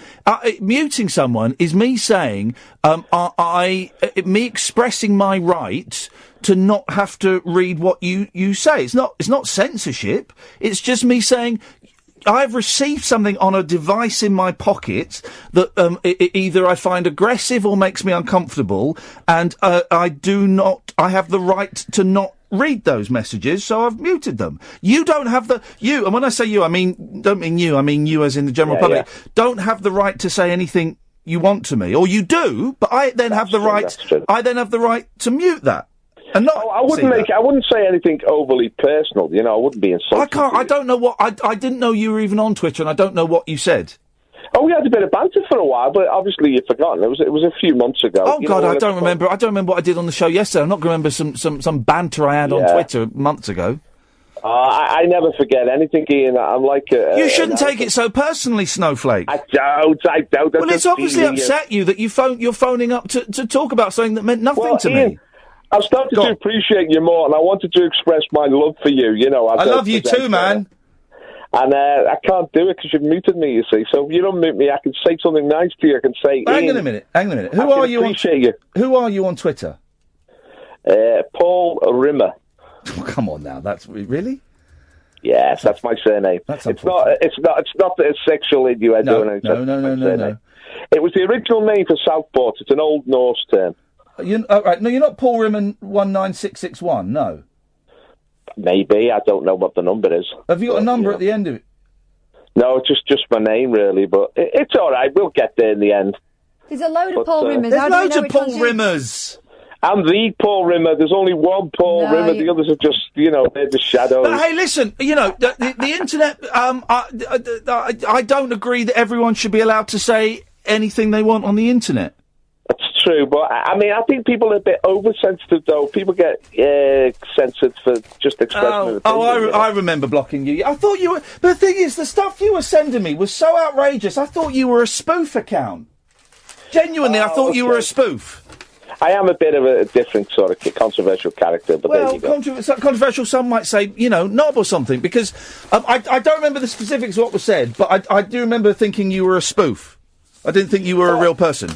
Muting someone is me saying me expressing my right to not have to read what you say. It's not censorship. It's just me saying, I've received something on a device in my pocket that either I find aggressive or makes me uncomfortable, and I have the right to not read those messages, so I've muted them. You don't have and when I say you, don't mean you as in the general public, don't have the right to say anything you want to me, or you do, but I then have the right to mute that. And not, I wouldn't say anything overly personal. You know, I wouldn't be insulting. I don't know what. I didn't know you were even on Twitter, and I don't know what you said. Oh, we had a bit of banter for a while, but obviously you've forgotten. It was a few months ago. Oh God, I don't remember. I don't remember what I did on the show yesterday. I'm not going to remember some banter I had on Twitter months ago. I never forget anything, Ian. I'm like you shouldn't take it so personally, Snowflake. I don't. Well, it's obviously upset you that you're phoning up to talk about something that meant nothing to Ian, me. I've started to appreciate you more, and I wanted to express my love for you. You know, I love you too, man. And I can't do it because you've muted me, you see. So if you don't mute me, I can say something nice to you. I can say, Hang on a minute. Who are you on Twitter? Paul Rimmer. Oh, come on now, that's really? Yes, that's my surname. It's not a sexual innuendo. No. It was the original name for Southport. It's an Old Norse term. Right. No, you're not Paul Rimmer 19661. No. Maybe. I don't know what the number is. Have you got a number at the end of it? No, it's just my name, really. But it's all right. We'll get there in the end. There's a load of Paul Rimmers. There's loads of Paul Rimmers. I'm the Paul Rimmer. There's only one Paul Rimmer. The others are just, they're just shadows. But hey, listen, the internet, I don't agree that everyone should be allowed to say anything they want on the internet. That's true, but I think people are a bit oversensitive, though. People get censored for just expressing an opinion. I remember blocking you. I thought you were... But the thing is, the stuff you were sending me was so outrageous, I thought you were a spoof account. Genuinely, I thought you were a spoof. I am a bit of a different sort of controversial character, but there you go. Controversial, some might say, knob or something, because I don't remember the specifics of what was said, but I do remember thinking you were a spoof. I didn't think you were a real person.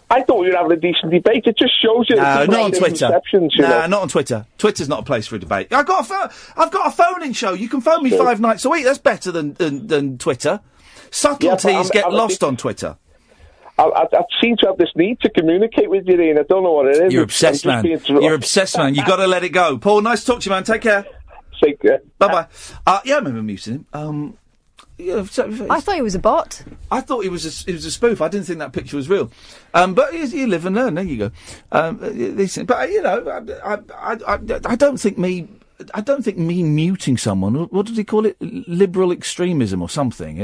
I thought we were having a decent debate. It just shows you. No, not on Twitter. Not on Twitter. Twitter's not a place for a debate. I've got a phone-in show. You can phone me 5 nights a week. That's better than Twitter. Subtleties get lost on Twitter. I seem to have this need to communicate with you, Ian. I don't know what it is. You're obsessed, man. You're obsessed, man. You've got to let it go. Paul, nice to talk to you, man. Take care. Take care. Bye-bye. I remember muting him. I thought he was a bot. I thought he was a spoof. I didn't think that picture was real. But you live and learn. There you go. But I don't think me muting someone. What did he call it? Liberal extremism or something?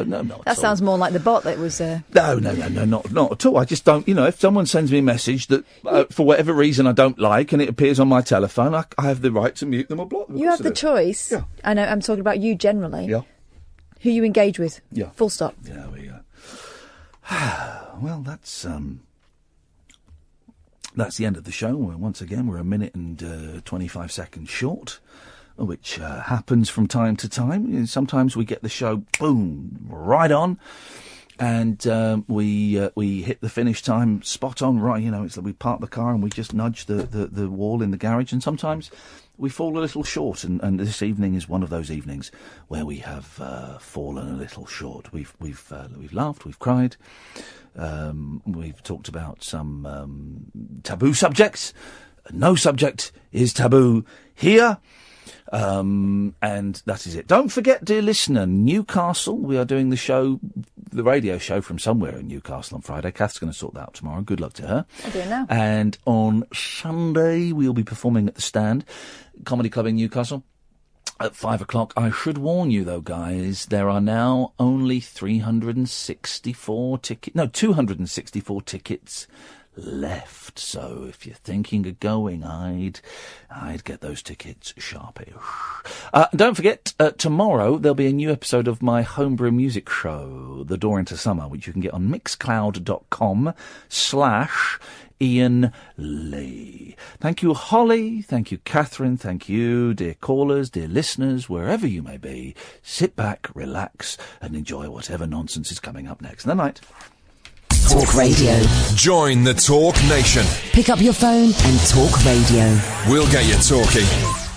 No, that sounds more like the bot that was. No, not at all. I just don't. If someone sends me a message that for whatever reason I don't like and it appears on my telephone, I have the right to mute them or block them. You have the choice. Yeah. I know. I'm talking about you generally. Yeah. Who you engage with. Yeah. Full stop. Yeah, there we go. Well, that's the end of the show. Once again, we're a minute and 25 seconds short, which happens from time to time. Sometimes we get the show, boom, right on, and we hit the finish time spot on, right. It's like we park the car and we just nudge the wall in the garage, and sometimes we fall a little short, and this evening is one of those evenings where we have fallen a little short. We've laughed, we've cried, we've talked about some taboo subjects, No subject is taboo here. And that is it. Don't forget, dear listener, Newcastle, we are doing the radio show from somewhere in Newcastle on Friday. Kath's going to sort that out tomorrow. Good luck to her. I'll do it now. And on Sunday, we'll be performing at the Stand, Comedy Club in Newcastle, at 5 o'clock. I should warn you, though, guys, there are now only 264 tickets left. So if you're thinking of going, I'd get those tickets sharpish. Don't forget, tomorrow there'll be a new episode of my homebrew music show, The Door into Summer, which you can get on mixcloud.com/Iain Lee. Thank you, Holly. Thank you, Catherine. Thank you, dear callers, dear listeners, wherever you may be. Sit back, relax, and enjoy whatever nonsense is coming up next. Good night. Talk Radio. Join the Talk Nation. Pick up your phone and talk radio. We'll get you talking.